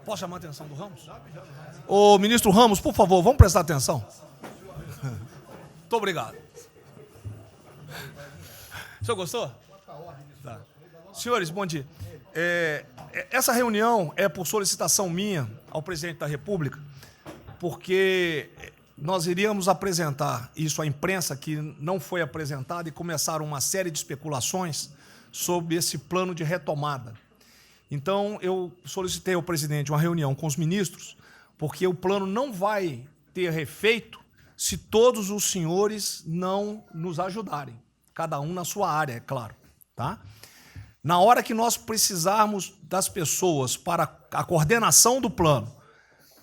Posso chamar a atenção do Ramos? Ô, ministro Ramos, por favor, vamos prestar atenção. Muito obrigado. O senhor gostou? Tá. Senhores, bom dia. Essa reunião é por solicitação minha ao presidente da República, porque nós iríamos apresentar isso à imprensa, que não foi apresentada, e começaram uma série de especulações sobre esse plano de retomada. Então, eu solicitei ao presidente uma reunião com os ministros, porque o plano não vai ter efeito se todos os senhores não nos ajudarem, cada um na sua área, é claro. Tá? Na hora que nós precisarmos das pessoas para a coordenação do plano,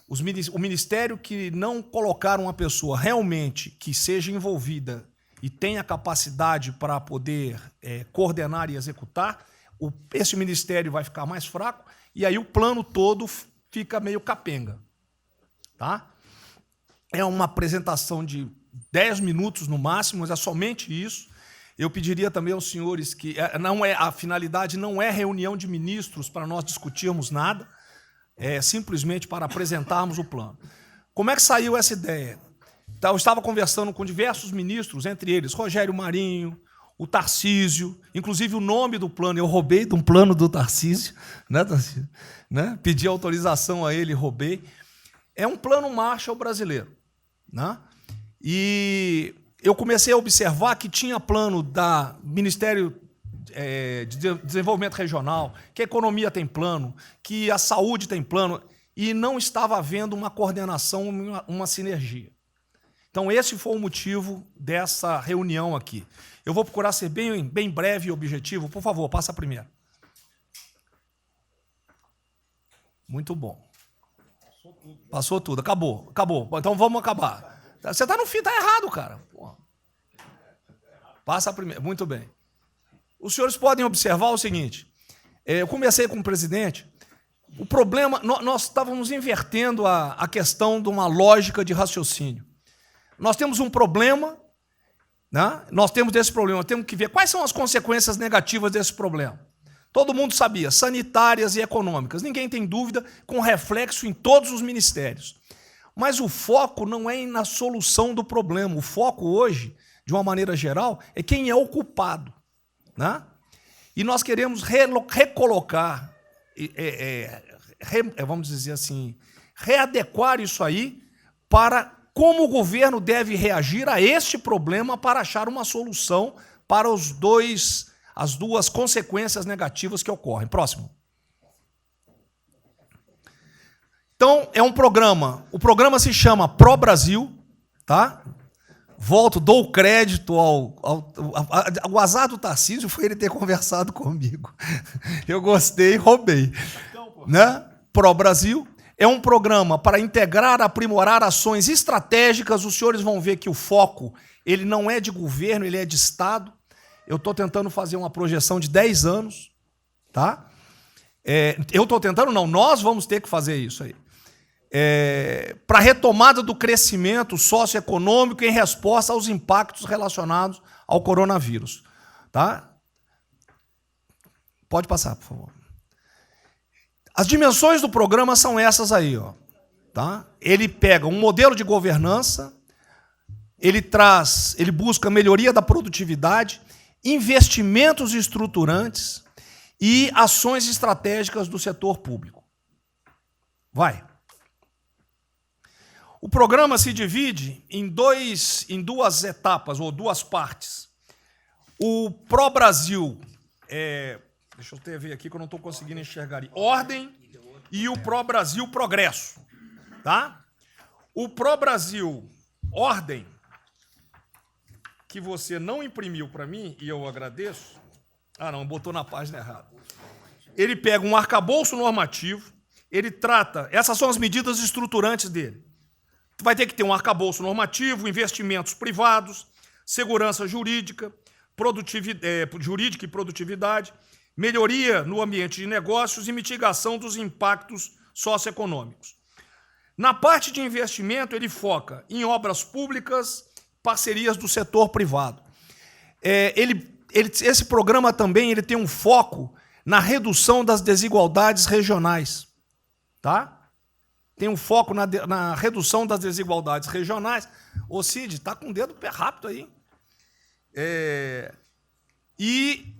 o Ministério que não colocar uma pessoa realmente que seja envolvida e tenha capacidade para poder coordenar e executar, esse Ministério vai ficar mais fraco e aí o plano todo fica meio capenga. Tá? É uma apresentação de 10 minutos no máximo, mas é somente isso. Eu pediria também aos senhores que a finalidade não é reunião de ministros para nós discutirmos nada, é simplesmente para apresentarmos o plano. Como é que saiu essa ideia? Eu estava conversando com diversos ministros, entre eles Rogério Marinho, o Tarcísio, inclusive o nome do plano, eu roubei de um plano do Tarcísio, né, Tarcísio? Né? Pedi autorização a ele, roubei. É um plano Marshall brasileiro. Né? E eu comecei a observar que tinha plano da Ministério de Desenvolvimento Regional, que a economia tem plano, que a saúde tem plano, e não estava havendo uma coordenação, uma sinergia. Então, esse foi o motivo dessa reunião aqui. Eu vou procurar ser bem breve e objetivo. Por favor, passa a primeira. Muito bom. Passou tudo. Acabou. Então, vamos acabar. Você está no fim, está errado, cara. Porra. Passa a primeira. Muito bem. Os senhores podem observar o seguinte, eu comecei com o presidente, o problema, nós estávamos invertendo a questão de uma lógica de raciocínio. Nós temos um problema, né? Nós temos que ver quais são as consequências negativas desse problema. Todo mundo sabia, sanitárias e econômicas, ninguém tem dúvida, com reflexo em todos os ministérios. Mas o foco não é na solução do problema, o foco hoje, de uma maneira geral, é quem é o culpado. Né? E nós queremos recolocar, vamos dizer assim, readequar isso aí para como o governo deve reagir a este problema para achar uma solução para as duas consequências negativas que ocorrem. Próximo. Então, é um programa, o programa se chama Pro Brasil, tá? Dou crédito ao azar do Tarcísio foi ele ter conversado comigo. Eu gostei, roubei. Né? Pro Brasil é um programa para integrar, aprimorar ações estratégicas. Os senhores vão ver que o foco ele não é de governo, ele é de Estado. Eu estou tentando fazer uma projeção de 10 anos. Tá? Eu estou tentando, não, nós vamos ter que fazer isso aí. Para a retomada do crescimento socioeconômico em resposta aos impactos relacionados ao coronavírus. Tá? Pode passar, por favor. As dimensões do programa são essas aí. Ó, tá? Ele pega um modelo de governança, ele busca melhoria da produtividade, investimentos estruturantes e ações estratégicas do setor público. Vai. O programa se divide em duas etapas, ou duas partes. O Pro Brasil, deixa eu ver aqui que eu não estou conseguindo enxergar ali, Ordem, e o Pro Brasil Progresso. Tá? O Pro Brasil Ordem, que você não imprimiu para mim, e eu agradeço, não, botou na página errada. Ele pega um arcabouço normativo, ele trata, essas são as medidas estruturantes dele. Vai ter que ter um arcabouço normativo, investimentos privados, segurança jurídica, jurídica e produtividade, melhoria no ambiente de negócios e mitigação dos impactos socioeconômicos. Na parte de investimento, ele foca em obras públicas, parcerias do setor privado. Esse programa também tem um foco na redução das desigualdades regionais. tá? Tem um foco na redução das desigualdades regionais. Ô, Cid, está com o dedo pé rápido aí. E...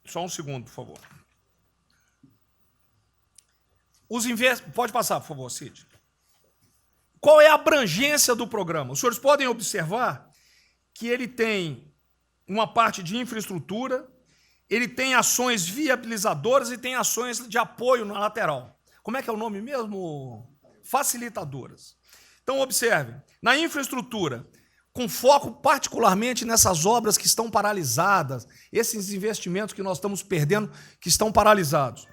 Só um segundo, por favor. Pode passar, por favor, Cid. Qual é a abrangência do programa? Os senhores podem observar que ele tem uma parte de infraestrutura, ele tem ações viabilizadoras e tem ações de apoio na lateral. Como é que é o nome mesmo? Facilitadoras. Então, observe, na infraestrutura, com foco particularmente nessas obras que estão paralisadas, esses investimentos que nós estamos perdendo, que estão paralisados.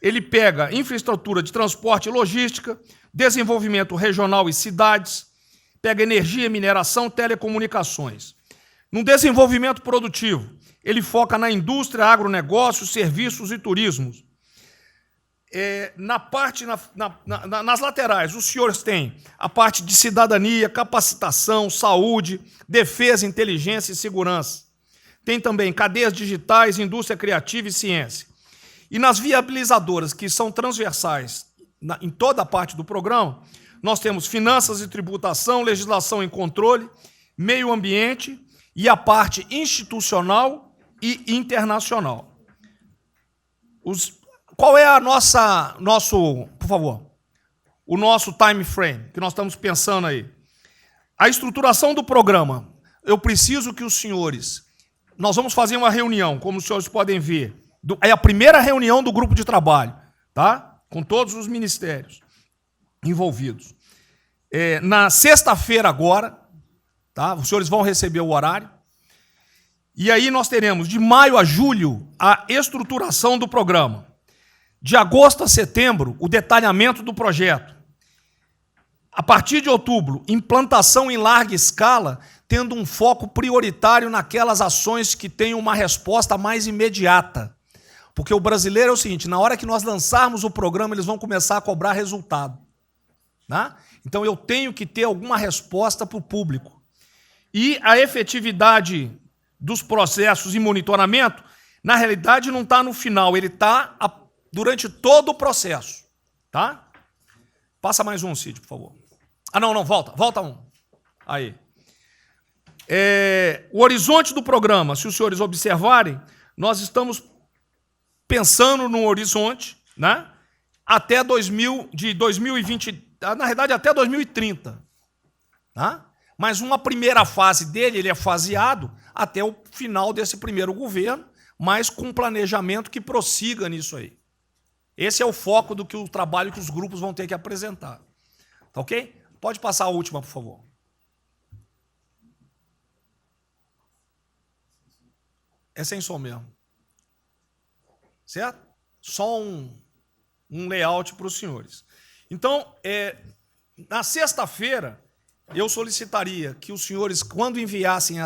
Ele pega infraestrutura de transporte e logística, desenvolvimento regional e cidades, pega energia, mineração, telecomunicações. No desenvolvimento produtivo, ele foca na indústria, agronegócio, serviços e turismo. Nas laterais, os senhores têm a parte de cidadania, capacitação, saúde, defesa, inteligência e segurança. Tem também cadeias digitais, indústria criativa e ciência. E nas viabilizadoras, que são transversais em toda a parte do programa, nós temos finanças e tributação, legislação e controle, meio ambiente e a parte institucional e internacional. Qual é por favor, o nosso time frame que nós estamos pensando aí? A estruturação do programa. Eu preciso que os senhores... Nós vamos fazer uma reunião, como os senhores podem ver. É a primeira reunião do grupo de trabalho, tá? Com todos os ministérios envolvidos. Na sexta-feira agora, tá? Os senhores vão receber o horário. E aí nós teremos, de maio a julho, a estruturação do programa. De agosto a setembro, o detalhamento do projeto. A partir de outubro, implantação em larga escala, tendo um foco prioritário naquelas ações que têm uma resposta mais imediata. Porque o brasileiro é o seguinte, na hora que nós lançarmos o programa, eles vão começar a cobrar resultado. Né? Então, eu tenho que ter alguma resposta para o público. E a efetividade dos processos e monitoramento, na realidade, não está no final, ele está durante todo o processo. Tá? Passa mais um, Cid, por favor. Não, volta um. Aí. O horizonte do programa, se os senhores observarem, nós estamos pensando no horizonte, né? Até 2020, na realidade, até 2030. Tá? Mas uma primeira fase dele, ele é faseado até o final desse primeiro governo, mas com um planejamento que prossiga nisso aí. Esse é o foco do trabalho que os grupos vão ter que apresentar. Tá ok? Pode passar a última, por favor. É sem som mesmo. Certo? Só um layout para os senhores. Então, na sexta-feira, eu solicitaria que os senhores, quando enviassem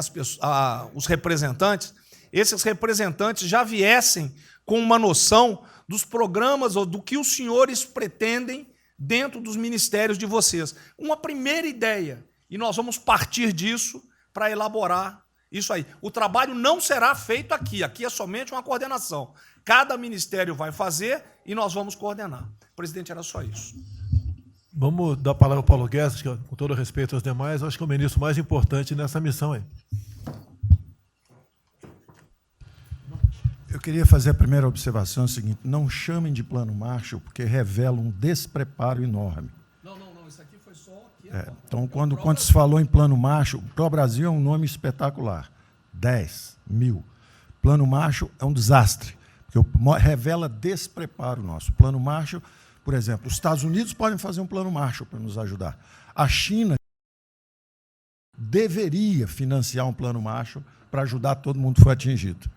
os representantes, esses representantes já viessem com uma noção dos programas ou do que os senhores pretendem dentro dos ministérios de vocês. Uma primeira ideia. E nós vamos partir disso para elaborar isso aí. O trabalho não será feito aqui. Aqui é somente uma coordenação. Cada ministério vai fazer e nós vamos coordenar. Presidente, era só isso. Vamos dar a palavra ao Paulo Guedes, que, com todo respeito aos demais, acho que é o ministro mais importante nessa missão aí. Eu queria fazer a primeira observação, é o seguinte, não chamem de plano Marshall, porque revela um despreparo enorme. Não, isso aqui foi só... Então, quando se falou em plano Marshall, Pro Brasil é um nome espetacular, 10 mil. Plano Marshall é um desastre, porque revela despreparo nosso. Plano Marshall, por exemplo, os Estados Unidos podem fazer um plano Marshall para nos ajudar. A China deveria financiar um plano Marshall para ajudar todo mundo que foi atingido.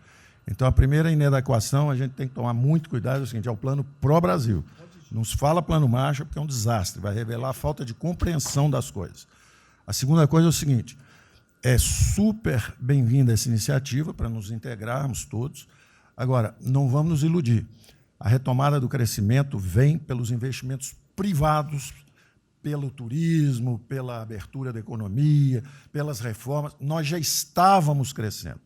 Então, a primeira inadequação, a gente tem que tomar muito cuidado, é o seguinte, é o plano pró-Brasil. Não se fala plano Marshall porque é um desastre, vai revelar a falta de compreensão das coisas. A segunda coisa é o seguinte, é super bem-vinda essa iniciativa para nos integrarmos todos. Agora, não vamos nos iludir. A retomada do crescimento vem pelos investimentos privados, pelo turismo, pela abertura da economia, pelas reformas. Nós já estávamos crescendo.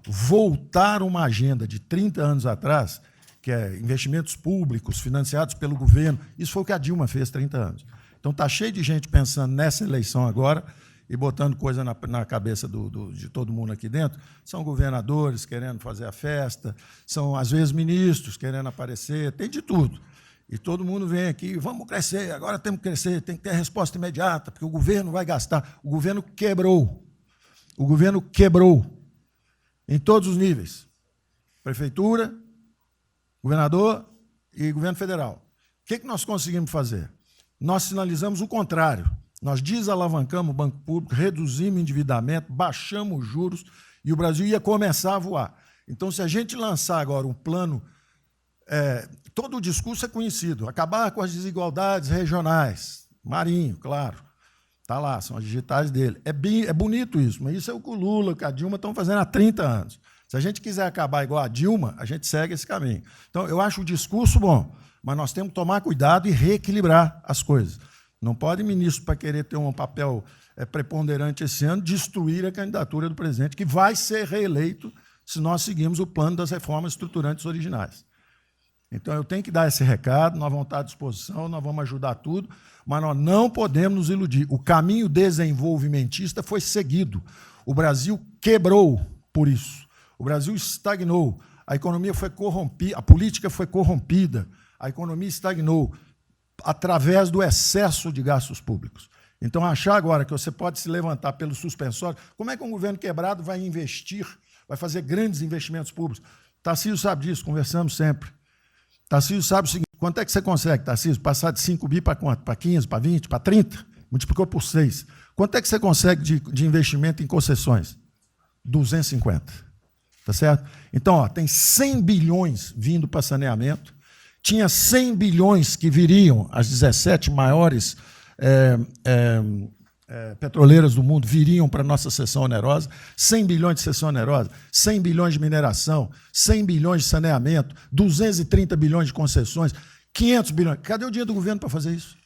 Voltar uma agenda de 30 anos atrás, que é investimentos públicos financiados pelo governo. Isso foi o que a Dilma fez 30 anos. Então, está cheio de gente pensando nessa eleição agora e botando coisa na cabeça de todo mundo aqui dentro. São governadores querendo fazer a festa, são, às vezes, ministros querendo aparecer, tem de tudo. E todo mundo vem aqui, vamos crescer, agora temos que crescer, tem que ter a resposta imediata, porque o governo vai gastar. O governo quebrou. O governo quebrou em todos os níveis. Prefeitura, governador e governo federal. O que nós conseguimos fazer? Nós sinalizamos o contrário. Nós desalavancamos o banco público, reduzimos o endividamento, baixamos os juros e o Brasil ia começar a voar. Então, se a gente lançar agora um plano, todo o discurso é conhecido, acabar com as desigualdades regionais, Marinho, claro, está lá, são as digitais dele. É bonito isso, mas isso é o que o Lula, que a Dilma estão fazendo há 30 anos. Se a gente quiser acabar igual a Dilma, a gente segue esse caminho. Então, eu acho o discurso bom, mas nós temos que tomar cuidado e reequilibrar as coisas. Não pode ministro, para querer ter um papel preponderante esse ano, destruir a candidatura do presidente, que vai ser reeleito se nós seguirmos o plano das reformas estruturantes originais. Então, eu tenho que dar esse recado, nós vamos estar à disposição, nós vamos ajudar tudo, mas nós não podemos nos iludir. O caminho desenvolvimentista foi seguido. O Brasil quebrou por isso. O Brasil estagnou. A economia foi corrompida, a política foi corrompida, a economia estagnou através do excesso de gastos públicos. Então, achar agora que você pode se levantar pelo suspensório, como é que um governo quebrado vai investir, vai fazer grandes investimentos públicos? Tarcísio sabe disso, conversamos sempre. Tarcísio sabe o seguinte, quanto é que você consegue, Tarcísio, passar de 5 bi para quanto? Para 15, para 20, para 30? Multiplicou por 6. Quanto é que você consegue de investimento em concessões? 250. Tá certo? Então, ó, tem 100 bilhões vindo para saneamento, tinha 100 bilhões que viriam, as 17 maiores petroleiras do mundo viriam para a nossa cessão onerosa, 100 bilhões de cessão onerosa, 100 bilhões de mineração, 100 bilhões de saneamento, 230 bilhões de concessões, 500 bilhões. Cadê o dinheiro do governo para fazer isso?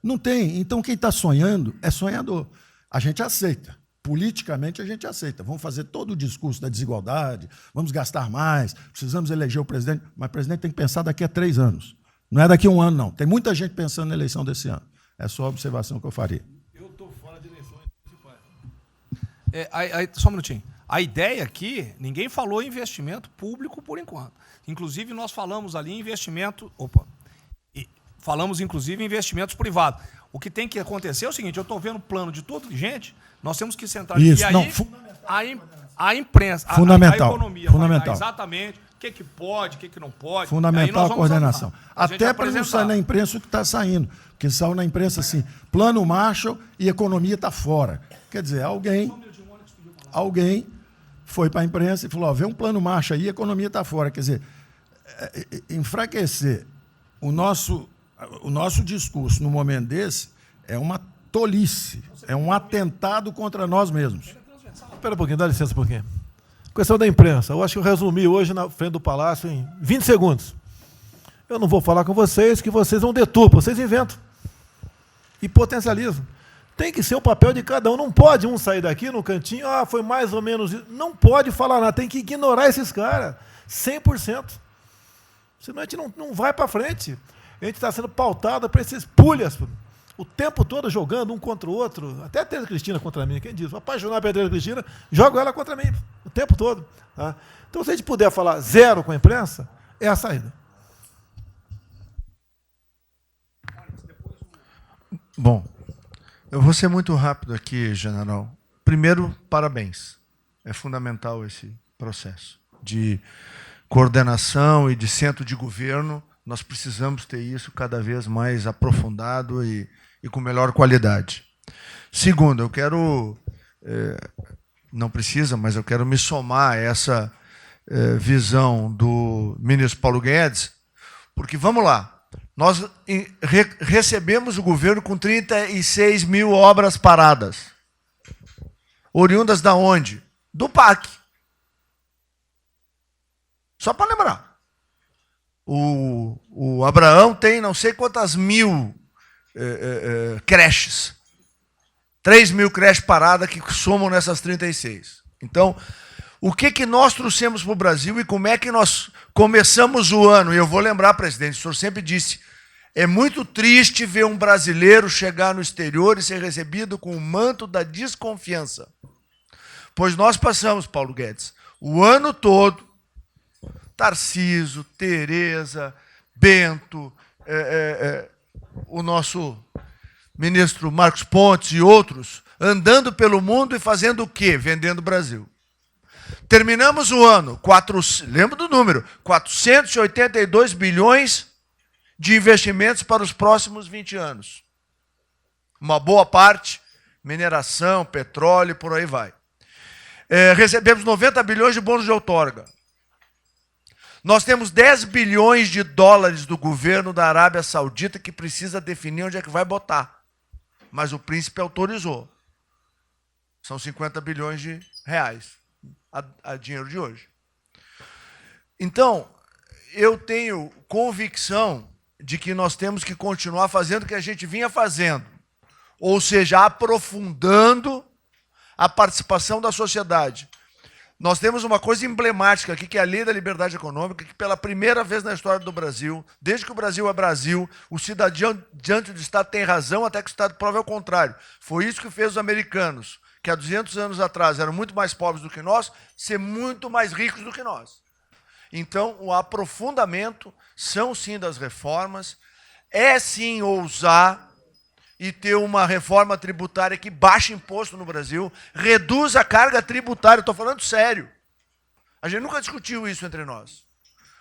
Não tem. Então, quem está sonhando é sonhador. A gente aceita. Politicamente, a gente aceita. Vamos fazer todo o discurso da desigualdade, vamos gastar mais, precisamos eleger o presidente, mas o presidente tem que pensar daqui a 3 anos. Não é daqui a 1 ano, não. Tem muita gente pensando na eleição desse ano. É só a observação que eu faria. Eu estou fora de eleições municipais. Só um minutinho. A ideia aqui, ninguém falou em investimento público por enquanto. Inclusive, nós falamos ali em investimento... Falamos, inclusive, em investimentos privados. O que tem que acontecer é o seguinte, eu estou vendo o plano de toda gente, nós temos que sentar isso, aqui, não, a imprensa, a economia, fundamental. Exatamente o que pode, o que não pode. Fundamental a coordenação. Até para não sair na imprensa o que está saindo. Porque saiu na imprensa assim, plano Marshall e economia está fora. Quer dizer, alguém foi para a imprensa e falou, ó, vê um plano Marshall aí, a economia está fora. Quer dizer, enfraquecer o nosso discurso no momento desse é uma tolice, é um atentado contra nós mesmos. Espera um pouquinho, dá licença um pouquinho. Questão da imprensa. Eu acho que eu resumi hoje na frente do Palácio em 20 segundos. Eu não vou falar com vocês, que vocês vão deturpar, vocês inventam. E potencializam. Tem que ser o papel de cada um. Não pode um sair daqui no cantinho, foi mais ou menos isso. Não pode falar nada, tem que ignorar esses caras. 100%. Senão a gente não vai para frente. A gente está sendo pautado para esses pulhas, o tempo todo jogando um contra o outro. Até a Tereza Cristina contra mim, quem diz? Vou apaixonar pela Tereza Cristina, jogo ela contra mim, o tempo todo. Tá? Então, se a gente puder falar zero com a imprensa, é a saída. Bom, eu vou ser muito rápido aqui, general. Primeiro, parabéns. É fundamental esse processo de coordenação e de centro de governo. Nós precisamos ter isso cada vez mais aprofundado e com melhor qualidade. Segundo, eu quero, não precisa, mas eu quero me somar a essa visão do ministro Paulo Guedes, porque, vamos lá, nós recebemos o governo com 36 mil obras paradas. Oriundas da onde? Do PAC. Só para lembrar. O Abraão tem não sei quantas mil creches. 3 mil creches paradas que somam nessas 36. Então, o que nós trouxemos para o Brasil e como é que nós começamos o ano. E eu vou lembrar, presidente, o senhor sempre disse, é muito triste ver um brasileiro chegar no exterior e ser recebido com o manto da desconfiança. Pois nós passamos, Paulo Guedes, o ano todo, Tarcísio, Tereza, Bento, o nosso ministro Marcos Pontes e outros, andando pelo mundo e fazendo o quê? Vendendo o Brasil. Terminamos o ano, lembra do número, 482 bilhões de investimentos para os próximos 20 anos. Uma boa parte, mineração, petróleo, por aí vai. Recebemos 90 bilhões de bônus de outorga. Nós temos 10 bilhões de dólares do governo da Arábia Saudita que precisa definir onde é que vai botar. Mas o príncipe autorizou. São 50 bilhões de reais, a dinheiro de hoje. Então, eu tenho convicção de que nós temos que continuar fazendo o que a gente vinha fazendo. Ou seja, aprofundando a participação da sociedade. Nós temos uma coisa emblemática aqui, que é a Lei da Liberdade Econômica, que pela primeira vez na história do Brasil, desde que o Brasil é Brasil, o cidadão diante do Estado tem razão até que o Estado prove ao contrário. Foi isso que fez os americanos, que há 200 anos atrás eram muito mais pobres do que nós, ser muito mais ricos do que nós. Então, o aprofundamento são sim das reformas, é sim ousar e ter uma reforma tributária que baixe imposto no Brasil, reduz a carga tributária, estou falando sério. A gente nunca discutiu isso entre nós.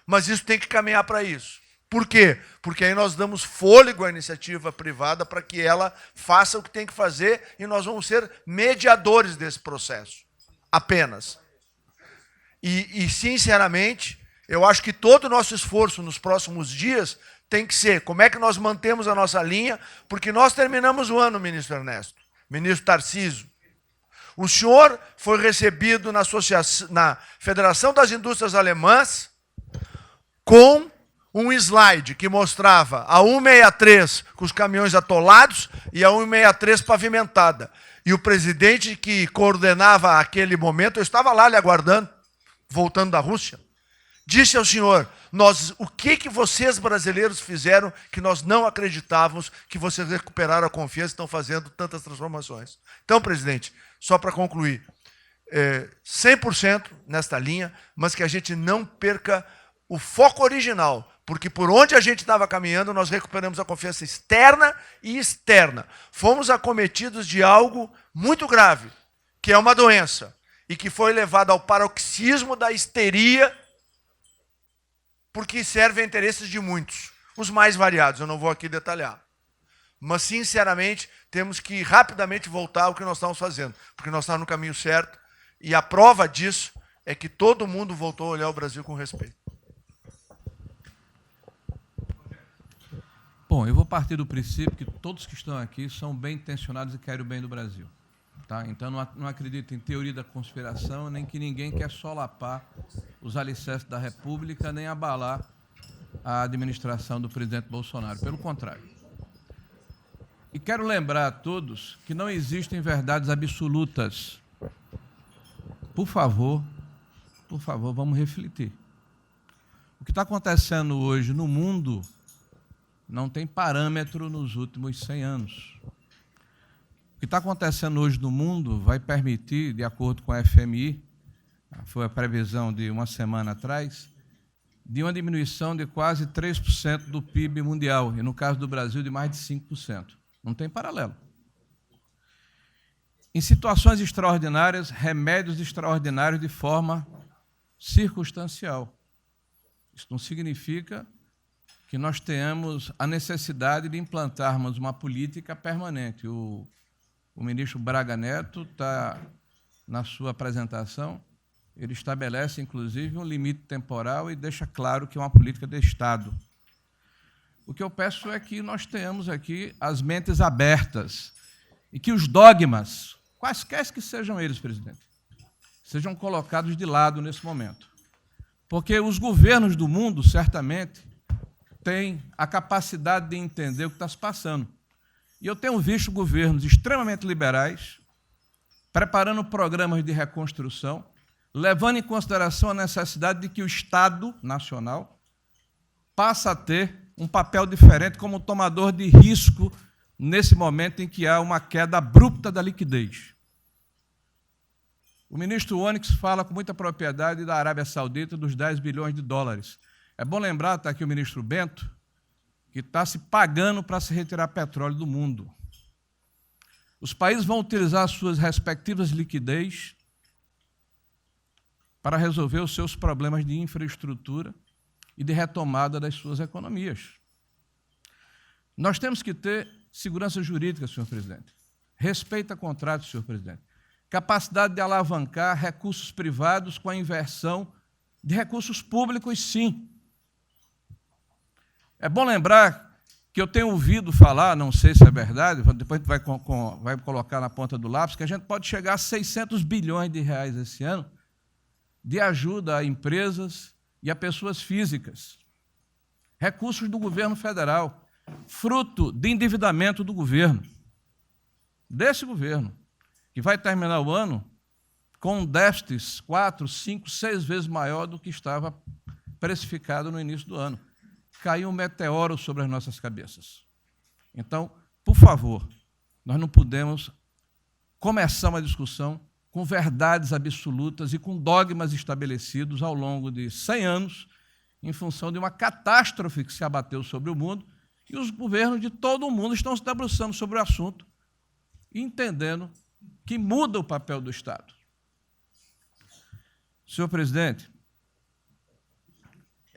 Mas isso tem que caminhar para isso. Por quê? Porque aí nós damos fôlego à iniciativa privada para que ela faça o que tem que fazer e nós vamos ser mediadores desse processo. Apenas. E sinceramente, eu acho que todo o nosso esforço nos próximos dias tem que ser como é que nós mantemos a nossa linha, porque nós terminamos o ano, ministro Ernesto, ministro Tarcísio. O senhor foi recebido na Federação das Indústrias Alemãs com um slide que mostrava a 163 com os caminhões atolados e a 163 pavimentada. E o presidente que coordenava aquele momento, eu estava lá lhe aguardando, voltando da Rússia, disse ao senhor, o que vocês brasileiros fizeram que nós não acreditávamos que vocês recuperaram a confiança e estão fazendo tantas transformações. Então, presidente, só para concluir, 100% nesta linha, mas que a gente não perca o foco original, porque por onde a gente estava caminhando, nós recuperamos a confiança externa e externa. Fomos acometidos de algo muito grave, que é uma doença, e que foi levado ao paroxismo da histeria, porque serve a interesses de muitos, os mais variados, eu não vou aqui detalhar. Mas, sinceramente, temos que rapidamente voltar ao que nós estamos fazendo, porque nós estamos no caminho certo, e a prova disso é que todo mundo voltou a olhar o Brasil com respeito. Bom, eu vou partir do princípio que todos que estão aqui são bem intencionados e querem o bem do Brasil. Tá? Então, não acredito em teoria da conspiração, nem que ninguém quer solapar os alicerces da República, nem abalar a administração do presidente Bolsonaro. Pelo contrário. E quero lembrar a todos que não existem verdades absolutas. Por favor, vamos refletir. O que está acontecendo hoje no mundo não tem parâmetro nos últimos 100 anos. O que está acontecendo hoje no mundo vai permitir, de acordo com a FMI, foi a previsão de uma semana atrás, de uma diminuição de quase 3% do PIB mundial, e no caso do Brasil, de mais de 5%. Não tem paralelo. Em situações extraordinárias, remédios extraordinários de forma circunstancial. Isso não significa que nós tenhamos a necessidade de implantarmos uma política permanente. O ministro Braga Neto está, na sua apresentação, ele estabelece, inclusive, um limite temporal e deixa claro que é uma política de Estado. O que eu peço é que nós tenhamos aqui as mentes abertas e que os dogmas, quaisquer que sejam eles, presidente, sejam colocados de lado nesse momento. Porque os governos do mundo, certamente, têm a capacidade de entender o que está se passando. E eu tenho visto governos extremamente liberais preparando programas de reconstrução, levando em consideração a necessidade de que o Estado Nacional passe a ter um papel diferente como tomador de risco nesse momento em que há uma queda abrupta da liquidez. O ministro Onyx fala com muita propriedade da Arábia Saudita, dos 10 bilhões de dólares. É bom lembrar, está aqui o ministro Bento, que está se pagando para se retirar petróleo do mundo. Os países vão utilizar as suas respectivas liquidez para resolver os seus problemas de infraestrutura e de retomada das suas economias. Nós temos que ter segurança jurídica, senhor presidente. Respeito a contratos, senhor presidente. Capacidade de alavancar recursos privados com a inversão de recursos públicos, sim. É bom lembrar que eu tenho ouvido falar, não sei se é verdade, depois a gente vai colocar na ponta do lápis, que a gente pode chegar a 600 bilhões de reais esse ano de ajuda a empresas e a pessoas físicas. Recursos do governo federal, fruto de endividamento do governo, desse governo, que vai terminar o ano com um déficit 4, 5, 6 vezes maior do que estava precificado no início do ano. Caiu um meteoro sobre as nossas cabeças. Então, por favor, nós não podemos começar uma discussão com verdades absolutas e com dogmas estabelecidos ao longo de 100 anos, em função de uma catástrofe que se abateu sobre o mundo, e os governos de todo o mundo estão se debruçando sobre o assunto, entendendo que muda o papel do Estado. Senhor presidente,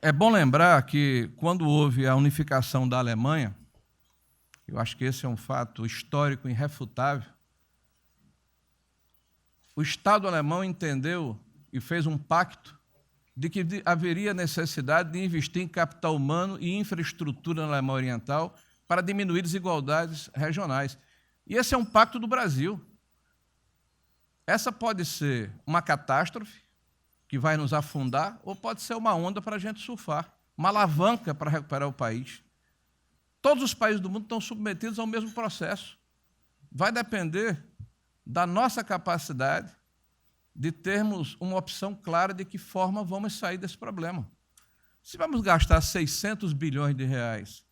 é bom lembrar que, quando houve a unificação da Alemanha, eu acho que esse é um fato histórico irrefutável, o Estado alemão entendeu e fez um pacto de que haveria necessidade de investir em capital humano e infraestrutura na Alemanha Oriental para diminuir desigualdades regionais. E esse é um pacto do Brasil. Essa pode ser uma catástrofe que vai nos afundar, ou pode ser uma onda para a gente surfar, uma alavanca para recuperar o país. Todos os países do mundo estão submetidos ao mesmo processo. Vai depender da nossa capacidade de termos uma opção clara de que forma vamos sair desse problema. Se vamos gastar 600 bilhões de reais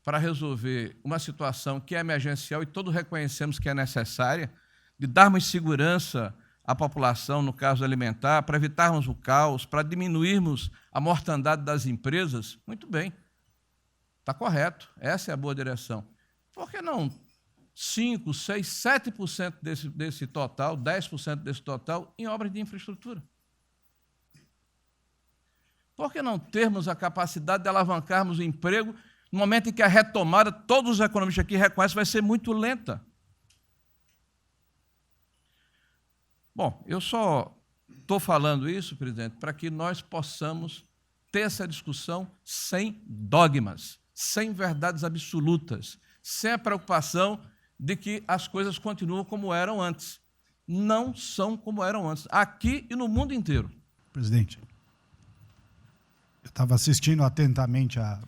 para resolver uma situação que é emergencial e todos reconhecemos que é necessária, de darmos segurança à população, no caso alimentar, para evitarmos o caos, para diminuirmos a mortandade das empresas, muito bem, está correto, essa é a boa direção. Por que não 5%, 6%, 7% desse total, 10% desse total, em obras de infraestrutura? Por que não termos a capacidade de alavancarmos o emprego no momento em que a retomada, todos os economistas aqui reconhecem, vai ser muito lenta? Bom, eu só estou falando isso, presidente, para que nós possamos ter essa discussão sem dogmas, sem verdades absolutas, sem a preocupação de que as coisas continuam como eram antes. Não são como eram antes, aqui e no mundo inteiro. Presidente, eu estava assistindo atentamente a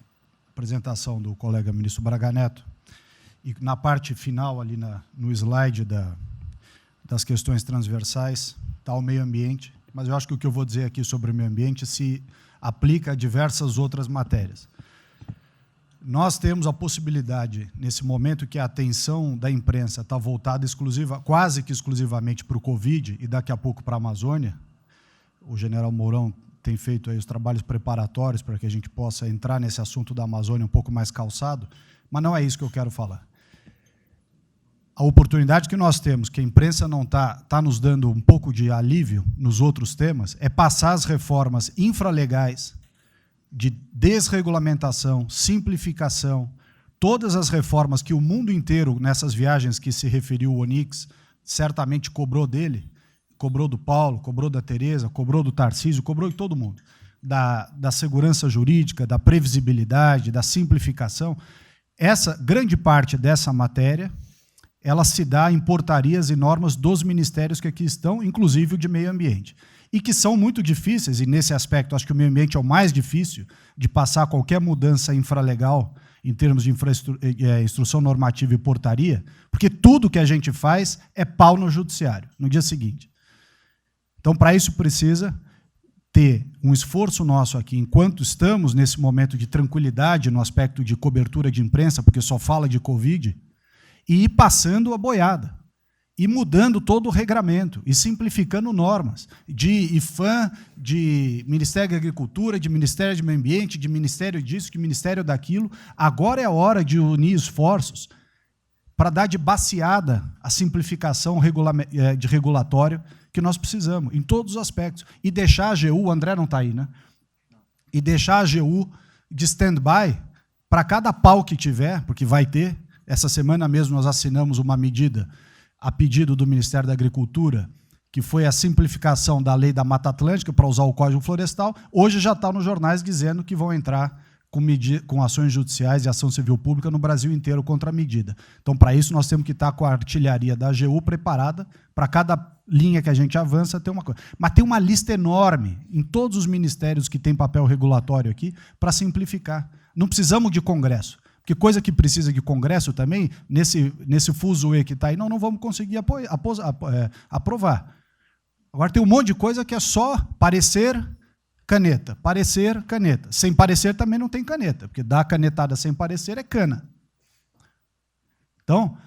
apresentação do colega ministro Braga Neto, e na parte final, ali no slide das questões transversais, está o meio ambiente, mas eu acho que o que eu vou dizer aqui sobre o meio ambiente se aplica a diversas outras matérias. Nós temos a possibilidade, nesse momento que a atenção da imprensa está voltada quase que exclusivamente para o Covid e daqui a pouco para a Amazônia, o general Mourão tem feito aí os trabalhos preparatórios para que a gente possa entrar nesse assunto da Amazônia um pouco mais calçado, mas não é isso que eu quero falar. A oportunidade que nós temos, que a imprensa não está nos dando um pouco de alívio nos outros temas, é passar as reformas infralegais, de desregulamentação, simplificação, todas as reformas que o mundo inteiro, nessas viagens que se referiu o Onyx, certamente cobrou dele, cobrou do Paulo, cobrou da Tereza, cobrou do Tarcísio, cobrou de todo mundo, da segurança jurídica, da previsibilidade, da simplificação. Essa grande parte dessa matéria, ela se dá em portarias e normas dos ministérios que aqui estão, inclusive o de meio ambiente, e que são muito difíceis, e nesse aspecto acho que o meio ambiente é o mais difícil de passar qualquer mudança infralegal em termos de instrução normativa e portaria, porque tudo que a gente faz é pau no judiciário, no dia seguinte. Então, para isso precisa ter um esforço nosso aqui, enquanto estamos nesse momento de tranquilidade no aspecto de cobertura de imprensa, porque só fala de Covid, e ir passando a boiada, e mudando todo o regramento, e simplificando normas, de IFAM, de Ministério da Agricultura, de Ministério do Meio Ambiente, de Ministério disso, de Ministério daquilo. Agora é a hora de unir esforços para dar de baseada a simplificação de regulatório que nós precisamos, em todos os aspectos. E deixar a AGU, o André não está aí, né? E deixar a AGU de stand-by para cada pau que tiver, porque vai ter. Essa semana mesmo nós assinamos uma medida a pedido do Ministério da Agricultura, que foi a simplificação da lei da Mata Atlântica para usar o Código Florestal. Hoje já está nos jornais dizendo que vão entrar com ações judiciais e ação civil pública no Brasil inteiro contra a medida. Então, para isso, nós temos que estar com a artilharia da AGU preparada para cada linha que a gente avança ter uma coisa. Mas tem uma lista enorme em todos os ministérios que têm papel regulatório aqui para simplificar. Não precisamos de Congresso. Porque coisa que precisa de Congresso também, nesse fuzuê que está aí, não vamos conseguir aprovar. Agora tem um monte de coisa que é só parecer, caneta. Parecer, caneta. Sem parecer também não tem caneta, porque dar canetada sem parecer é cana. Então,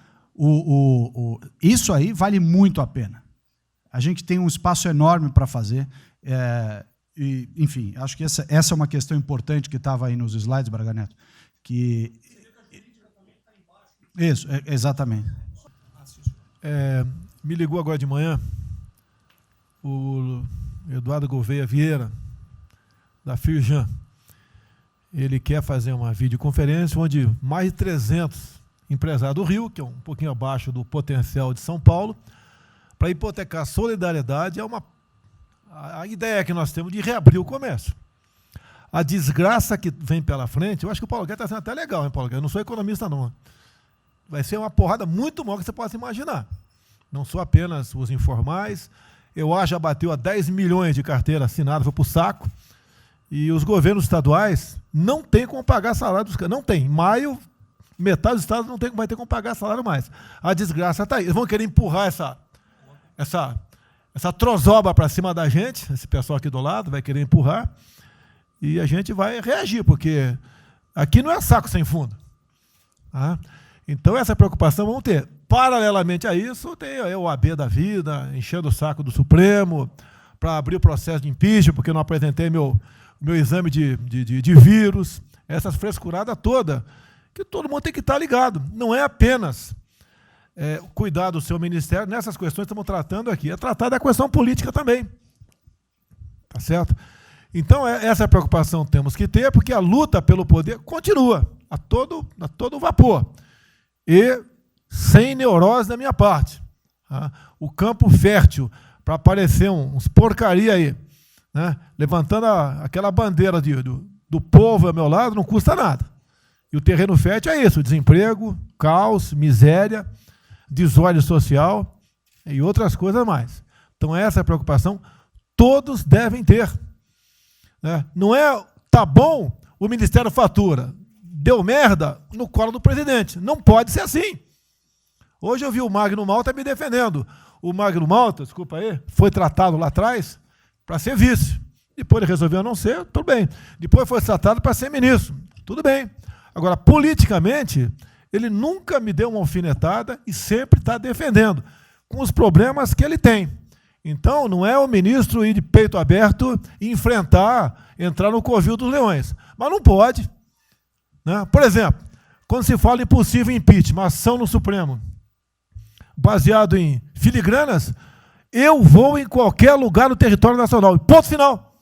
isso aí vale muito a pena. A gente tem um espaço enorme para fazer. E, enfim, acho que essa é uma questão importante que estava aí nos slides, Braga Neto. Que isso, exatamente. Me ligou agora de manhã o Eduardo Gouveia Vieira, da Firjan. Ele quer fazer uma videoconferência onde mais de 300 empresários do Rio, que é um pouquinho abaixo do potencial de São Paulo, para hipotecar solidariedade. A ideia que nós temos de reabrir o comércio. A desgraça que vem pela frente, eu acho que o Paulo Guedes está sendo até legal, hein, Paulo Guedes? Eu não sou economista, não. Vai ser uma porrada muito maior que você possa imaginar. Não sou apenas os informais. Eu acho que já bateu a 10 milhões de carteira assinada, foi para o saco. E os governos estaduais não têm como pagar salário dos caras. Não tem. Em maio, metade dos estados vai ter como pagar salário mais. A desgraça está aí. Eles vão querer empurrar essa trozoba para cima da gente, esse pessoal aqui do lado vai querer empurrar. E a gente vai reagir, porque aqui não é saco sem fundo. Tá? Então, essa preocupação vamos ter. Paralelamente a isso, tem o AB da vida, enchendo o saco do Supremo, para abrir o processo de impeachment, porque eu não apresentei meu exame de vírus, essas frescuradas todas, que todo mundo tem que estar ligado. Não é apenas cuidar do seu ministério, nessas questões que estamos tratando aqui, é tratar da questão política também. Tá certo? Então, essa preocupação temos que ter, porque a luta pelo poder continua, a todo vapor. E sem neurose da minha parte. Tá? O campo fértil para aparecer uns porcaria aí, né? Levantando aquela bandeira do povo ao meu lado, não custa nada. E o terreno fértil é isso, desemprego, caos, miséria, desordem social e outras coisas mais. Então, essa preocupação todos devem ter. Né? Não é, tá bom, o Ministério fatura, deu merda no colo do presidente. Não pode ser assim. Hoje eu vi o Magno Malta me defendendo. O Magno Malta, desculpa aí, foi tratado lá atrás para ser vice. Depois ele resolveu não ser, tudo bem. Depois foi tratado para ser ministro, tudo bem. Agora, politicamente, ele nunca me deu uma alfinetada e sempre está defendendo, com os problemas que ele tem. Então, não é o ministro ir de peito aberto e entrar no covil dos leões. Mas não pode. Né? Por exemplo, quando se fala em possível impeachment, ação no Supremo, baseado em filigranas, eu vou em qualquer lugar no território nacional. Ponto final.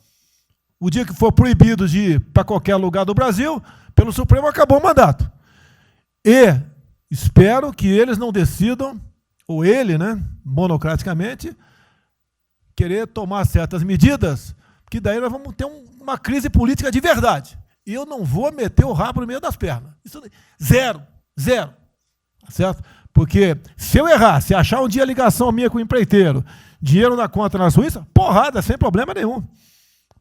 O dia que for proibido de ir para qualquer lugar do Brasil, pelo Supremo acabou o mandato. E espero que eles não decidam, ou ele, né, monocraticamente, querer tomar certas medidas, que daí nós vamos ter uma crise política de verdade. E eu não vou meter o rabo no meio das pernas. Isso, zero. Tá certo? Porque se eu errar, se achar um dia ligação minha com o empreiteiro, dinheiro na conta na Suíça, porrada, sem problema nenhum.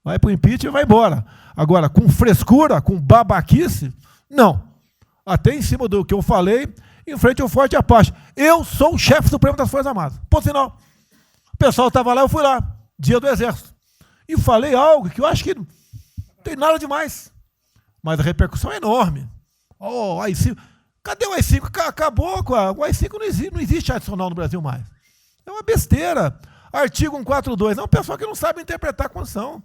Vai para o impeachment e vai embora. Agora, com frescura, com babaquice, não. Até em cima do que eu falei, em frente ao Forte Apache. Eu sou o chefe supremo das Forças Armadas. Ponto final. O pessoal estava lá, eu fui lá. Dia do Exército. E falei algo que eu acho que não tem nada demais. Mas a repercussão é enorme. Oh, AI-5. Cadê o AI-5? Acabou com o AI-5, não existe adicional no Brasil mais. É uma besteira. Artigo 142. É um pessoal que não sabe interpretar a Constituição.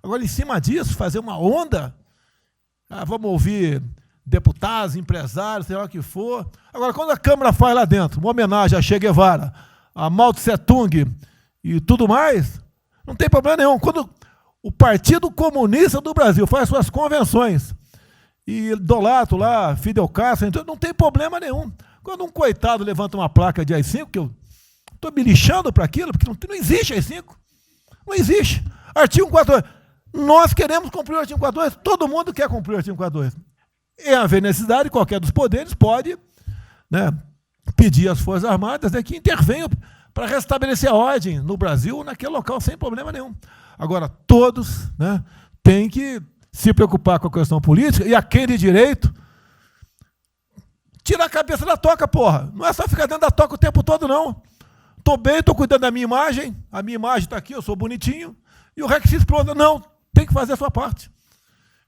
Agora, em cima disso, fazer uma onda. Vamos ouvir deputados, empresários, sei lá o que for. Agora, quando a Câmara faz lá dentro uma homenagem a Che Guevara, a Mao Tse Tung e tudo mais, não tem problema nenhum. Quando o Partido Comunista do Brasil faz suas convenções e idolatra lá Fidel Castro, então não tem problema nenhum. Quando um coitado levanta uma placa de AI-5, que eu estou me lixando para aquilo, porque não existe AI-5. Não existe. Artigo 142. Nós queremos cumprir o artigo 142. Todo mundo quer cumprir o artigo 142. E haver necessidade, qualquer dos poderes pode, né, pedir às Forças Armadas, né, que intervenham para restabelecer a ordem no Brasil, naquele local, sem problema nenhum. Agora, todos, né, têm que se preocupar com a questão política, e a quem de direito tirar a cabeça da toca, porra. Não é só ficar dentro da toca o tempo todo, não. Estou bem, estou cuidando da minha imagem, a minha imagem está aqui, eu sou bonitinho, e o resto se exploda. Não, tem que fazer a sua parte.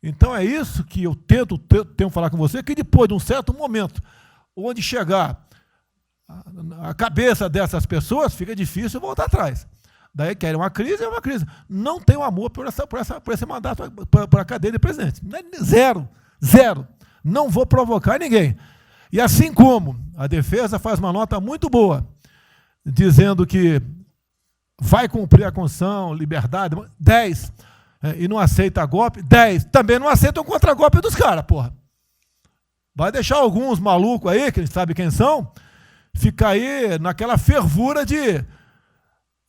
Então é isso que eu tento falar com você, que depois de um certo momento, onde chegar a cabeça dessas pessoas, fica difícil voltar atrás. Daí querem uma crise, é uma crise. Não tenho amor por esse mandato, por a cadeira de presidente. Zero, zero. Não vou provocar ninguém. E assim como a defesa faz uma nota muito boa, dizendo que vai cumprir a Constituição, liberdade, 10, e não aceita golpe, 10, também não aceitam contra-golpe dos caras, porra. Vai deixar alguns malucos aí, que a gente sabe quem são, ficar aí naquela fervura de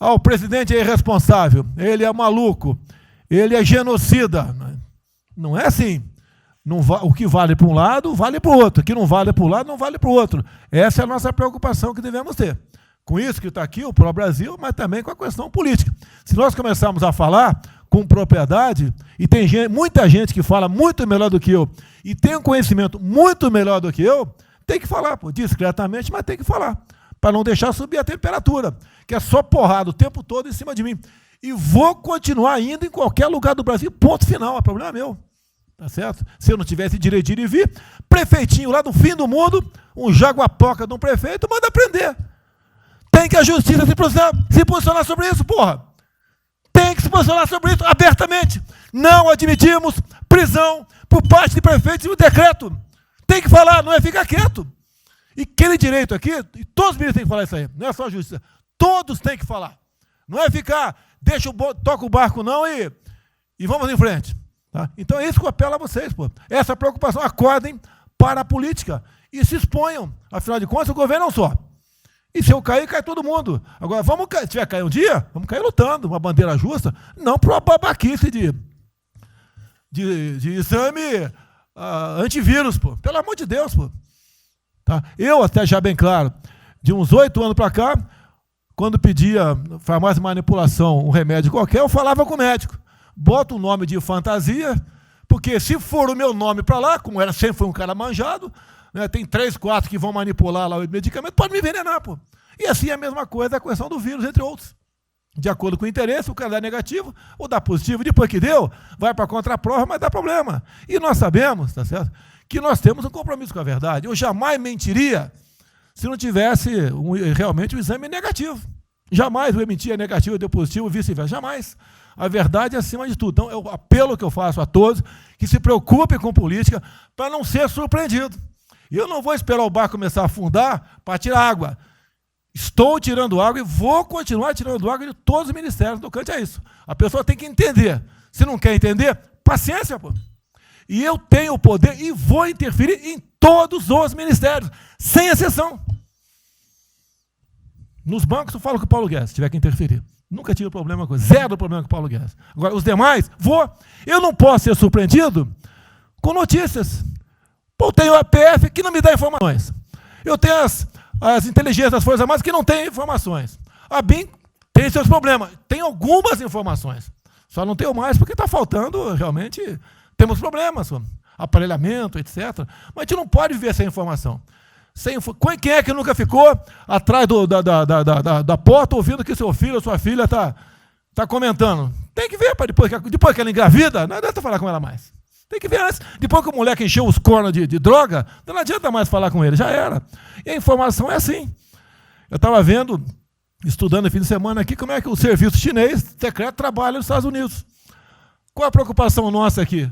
o presidente é irresponsável, ele é maluco, ele é genocida. Não é assim. Não o que vale para um lado, vale para o outro. O que não vale para um lado, não vale para o outro. Essa é a nossa preocupação que devemos ter. Com isso que está aqui, o pró-Brasil, mas também com a questão política. Se nós começarmos a falar com propriedade, e tem muita gente que fala muito melhor do que eu, e tem um conhecimento muito melhor do que eu, tem que falar, pô, discretamente, mas tem que falar, para não deixar subir a temperatura, que é só porrada o tempo todo em cima de mim. E vou continuar indo em qualquer lugar do Brasil, ponto final, é problema meu. Tá certo? Se eu não tivesse direito de ir e vir, prefeitinho lá do fim do mundo, um jaguapoca de um prefeito, manda prender. Tem que a justiça se posicionar sobre isso, porra. Tem que se posicionar sobre isso abertamente. Não admitimos prisão por parte de prefeitos e o decreto. Tem que falar, não é ficar quieto. E aquele direito aqui, e todos os ministros têm que falar isso aí, não é só a justiça. Todos têm que falar. Não é ficar, toca o barco não e vamos em frente. Tá? Então é isso que eu apelo a vocês, pô. Essa preocupação, acordem para a política e se exponham. Afinal de contas, o governo é um só. E se eu cair, cai todo mundo. Agora, se tiver cair um dia, vamos cair lutando, uma bandeira justa, não para uma babaquice de exame antivírus, pô. Pelo amor de Deus, pô. Tá? Eu, até já bem claro, de uns 8 anos para cá, quando pedia farmácia de manipulação, um remédio qualquer, eu falava com o médico. Bota um nome de fantasia, porque se for o meu nome para lá, como sempre foi um cara manjado, né, tem 3, 4 que vão manipular lá o medicamento, pode me envenenar, pô. E assim é a mesma coisa a questão do vírus, entre outros. De acordo com o interesse, o cara dá negativo ou dá positivo, depois que deu, vai para a contraprova, mas dá problema. E nós sabemos, tá certo, que nós temos um compromisso com a verdade. Eu jamais mentiria se não tivesse realmente um exame negativo. Jamais eu mentia negativo, deu positivo, vice-versa, jamais. A verdade é acima de tudo. Então, é o apelo que eu faço a todos que se preocupem com política para não ser surpreendido. E eu não vou esperar o barco começar a afundar para tirar água. Estou tirando água e vou continuar tirando água de todos os ministérios. No cante é isso. A pessoa tem que entender. Se não quer entender, paciência, pô. E eu tenho o poder e vou interferir em todos os ministérios, sem exceção. Nos bancos eu falo com o Paulo Guedes, se tiver que interferir. Nunca tive problema com zero problema com o Paulo Guedes. Agora, os demais, eu não posso ser surpreendido com notícias. Pô, eu tenho a PF que não me dá informações. Eu tenho as inteligências das Forças Armadas que não têm informações. A BIM tem seus problemas. Tem algumas informações. Só não tenho mais porque está faltando, realmente, temos problemas. Aparelhamento, etc. Mas a gente não pode viver sem informação. Quem é que nunca ficou atrás da porta ouvindo que seu filho ou sua filha está está comentando. Tem que ver, depois que ela engravida, não adianta falar com ela mais. Tem que ver antes. Depois que o moleque encheu os cornos de droga, não adianta mais falar com ele, já era. E a informação é assim. Eu estava vendo, estudando no fim de semana aqui, como é que o serviço chinês secreto trabalha nos Estados Unidos. Qual a preocupação nossa aqui?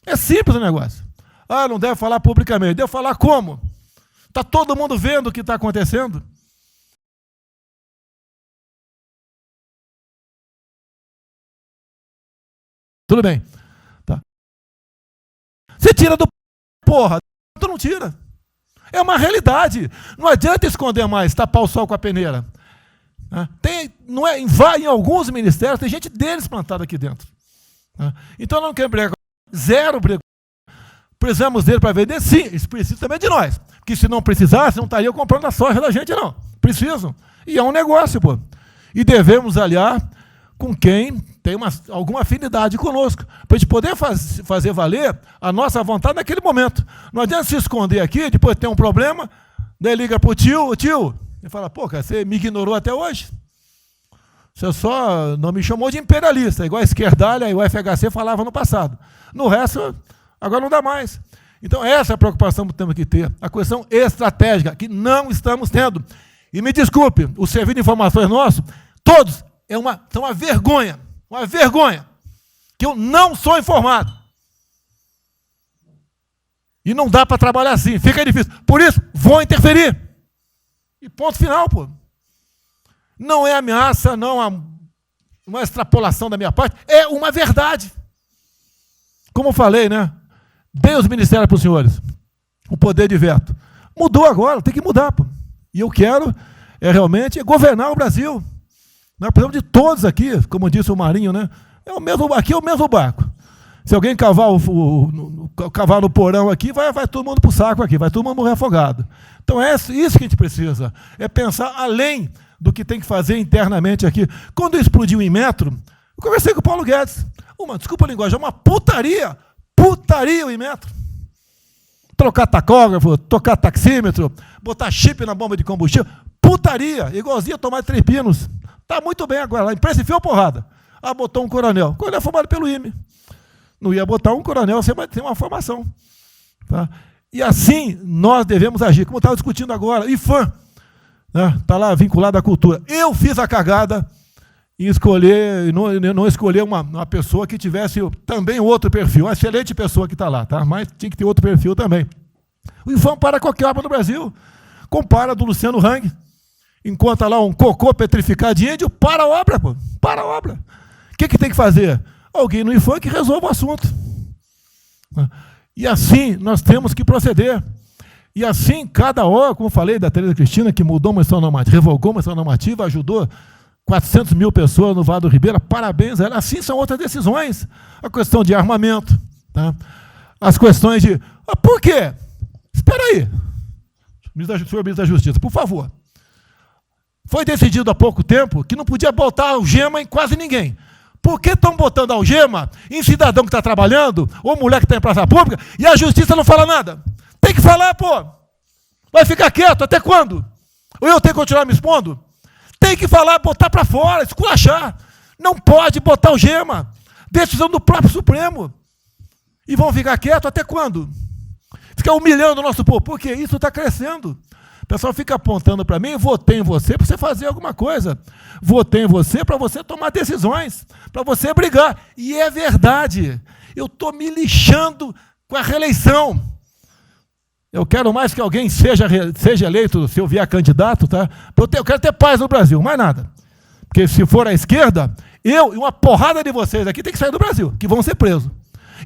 É simples o negócio. Ah, não deve falar publicamente. Deve falar como? Está todo mundo vendo o que está acontecendo? Tudo bem. Tá. Você tira do porra, tu não tira. É uma realidade. Não adianta esconder mais, tapar o sol com a peneira. Não é, em alguns ministérios, tem gente deles plantada aqui dentro. Então não quer brigar. Zero briga. Precisamos dele para vender? Sim, eles precisam também de nós. Porque se não precisasse, não estariam comprando a soja da gente, não. Precisam. E é um negócio, pô. E devemos aliar com quem tem alguma afinidade conosco, para a gente poder fazer valer a nossa vontade naquele momento. Não adianta se esconder aqui, depois tem um problema, daí liga para o tio, e fala, pô, cara, você me ignorou até hoje? Você só não me chamou de imperialista, igual a esquerdalha e o FHC falava no passado. No resto, agora não dá mais. Então, essa é a preocupação que temos que ter, a questão estratégica, que não estamos tendo. E me desculpe, o serviço de informações nosso, todos, são uma vergonha, que eu não sou informado. E não dá para trabalhar assim, fica difícil. Por isso, vou interferir. E ponto final, pô. Não é ameaça, não é uma extrapolação da minha parte, é uma verdade. Como eu falei, né? Dei os ministérios para os senhores, o poder de veto. Mudou agora, tem que mudar, pô. E eu quero realmente governar o Brasil. Nós precisamos de todos aqui, como disse o Marinho, né? Aqui é o mesmo barco. Se alguém cavar no porão aqui, vai todo mundo para o saco aqui, vai todo mundo morrer afogado. Então é isso que a gente precisa, é pensar além do que tem que fazer internamente aqui. Quando explodiu em metro, eu conversei com o Paulo Guedes. Desculpa a linguagem, é uma putaria o Inmetro. Trocar tacógrafo, tocar taxímetro, botar chip na bomba de combustível, putaria, igualzinho a tomar 3 pinos. Está muito bem agora, a imprensa enfiou porrada. Botou um coronel. O coronel formado pelo IME. Não ia botar um coronel sem uma formação. Tá? E assim nós devemos agir, como estava discutindo agora. IFAM, está lá vinculado à cultura. Eu fiz a cagada em escolher, não escolher uma pessoa que tivesse também outro perfil. Uma excelente pessoa que está lá, tá? Mas tinha que ter outro perfil também. O IFAM para qualquer obra no Brasil. Compara do Luciano Hang. Encontra lá um cocô petrificado de índio, para a obra, pô. Para a obra. O que tem que fazer? Alguém no IFAM que resolva o assunto. E assim nós temos que proceder. E assim, cada hora, como eu falei da Tereza Cristina, que mudou uma instituição normativa, revogou uma instituição normativa, ajudou 400 mil pessoas no Vale do Ribeira, parabéns a ela. Assim são outras decisões. A questão de armamento, tá? As questões de... por quê? Espera aí. Senhor ministro da Justiça, por favor. Foi decidido há pouco tempo que não podia botar algema em quase ninguém. Por que estão botando algema em cidadão que está trabalhando, ou mulher que está em praça pública, e a justiça não fala nada? Tem que falar, pô. Vai ficar quieto, até quando? Ou eu tenho que continuar me expondo? Tem que falar, botar para fora, esculachar. Não pode botar algema. Decisão do próprio Supremo. E vão ficar quietos até quando? Ficar humilhando o nosso povo. Porque isso está crescendo. O pessoal fica apontando para mim, votei em você para você fazer alguma coisa. Votei em você para você tomar decisões, para você brigar. E é verdade. Eu estou me lixando com a reeleição. Eu quero mais que alguém seja eleito, se eu vier candidato, tá? Eu quero ter paz no Brasil, mais nada. Porque se for à esquerda, eu e uma porrada de vocês aqui tem que sair do Brasil, que vão ser presos.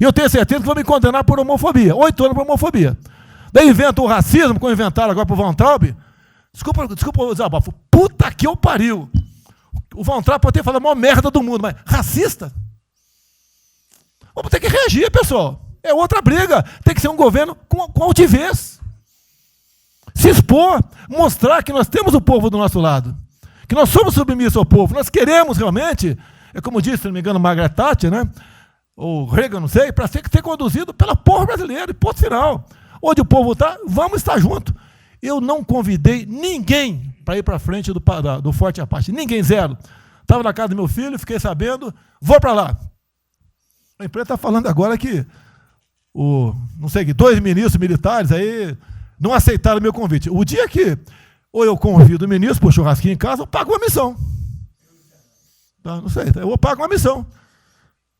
E eu tenho certeza que vão me condenar por homofobia. 8 anos por homofobia. Daí inventam o racismo, como inventaram agora para o Von Traub. Desculpa o desabafo. Puta que eu pariu. O Von Traub pode ter falado a maior merda do mundo, mas racista? Vamos ter que reagir, pessoal. É outra briga. Tem que ser um governo com altivez. Se expor, mostrar que nós temos o povo do nosso lado. Que nós somos submissos ao povo. Nós queremos realmente, é como disse, se não me engano, Margaret Thatcher, né? Ou Reagan, não sei, para ser conduzido pelo povo brasileiro. E ponto final. Onde o povo está, vamos estar junto. Eu não convidei ninguém para ir para frente do Forte Apache. Ninguém, zero. Estava na casa do meu filho, fiquei sabendo, vou para lá. A imprensa está falando agora que não sei, 2 ministros militares aí não aceitaram o meu convite. O dia que ou eu convido o ministro para um churrasquinho em casa, eu pago uma missão. Tá? Não sei, eu pago uma missão.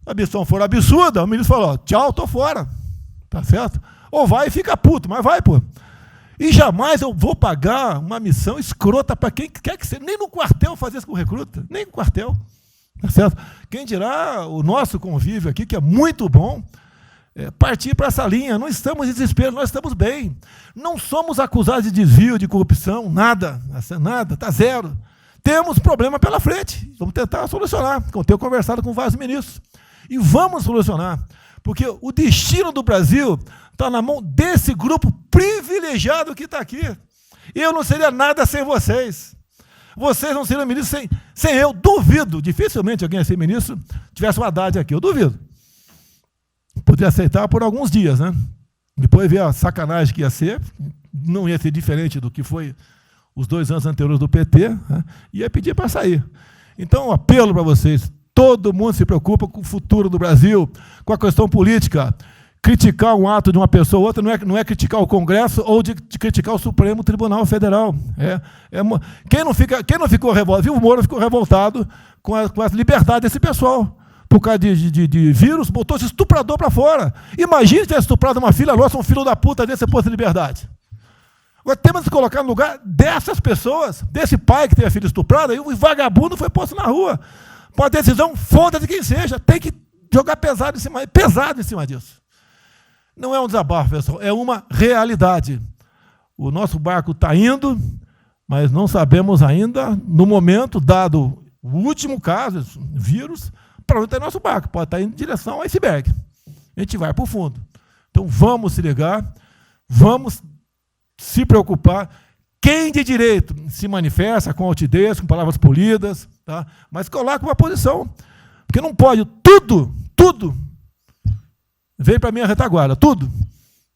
A missão for absurda, o ministro falou, tchau, estou fora. Tá certo? Ou vai e fica puto, mas vai, pô. E jamais eu vou pagar uma missão escrota para quem quer que seja. Nem no quartel fazer isso com recruta, nem no quartel. Tá certo? Quem dirá o nosso convívio aqui, que é muito bom, partir para essa linha. Não estamos em desespero, nós estamos bem. Não somos acusados de desvio, de corrupção, nada, está zero. Temos problema pela frente, vamos tentar solucionar. Eu tenho conversado com vários ministros. E vamos solucionar, porque o destino do Brasil está na mão desse grupo privilegiado que está aqui. Eu não seria nada sem vocês. Vocês não seriam ministros sem eu. Duvido, dificilmente alguém ia ser ministro tivesse uma Haddad aqui, eu duvido. Poderia aceitar por alguns dias, né? Depois ver a sacanagem que ia ser, não ia ser diferente do que foi os 2 anos anteriores do PT, né? Ia pedir para sair. Então, um apelo para vocês, todo mundo se preocupa com o futuro do Brasil, com a questão política. Criticar um ato de uma pessoa ou outra não é criticar o Congresso ou de criticar o Supremo Tribunal Federal. Quem não ficou revoltado, viu, o Moro ficou revoltado com a liberdade desse pessoal. Por causa de vírus, botou esse estuprador para fora. Imagine se tivesse estuprado uma filha nossa, um filho da puta desse posto de liberdade. Agora temos que colocar no lugar dessas pessoas, desse pai que teve a filha estuprada, e o vagabundo foi posto na rua. Uma decisão, foda-se quem seja, tem que jogar pesado em cima disso. Não é um desabafo, pessoal, é uma realidade. O nosso barco está indo, mas não sabemos ainda, no momento, dado o último caso, vírus, para onde está nosso barco. Pode estar indo em direção ao iceberg. A gente vai para o fundo. Então, vamos se ligar, vamos se preocupar. Quem de direito se manifesta com altidez, com palavras polidas, tá? Mas coloca uma posição. Porque não pode tudo veio para a minha retaguarda, tudo.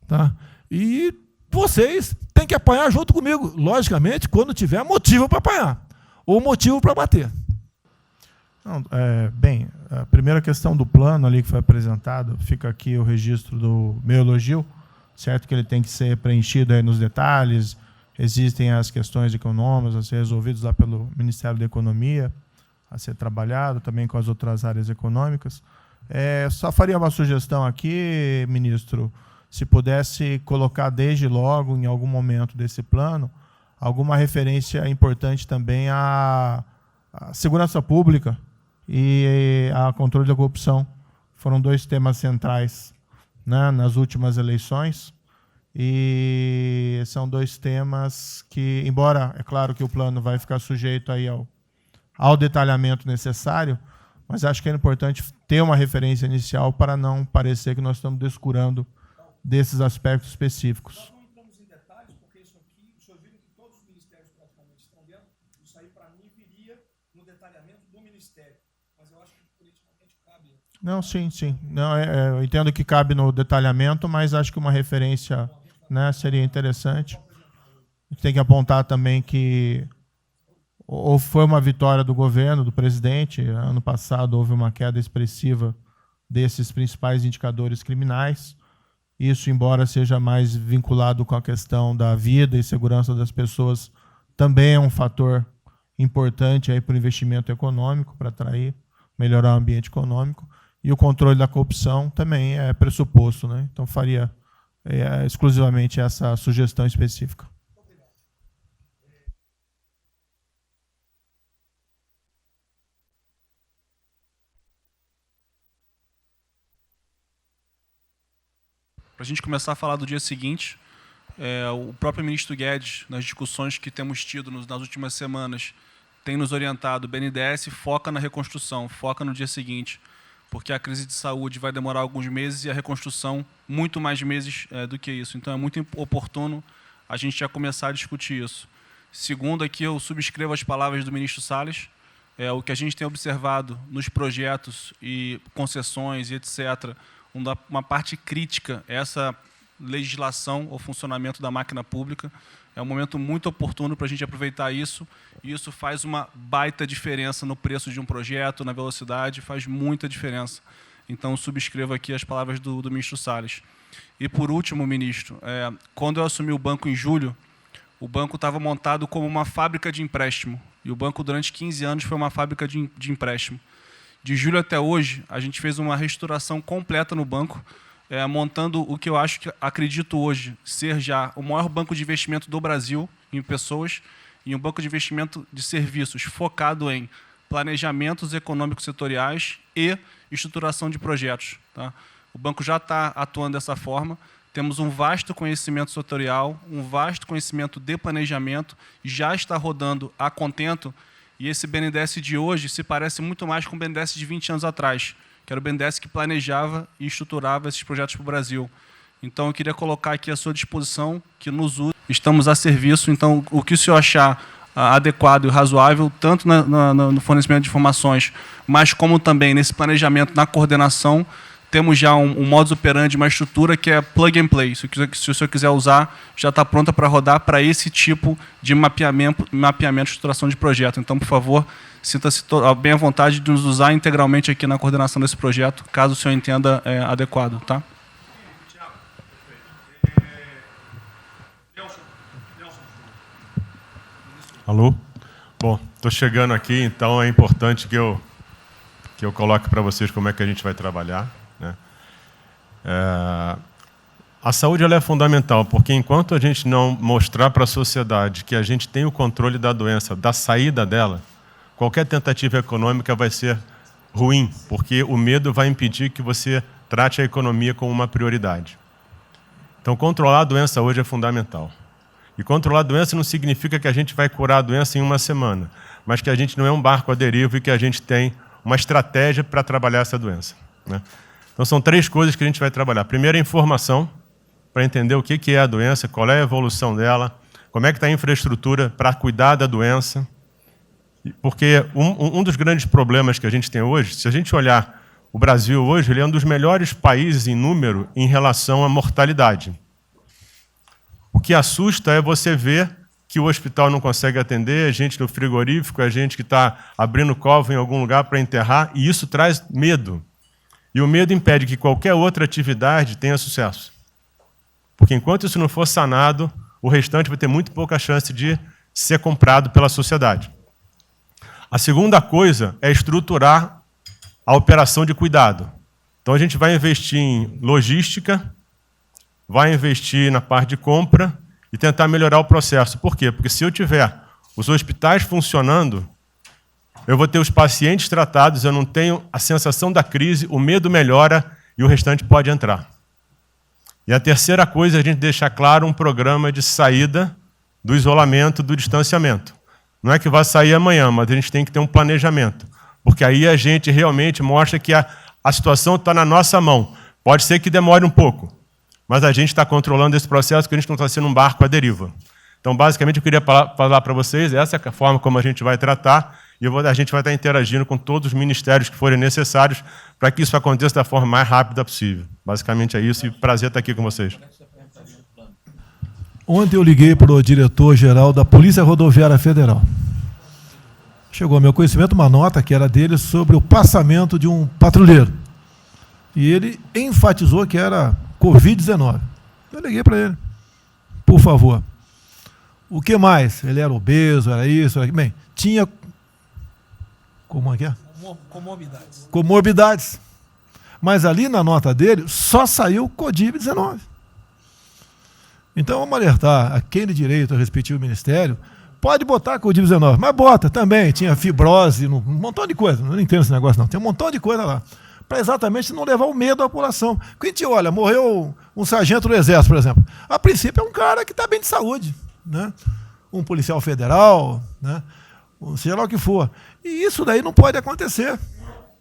Tá? E vocês têm que apanhar junto comigo, logicamente, quando tiver motivo para apanhar, ou motivo para bater. Não, bem, a primeira questão do plano ali que foi apresentado, fica aqui o registro do meu elogio, certo que ele tem que ser preenchido aí nos detalhes, existem as questões econômicas a ser resolvidas lá pelo Ministério da Economia, a ser trabalhado também com as outras áreas econômicas. Só faria uma sugestão aqui, ministro, se pudesse colocar desde logo, em algum momento desse plano, alguma referência importante também à segurança pública e a controle da corrupção. Foram 2 temas centrais, né, nas últimas eleições, e são 2 temas que, embora, é claro que o plano vai ficar sujeito aí ao detalhamento necessário, mas acho que é importante ter uma referência inicial para não parecer que nós estamos descurando desses aspectos específicos. Nós não entramos em detalhes, porque isso aqui, o senhor viu que todos os ministérios praticamente estão dentro, isso aí, para mim, viria no detalhamento do Ministério. Mas eu acho que politicamente cabe. Não, sim. Não, eu entendo que cabe no detalhamento, mas acho que uma referência, né, seria interessante. A gente tem que apontar também que ou foi uma vitória do governo, do presidente. Ano passado houve uma queda expressiva desses principais indicadores criminais. Isso, embora seja mais vinculado com a questão da vida e segurança das pessoas, também é um fator importante para o investimento econômico, para atrair, melhorar o ambiente econômico. E o controle da corrupção também é pressuposto, né? Então, faria exclusivamente essa sugestão específica. Para a gente começar a falar do dia seguinte, o próprio ministro Guedes, nas discussões que temos tido nas últimas semanas, tem nos orientado: o BNDES foca na reconstrução, foca no dia seguinte, porque a crise de saúde vai demorar alguns meses e a reconstrução muito mais meses do que isso. Então, é muito oportuno a gente já começar a discutir isso. Segundo, aqui eu subscrevo as palavras do ministro Salles. O que a gente tem observado nos projetos e concessões e etc., uma parte crítica, essa legislação ou funcionamento da máquina pública. É um momento muito oportuno para a gente aproveitar isso, e isso faz uma baita diferença no preço de um projeto, na velocidade, faz muita diferença. Então, subscrevo aqui as palavras do ministro Salles. E, por último, ministro, quando eu assumi o banco em julho, o banco estava montado como uma fábrica de empréstimo, e o banco, durante 15 anos, foi uma fábrica de empréstimo. De julho até hoje, a gente fez uma reestruturação completa no banco, montando o que eu acredito hoje ser já o maior banco de investimento do Brasil em pessoas, e um banco de investimento de serviços focado em planejamentos econômicos setoriais e estruturação de projetos. Tá? O banco já está atuando dessa forma, temos um vasto conhecimento setorial, um vasto conhecimento de planejamento, já está rodando a contento, e esse BNDES de hoje se parece muito mais com o BNDES de 20 anos atrás, que era o BNDES que planejava e estruturava esses projetos para o Brasil. Então, eu queria colocar aqui à sua disposição, que nos usa, estamos a serviço. Então, o que o senhor achar adequado e razoável, tanto no fornecimento de informações, mas como também nesse planejamento, na coordenação, temos já um modus operandi, uma estrutura que é plug and play. Se o senhor quiser usar, já está pronta para rodar para esse tipo de mapeamento e estruturação de projeto. Então, por favor, sinta-se bem à vontade de nos usar integralmente aqui na coordenação desse projeto, caso o senhor entenda adequado. Tá? Alô? Bom, estou chegando aqui, então é importante que eu coloque para vocês como é que a gente vai trabalhar. Né? A saúde ela é fundamental, porque enquanto a gente não mostrar para a sociedade que a gente tem o controle da doença, da saída dela, qualquer tentativa econômica vai ser ruim, porque o medo vai impedir que você trate a economia como uma prioridade. Então, controlar a doença hoje é fundamental. E controlar a doença não significa que a gente vai curar a doença em uma semana, mas que a gente não é um barco à deriva e que a gente tem uma estratégia para trabalhar essa doença. Né? Então, são 3 coisas que a gente vai trabalhar. Primeiro, a informação, para entender o que é a doença, qual é a evolução dela, como é que está a infraestrutura para cuidar da doença. Porque um dos grandes problemas que a gente tem hoje, se a gente olhar o Brasil hoje, ele é um dos melhores países em número em relação à mortalidade. O que assusta é você ver que o hospital não consegue atender, a gente no frigorífico, a gente que está abrindo cova em algum lugar para enterrar, e isso traz medo. E o medo impede que qualquer outra atividade tenha sucesso. Porque enquanto isso não for sanado, o restante vai ter muito pouca chance de ser comprado pela sociedade. A segunda coisa é estruturar a operação de cuidado. Então, a gente vai investir em logística, vai investir na parte de compra e tentar melhorar o processo. Por quê? Porque se eu tiver os hospitais funcionando, eu vou ter os pacientes tratados, eu não tenho a sensação da crise, o medo melhora e o restante pode entrar. E a terceira coisa é a gente deixar claro um programa de saída do isolamento, do distanciamento. Não é que vai sair amanhã, mas a gente tem que ter um planejamento. Porque aí a gente realmente mostra que a situação está na nossa mão. Pode ser que demore um pouco, mas a gente está controlando esse processo, que a gente não está sendo um barco à deriva. Então, basicamente, eu queria falar para vocês, essa é a forma como a gente vai tratar, e a gente vai estar interagindo com todos os ministérios que forem necessários para que isso aconteça da forma mais rápida possível. Basicamente é isso, e prazer estar aqui com vocês. Ontem eu liguei para o diretor-geral da Polícia Rodoviária Federal. Chegou ao meu conhecimento uma nota que era dele sobre o passamento de um patrulheiro. E ele enfatizou que era Covid-19. Eu liguei para ele. Por favor. O que mais? Ele era obeso, era isso, era... Bem, tinha... Como é que é? Comorbidades. Comorbidades. Mas ali na nota dele só saiu Covid-19. Então vamos alertar a quem de direito, ao respectivo ministério, pode botar Covid-19, mas bota também, tinha fibrose, um montão de coisa, não entendo esse negócio não, tem um montão de coisa lá, para exatamente não levar o medo à população. Porque a gente olha, morreu um sargento do Exército, por exemplo, a princípio é um cara que está bem de saúde, né? Um policial federal, né? Seja lá o que for. E isso daí não pode acontecer.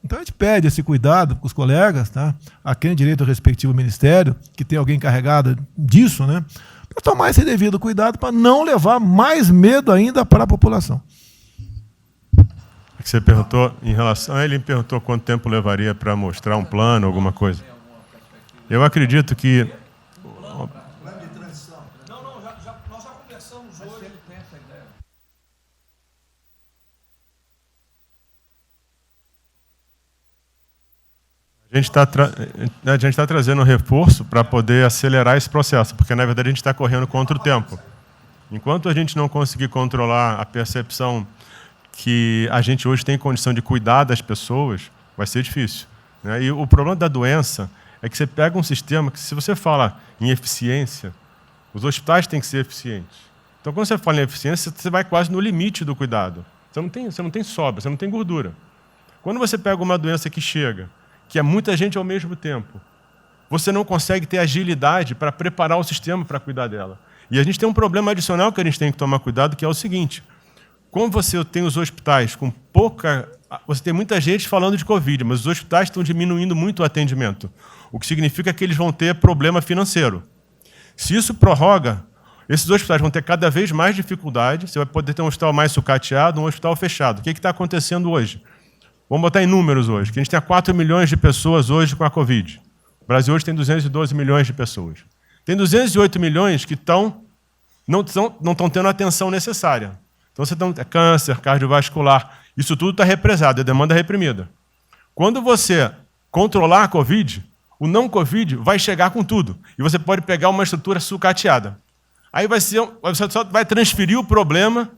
Então a gente pede esse cuidado com os colegas, tá? A quem direito ao respectivo ministério, que tem alguém encarregado disso, né? Para tomar esse devido cuidado para não levar mais medo ainda para a população. Você perguntou em relação a ele, perguntou quanto tempo levaria para mostrar um plano, alguma coisa. Eu acredito que A gente está trazendo um reforço para poder acelerar esse processo, porque, na verdade, a gente está correndo contra o tempo. Enquanto a gente não conseguir controlar a percepção que a gente hoje tem condição de cuidar das pessoas, vai ser difícil, né? E o problema da doença é que você pega um sistema que, se você fala em eficiência, os hospitais têm que ser eficientes. Então, quando você fala em eficiência, você vai quase no limite do cuidado. Você não tem sobra, você não tem gordura. Quando você pega uma doença que chega, que é muita gente ao mesmo tempo, você não consegue ter agilidade para preparar o sistema para cuidar dela. E a gente tem um problema adicional que a gente tem que tomar cuidado, que é o seguinte: como você tem os hospitais com pouca... Você tem muita gente falando de Covid, mas os hospitais estão diminuindo muito o atendimento, o que significa que eles vão ter problema financeiro. Se isso prorroga, esses hospitais vão ter cada vez mais dificuldade, você vai poder ter um hospital mais sucateado, um hospital fechado. O que está acontecendo hoje? Vamos botar em números hoje, que a gente tem 4 milhões de pessoas hoje com a Covid. O Brasil hoje tem 212 milhões de pessoas. Tem 208 milhões que não estão tendo a atenção necessária. Então, você tem câncer, cardiovascular, isso tudo está represado, é demanda reprimida. Quando você controlar a Covid, o não Covid vai chegar com tudo. E você pode pegar uma estrutura sucateada. Aí você só vai transferir o problema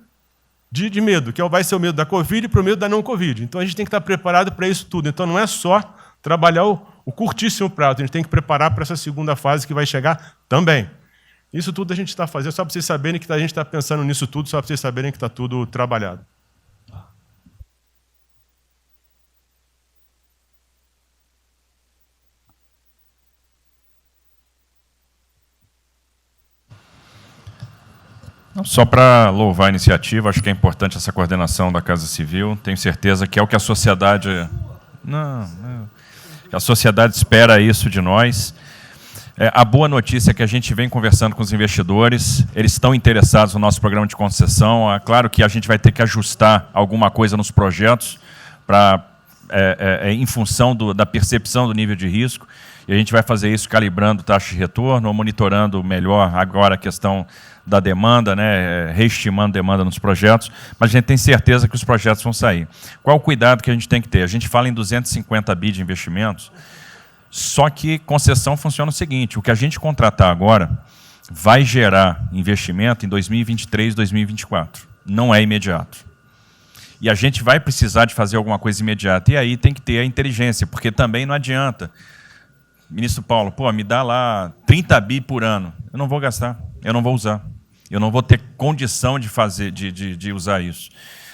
de medo, que vai ser o medo da Covid para o medo da não Covid. Então, a gente tem que estar preparado para isso tudo. Então, não é só trabalhar o curtíssimo prazo, a gente tem que preparar para essa segunda fase que vai chegar também. Isso tudo a gente está fazendo, só para vocês saberem que a gente está pensando nisso tudo, só para vocês saberem que está tudo trabalhado. Só para louvar a iniciativa, acho que é importante essa coordenação da Casa Civil. Tenho certeza que é o que a sociedade... A sociedade espera isso de nós. A boa notícia é que a gente vem conversando com os investidores, eles estão interessados no nosso programa de concessão. É claro que a gente vai ter que ajustar alguma coisa nos projetos em função da percepção do nível de risco, e a gente vai fazer isso calibrando taxa de retorno, ou monitorando melhor agora a questão da demanda, né, reestimando demanda nos projetos, mas a gente tem certeza que os projetos vão sair. Qual o cuidado que a gente tem que ter? A gente fala em 250 bi de investimentos, só que concessão funciona o seguinte: o que a gente contratar agora vai gerar investimento em 2023, 2024. Não é imediato. E a gente vai precisar de fazer alguma coisa imediata. E aí tem que ter a inteligência, porque também não adianta. Ministro Paulo, me dá lá 30 bi por ano. Eu não vou gastar, eu não vou usar. Eu não vou ter condição de fazer, de usar isso.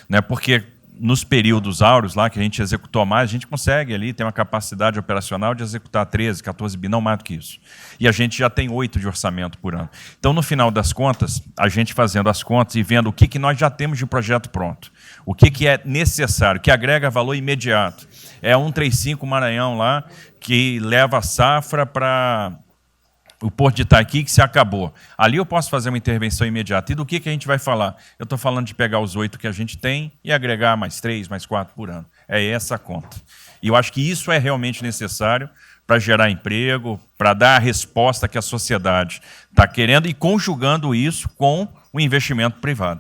Né? Porque nos períodos áureos lá que a gente executou mais, a gente consegue ali, tem uma capacidade operacional de executar 13, 14 bi, não mais do que isso. E a gente já tem 8 de orçamento por ano. Então, no final das contas, a gente fazendo as contas e vendo o que nós já temos de projeto pronto, o que é necessário, que agrega valor imediato. É 135 Maranhão lá, que leva a safra para o Porto de Itaqui, que se acabou. Ali eu posso fazer uma intervenção imediata. E do que a gente vai falar? Eu estou falando de pegar os 8 que a gente tem e agregar mais 3, mais 4 por ano. É essa a conta. E eu acho que isso é realmente necessário para gerar emprego, para dar a resposta que a sociedade está querendo e conjugando isso com o investimento privado.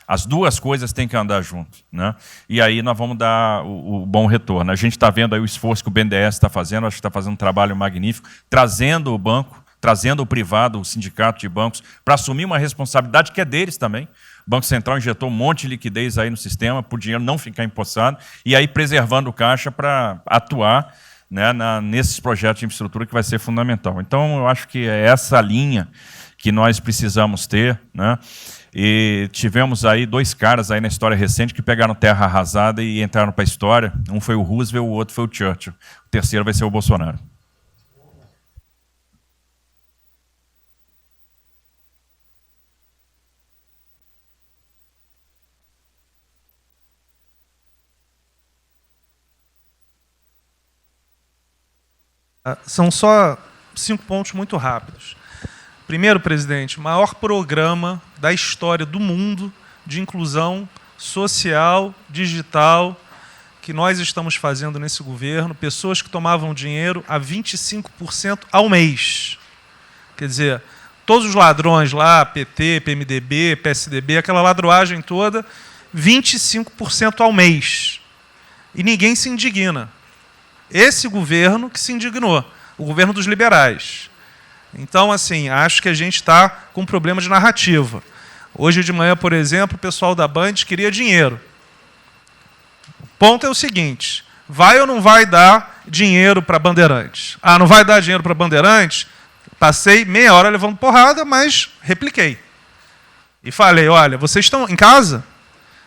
As duas coisas têm que andar junto, né? E aí nós vamos dar o bom retorno. A gente está vendo aí o esforço que o BNDES está fazendo, acho que está fazendo um trabalho magnífico, trazendo o banco, trazendo o privado, o sindicato de bancos, para assumir uma responsabilidade que é deles também. O Banco Central injetou um monte de liquidez aí no sistema, para o dinheiro não ficar empossado, e aí preservando o caixa para atuar, né, nesses projetos de infraestrutura, que vai ser fundamental. Então, eu acho que é essa linha que nós precisamos ter, né? E tivemos aí 2 caras aí na história recente que pegaram terra arrasada e entraram para a história. Um foi o Roosevelt, o outro foi o Churchill. O terceiro vai ser o Bolsonaro. São só 5 pontos muito rápidos. Primeiro, presidente, o maior programa da história do mundo de inclusão social, digital, que nós estamos fazendo nesse governo, pessoas que tomavam dinheiro a 25% ao mês. Quer dizer, todos os ladrões lá, PT, PMDB, PSDB, aquela ladroagem toda, 25% ao mês. E ninguém se indigna. Esse governo que se indignou, o governo dos liberais. Então, assim, acho que a gente está com um problema de narrativa. Hoje de manhã, por exemplo, o pessoal da Band queria dinheiro. O ponto é o seguinte, vai ou não vai dar dinheiro para Bandeirantes? Ah, não vai dar dinheiro para Bandeirantes? Passei meia hora levando porrada, mas repliquei. E falei, olha, vocês estão em casa?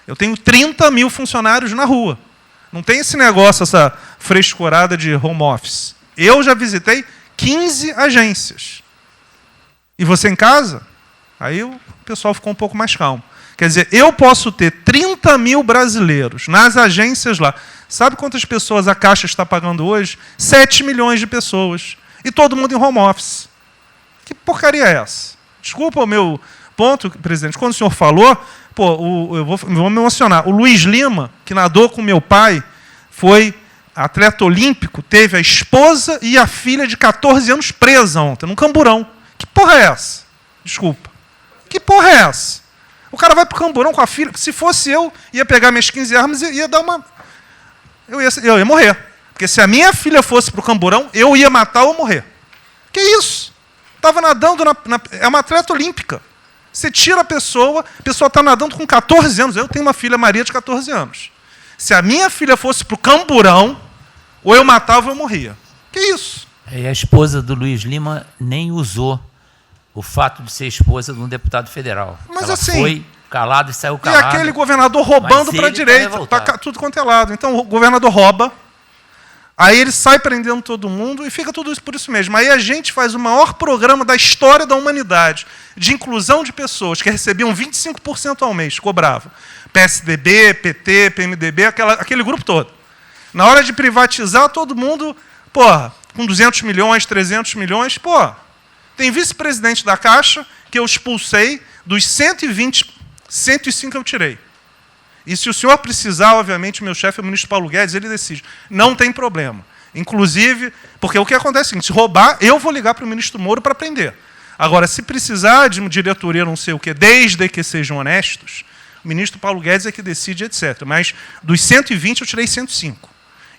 Eu tenho 30 mil funcionários na rua. Não tem esse negócio, essa frescurada de home office. Eu já visitei 15 agências. E você em casa? Aí o pessoal ficou um pouco mais calmo. Quer dizer, eu posso ter 30 mil brasileiros nas agências lá. Sabe quantas pessoas a Caixa está pagando hoje? 7 milhões de pessoas. E todo mundo em home office. Que porcaria é essa? Desculpa o meu ponto, presidente. Quando o senhor falou, eu vou me emocionar. O Luiz Lima, que nadou com meu pai, foi atleta olímpico, teve a esposa e a filha de 14 anos presa ontem, num camburão. Que porra é essa? Desculpa. Que porra é essa? O cara vai pro camburão com a filha. Se fosse eu, ia pegar minhas 15 armas e ia dar uma... Eu ia morrer. Porque se a minha filha fosse pro camburão, eu ia matar ou morrer. Que isso? Estava nadando, é uma atleta olímpica. Você tira a pessoa está nadando com 14 anos. Eu tenho uma filha, Maria, de 14 anos. Se a minha filha fosse pro camburão, ou eu matava ou eu morria. Que isso? E a esposa do Luiz Lima nem usou o fato de ser esposa de um deputado federal. Mas ela assim... foi calada e saiu calada. E aquele governador roubando para a direita, para tudo quanto é lado. Então o governador rouba, aí ele sai prendendo todo mundo e fica tudo isso por isso mesmo. Aí a gente faz o maior programa da história da humanidade de inclusão de pessoas que recebiam 25% ao mês, cobravam. PSDB, PT, PMDB, aquele grupo todo. Na hora de privatizar, todo mundo, com 200 milhões, 300 milhões, tem vice-presidente da Caixa que eu expulsei, dos 120, 105 eu tirei. E se o senhor precisar, obviamente, meu chefe é o ministro Paulo Guedes, ele decide. Não tem problema. Inclusive, porque o que acontece é o seguinte, se roubar, eu vou ligar para o ministro Moro para prender. Agora, se precisar de uma diretoria, não sei o quê, desde que sejam honestos, o ministro Paulo Guedes é que decide, etc. Mas dos 120 eu tirei 105.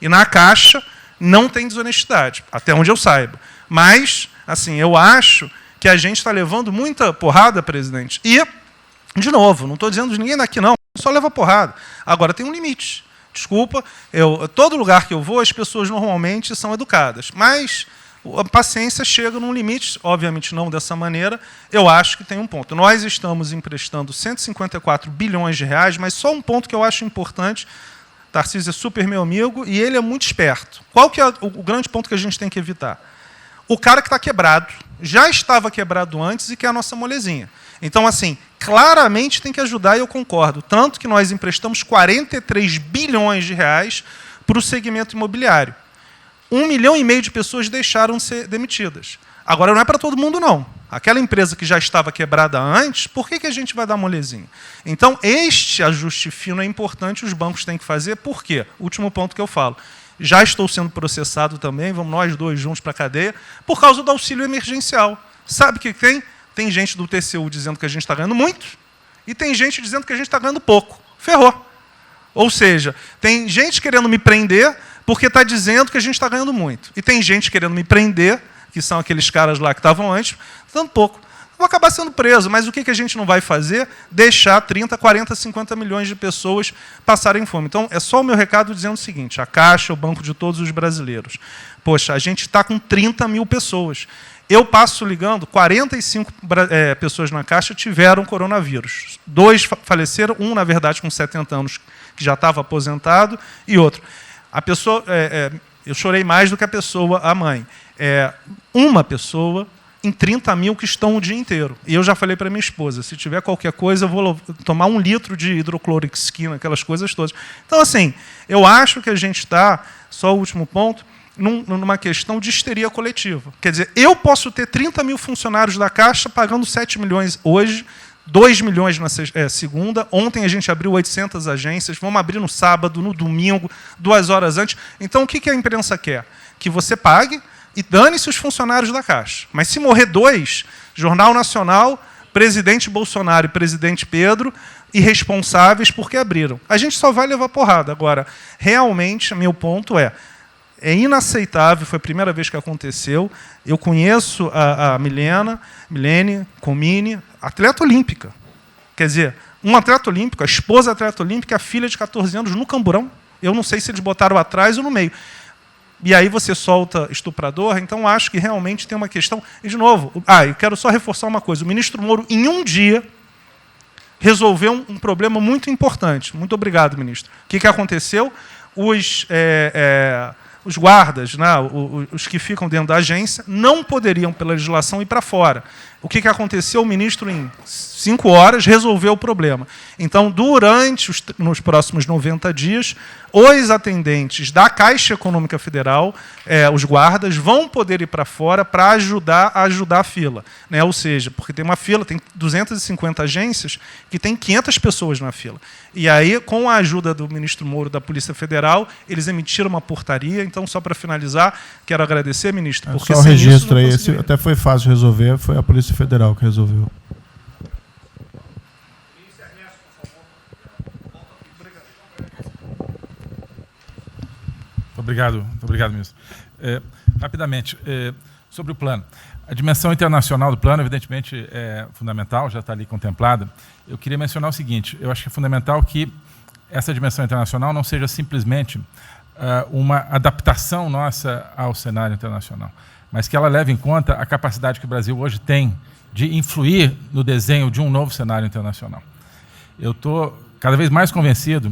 E na Caixa não tem desonestidade, até onde eu saiba. Mas, assim, eu acho que a gente está levando muita porrada, presidente. E, de novo, não estou dizendo de ninguém daqui, não. Só leva porrada. Agora, tem um limite. Desculpa, todo lugar que eu vou, as pessoas normalmente são educadas. Mas a paciência chega num limite, obviamente não dessa maneira, eu acho que tem um ponto. Nós estamos emprestando 154 bilhões de reais, mas só um ponto que eu acho importante. Tarcísio é super meu amigo e ele é muito esperto. Qual que é o grande ponto que a gente tem que evitar? O cara que está quebrado, já estava quebrado antes e que é a nossa molezinha. Então, assim, claramente tem que ajudar, e eu concordo. Tanto que nós emprestamos 43 bilhões de reais para o segmento imobiliário. 1,5 milhão de pessoas deixaram de ser demitidas. Agora, não é para todo mundo, não. Aquela empresa que já estava quebrada antes, por que a gente vai dar molezinha? Então, este ajuste fino é importante, os bancos têm que fazer. Por quê? Último ponto que eu falo. Já estou sendo processado também, vamos nós dois juntos para a cadeia, por causa do auxílio emergencial. Sabe o que tem? Tem gente do TCU dizendo que a gente está ganhando muito e tem gente dizendo que a gente está ganhando pouco. Ferrou. Ou seja, tem gente querendo me prender porque está dizendo que a gente está ganhando muito. E tem gente querendo me prender, que são aqueles caras lá que estavam antes, dando pouco. Vou acabar sendo preso, mas o que a gente não vai fazer? Deixar 30, 40, 50 milhões de pessoas passarem fome. Então, é só o meu recado dizendo o seguinte, a Caixa, o banco de todos os brasileiros. Poxa, a gente está com 30 mil pessoas. Eu passo ligando, 45 pessoas na Caixa tiveram coronavírus. 2 faleceram, um, na verdade, com 70 anos, que já estava aposentado, e outro. A pessoa, eu chorei mais do que a pessoa, a mãe. Uma pessoa em 30 mil que estão o dia inteiro. E eu já falei para minha esposa, se tiver qualquer coisa, eu vou tomar 1 litro de hidrocloroquina, aquelas coisas todas. Então, assim, eu acho que a gente está, só o último ponto, numa questão de histeria coletiva. Quer dizer, eu posso ter 30 mil funcionários da Caixa pagando 7 milhões hoje, 2 milhões na segunda, ontem a gente abriu 800 agências, vamos abrir no sábado, no domingo, 2 horas antes. Então, o que a imprensa quer? Que você pague e dane-se os funcionários da Caixa. Mas se morrer 2, Jornal Nacional, presidente Bolsonaro e presidente Pedro, irresponsáveis porque abriram. A gente só vai levar porrada. Agora, realmente, meu ponto é, É inaceitável, foi a primeira vez que aconteceu. Eu conheço a Milene Comini, atleta olímpica. Quer dizer, um atleta olímpico, a esposa atleta olímpica, a filha de 14 anos no camburão. Eu não sei se eles botaram atrás ou no meio. E aí você solta estuprador, então acho que realmente tem uma questão. E, de novo, eu quero só reforçar uma coisa. O ministro Moro, em um dia, resolveu um problema muito importante. Muito obrigado, ministro. O que aconteceu? Os guardas, né, os que ficam dentro da agência, não poderiam, pela legislação, ir para fora. O que aconteceu? O ministro, em 5 horas, resolveu o problema. Então, nos próximos 90 dias, os atendentes da Caixa Econômica Federal, os guardas, vão poder ir para fora para ajudar a fila. Né? Ou seja, porque tem uma fila, tem 250 agências que tem 500 pessoas na fila. E aí, com a ajuda do ministro Moro da Polícia Federal, eles emitiram uma portaria. Então, só para finalizar, quero agradecer, ministro, porque só o registro aí, esse até foi fácil de resolver, foi a Polícia Federal que resolveu. Muito obrigado, ministro. Rapidamente, sobre o plano. A dimensão internacional do plano, evidentemente, é fundamental, já está ali contemplada. Eu queria mencionar o seguinte, eu acho que é fundamental que essa dimensão internacional não seja simplesmente uma adaptação nossa ao cenário internacional, mas que ela leve em conta a capacidade que o Brasil hoje tem de influir no desenho de um novo cenário internacional. Eu estou cada vez mais convencido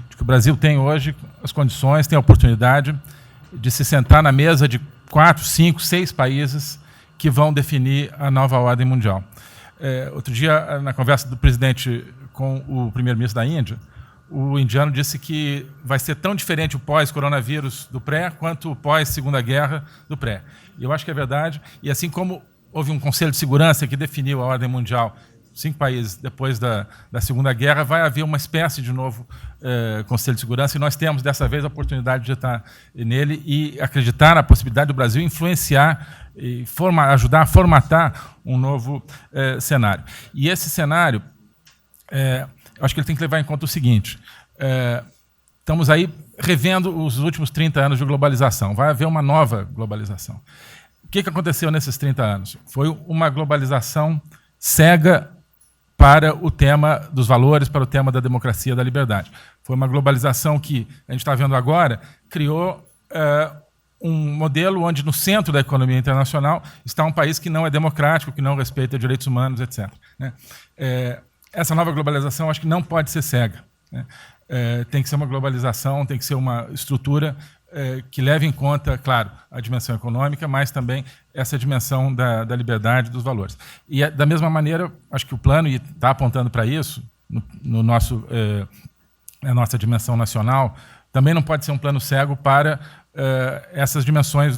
de que o Brasil tem hoje as condições, tem a oportunidade de se sentar na mesa de 4, 5, 6 países que vão definir a nova ordem mundial. Outro dia, na conversa do presidente com o primeiro-ministro da Índia, o indiano disse que vai ser tão diferente o pós-coronavírus do pré quanto o pós-Segunda Guerra do pré. E eu acho que é verdade. E assim como houve um Conselho de Segurança que definiu a ordem mundial, 5 países depois da Segunda Guerra, vai haver uma espécie de novo Conselho de Segurança, e nós temos, dessa vez, a oportunidade de estar nele e acreditar na possibilidade do Brasil influenciar e ajudar a formatar um novo cenário. E esse cenário, eu acho que ele tem que levar em conta o seguinte, estamos aí revendo os últimos 30 anos de globalização, vai haver uma nova globalização. O que aconteceu nesses 30 anos? Foi uma globalização cega para o tema dos valores, para o tema da democracia e da liberdade. Foi uma globalização que, a gente está vendo agora, criou um modelo onde, no centro da economia internacional, está um país que não é democrático, que não respeita direitos humanos, etc. Né? Essa nova globalização, acho que não pode ser cega. Né? Tem que ser uma globalização, tem que ser uma estrutura que leve em conta, claro, a dimensão econômica, mas também essa dimensão da liberdade, dos valores. E, da mesma maneira, acho que o plano está apontando para isso, na nossa dimensão nacional, também não pode ser um plano cego para essas dimensões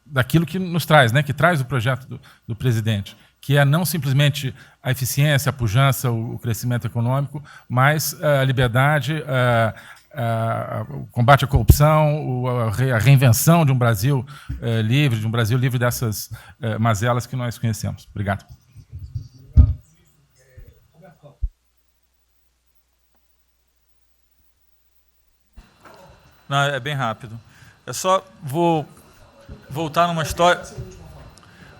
daquilo que nos traz, né, que traz o projeto do presidente, que é não simplesmente a eficiência, a pujança, o crescimento econômico, mas a liberdade, o combate à corrupção, a reinvenção de um Brasil livre, de um Brasil livre dessas mazelas que nós conhecemos. Obrigado. Não, é bem rápido. Eu só vou voltar numa história.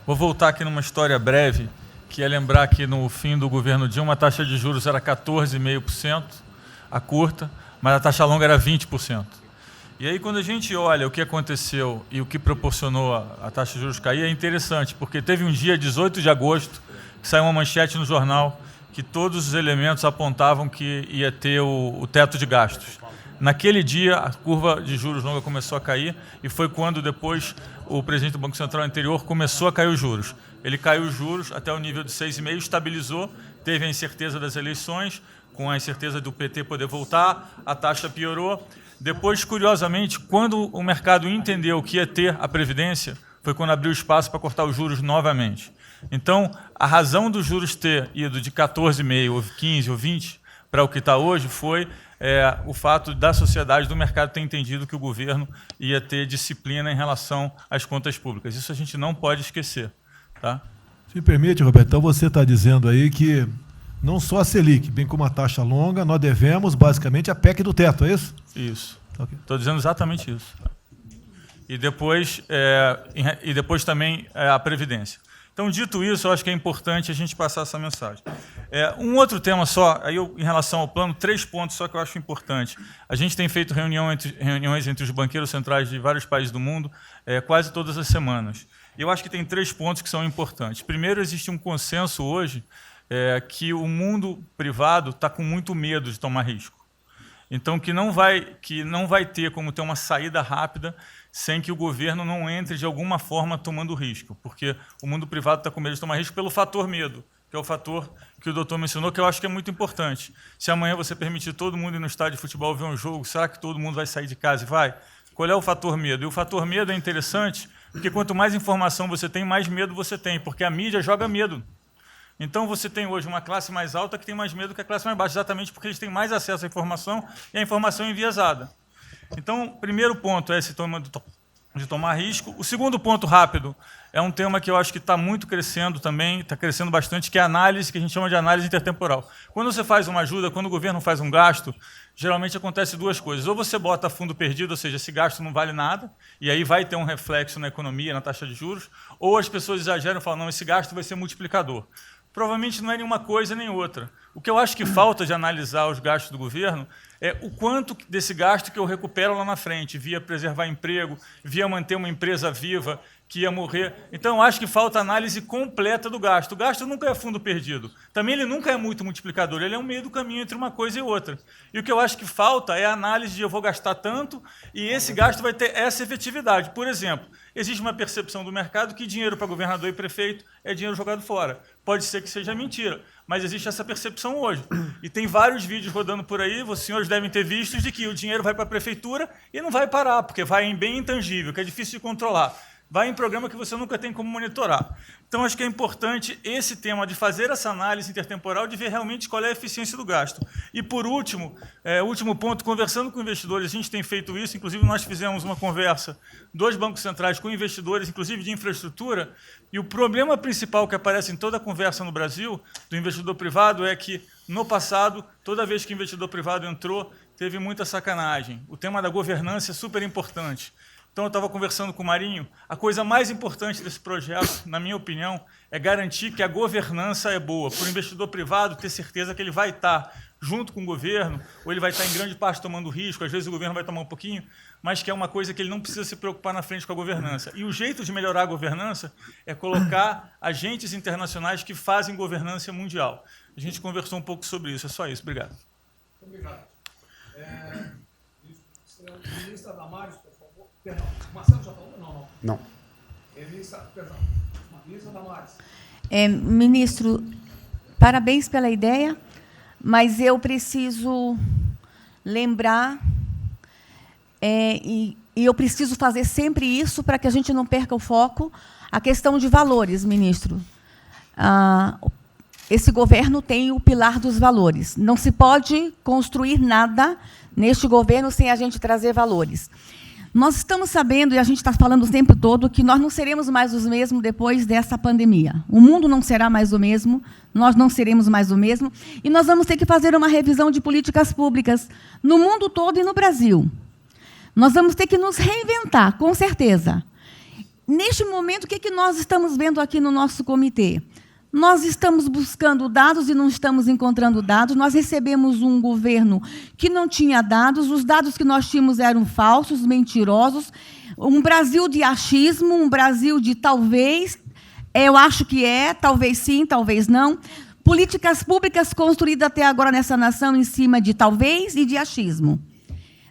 Vou voltar aqui numa história breve, que é lembrar que no fim do governo Dilma a taxa de juros era 14,5%, a curta, mas a taxa longa era 20%. E aí, quando a gente olha o que aconteceu e o que proporcionou a taxa de juros cair, é interessante, porque teve um dia, 18 de agosto, que saiu uma manchete no jornal que todos os elementos apontavam que ia ter o teto de gastos. Naquele dia, a curva de juros longa começou a cair e foi quando, depois, o presidente do Banco Central anterior começou a cair os juros. Ele caiu os juros até o nível de 6,5%, estabilizou, teve a incerteza das eleições, com a incerteza do PT poder voltar, a taxa piorou. Depois, curiosamente, quando o mercado entendeu que ia ter a Previdência, foi quando abriu espaço para cortar os juros novamente. Então, a razão dos juros ter ido de 14,5%, ou 15%, ou 20%, para o que está hoje, foi o fato da sociedade, do mercado, ter entendido que o governo ia ter disciplina em relação às contas públicas. Isso a gente não pode esquecer. Tá? Se me permite, Roberto, então você está dizendo aí que não só a Selic, bem como a taxa longa, nós devemos basicamente a PEC do teto, é isso? Isso. Estou dizendo exatamente isso. e depois também a Previdência. Então, dito isso, eu acho que é importante a gente passar essa mensagem. Um outro tema só, em relação ao plano, 3 pontos só que eu acho importante. A gente tem feito reuniões entre os banqueiros centrais de vários países do mundo quase todas as semanas. E eu acho que tem 3 pontos que são importantes. Primeiro, existe um consenso hoje que o mundo privado está com muito medo de tomar risco. Então, que não vai ter como ter uma saída rápida sem que o governo não entre de alguma forma tomando risco, porque o mundo privado está com medo de tomar risco pelo fator medo, que é o fator que o doutor mencionou, que eu acho que é muito importante. Se amanhã você permitir todo mundo ir no estádio de futebol ver um jogo, será que todo mundo vai sair de casa e vai? Qual é o fator medo? E o fator medo é interessante, porque quanto mais informação você tem, mais medo você tem, porque a mídia joga medo. Então, você tem hoje uma classe mais alta que tem mais medo que a classe mais baixa, exatamente porque eles têm mais acesso à informação e a informação é enviesada. Então, o primeiro ponto é esse tema de tomar risco. O segundo ponto rápido é um tema que eu acho que está muito crescendo também, está crescendo bastante, que é a análise, que a gente chama de análise intertemporal. Quando você faz uma ajuda, quando o governo faz um gasto, geralmente acontece 2 coisas. Ou você bota fundo perdido, ou seja, esse gasto não vale nada, e aí vai ter um reflexo na economia, na taxa de juros, ou as pessoas exageram e falam, não, esse gasto vai ser multiplicador. Provavelmente não é nenhuma coisa nem outra. O que eu acho que falta de analisar os gastos do governo é o quanto desse gasto que eu recupero lá na frente, via preservar emprego, via manter uma empresa viva que ia morrer. Então, eu acho que falta análise completa do gasto. O gasto nunca é fundo perdido. Também ele nunca é muito multiplicador, ele é um meio do caminho entre uma coisa e outra. E o que eu acho que falta é a análise de eu vou gastar tanto e esse gasto vai ter essa efetividade. Por exemplo, existe uma percepção do mercado que dinheiro para governador e prefeito é dinheiro jogado fora. Pode ser que seja mentira, mas existe essa percepção hoje. E tem vários vídeos rodando por aí, os senhores devem ter visto, de que o dinheiro vai para a prefeitura e não vai parar, porque vai em bem intangível, que é difícil de controlar. Vai em programa que você nunca tem como monitorar. Então, acho que é importante esse tema de fazer essa análise intertemporal, de ver realmente qual é a eficiência do gasto. E, por último, último ponto, conversando com investidores, a gente tem feito isso, inclusive nós fizemos uma conversa, 2 bancos centrais com investidores, inclusive de infraestrutura, e o problema principal que aparece em toda a conversa no Brasil, do investidor privado, é que, no passado, toda vez que o investidor privado entrou, teve muita sacanagem. O tema da governança é super importante. Então, eu estava conversando com o Marinho, a coisa mais importante desse projeto, na minha opinião, é garantir que a governança é boa. Para o investidor privado ter certeza que ele vai estar junto com o governo, ou ele vai estar em grande parte tomando risco, às vezes o governo vai tomar um pouquinho, mas que é uma coisa que ele não precisa se preocupar na frente com a governança. E o jeito de melhorar a governança é colocar agentes internacionais que fazem governança mundial. A gente conversou um pouco sobre isso, é só isso. Obrigado. Obrigado. Ministra Damares, por favor. Perdão, Marcelo já falou? Não. Não. Ministra Damares. Ministro, parabéns pela ideia, mas eu preciso lembrar, e eu preciso fazer sempre isso para que a gente não perca o foco, a questão de valores, ministro. Esse governo tem o pilar dos valores. Não se pode construir nada neste governo sem a gente trazer valores. Nós estamos sabendo, e a gente está falando o tempo todo, que nós não seremos mais os mesmos depois dessa pandemia. O mundo não será mais o mesmo, nós não seremos mais o mesmo, e nós vamos ter que fazer uma revisão de políticas públicas no mundo todo e no Brasil. Nós vamos ter que nos reinventar, com certeza. Neste momento, o que nós estamos vendo aqui no nosso comitê? Nós estamos buscando dados e não estamos encontrando dados. Nós recebemos um governo que não tinha dados, os dados que nós tínhamos eram falsos, mentirosos, um Brasil de achismo, um Brasil de talvez, eu acho que talvez sim, talvez não. Políticas públicas construídas até agora nessa nação em cima de talvez e de achismo.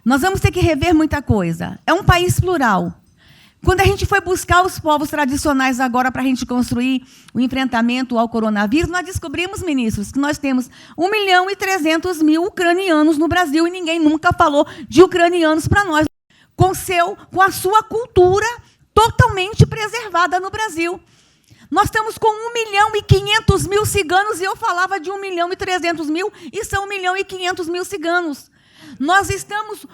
Nós vamos ter que rever muita coisa. É um país plural. Quando a gente foi buscar os povos tradicionais agora para a gente construir o enfrentamento ao coronavírus, nós descobrimos, ministros, que nós temos 1.300.000 ucranianos no Brasil e ninguém nunca falou de ucranianos para nós, com a sua cultura totalmente preservada no Brasil. Nós estamos com 1.500.000 ciganos e eu falava de 1.300.000 e são 1.500.000 ciganos. Nós estamos...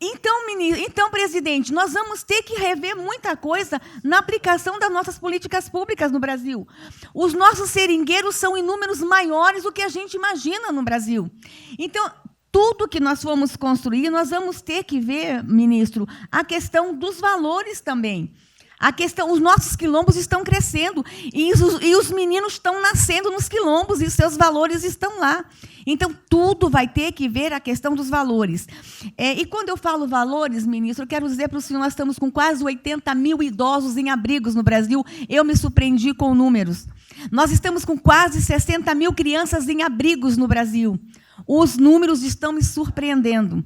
Então, presidente, nós vamos ter que rever muita coisa na aplicação das nossas políticas públicas no Brasil. Os nossos seringueiros são em números maiores do que a gente imagina no Brasil. Então, tudo que nós formos construir, nós vamos ter que ver, ministro, a questão dos valores também. A questão, os nossos quilombos estão crescendo e os meninos estão nascendo nos quilombos e seus valores estão lá. Então, tudo vai ter que ver a questão dos valores. E quando eu falo valores, ministro, eu quero dizer para o senhor, nós estamos com quase 80 mil idosos em abrigos no Brasil. Eu me surpreendi com números. Nós estamos com quase 60 mil crianças em abrigos no Brasil. Os números estão me surpreendendo.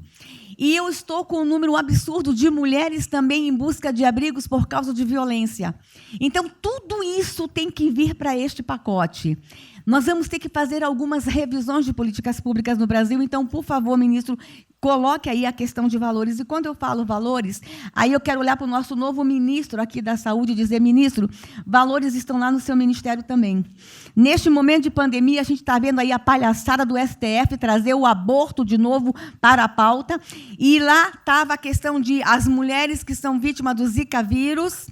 E eu estou com um número absurdo de mulheres também em busca de abrigos por causa de violência. Então, tudo isso tem que vir para este pacote. Nós vamos ter que fazer algumas revisões de políticas públicas no Brasil. Então, por favor, ministro, coloque aí a questão de valores. E quando eu falo valores, aí eu quero olhar para o nosso novo ministro aqui da Saúde e dizer, ministro, valores estão lá no seu ministério também. Neste momento de pandemia, a gente está vendo aí a palhaçada do STF trazer o aborto de novo para a pauta. E lá estava a questão de as mulheres que são vítimas do Zika vírus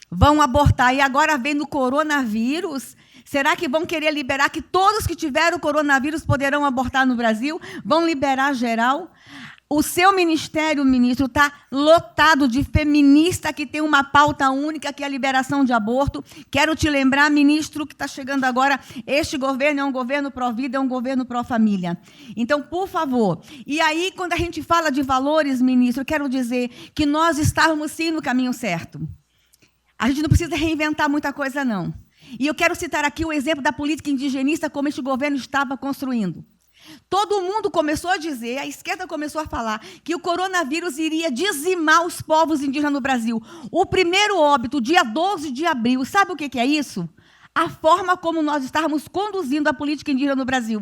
vão abortar. E agora vem no coronavírus. Será que vão querer liberar que todos que tiveram coronavírus poderão abortar no Brasil? Vão liberar geral? O seu ministério, ministro, está lotado de feminista que tem uma pauta única, que é a liberação de aborto. Quero te lembrar, ministro, que está chegando agora, este governo é um governo pró-vida, é um governo pró-família. Então, por favor. E aí, quando a gente fala de valores, ministro, eu quero dizer que nós estávamos, sim, no caminho certo. A gente não precisa reinventar muita coisa, não. E eu quero citar aqui o exemplo da política indigenista, como este governo estava construindo. Todo mundo começou a dizer, a esquerda começou a falar, que o coronavírus iria dizimar os povos indígenas no Brasil. O primeiro óbito, dia 12 de abril, sabe o que é isso? A forma como nós estávamos conduzindo a política indígena no Brasil.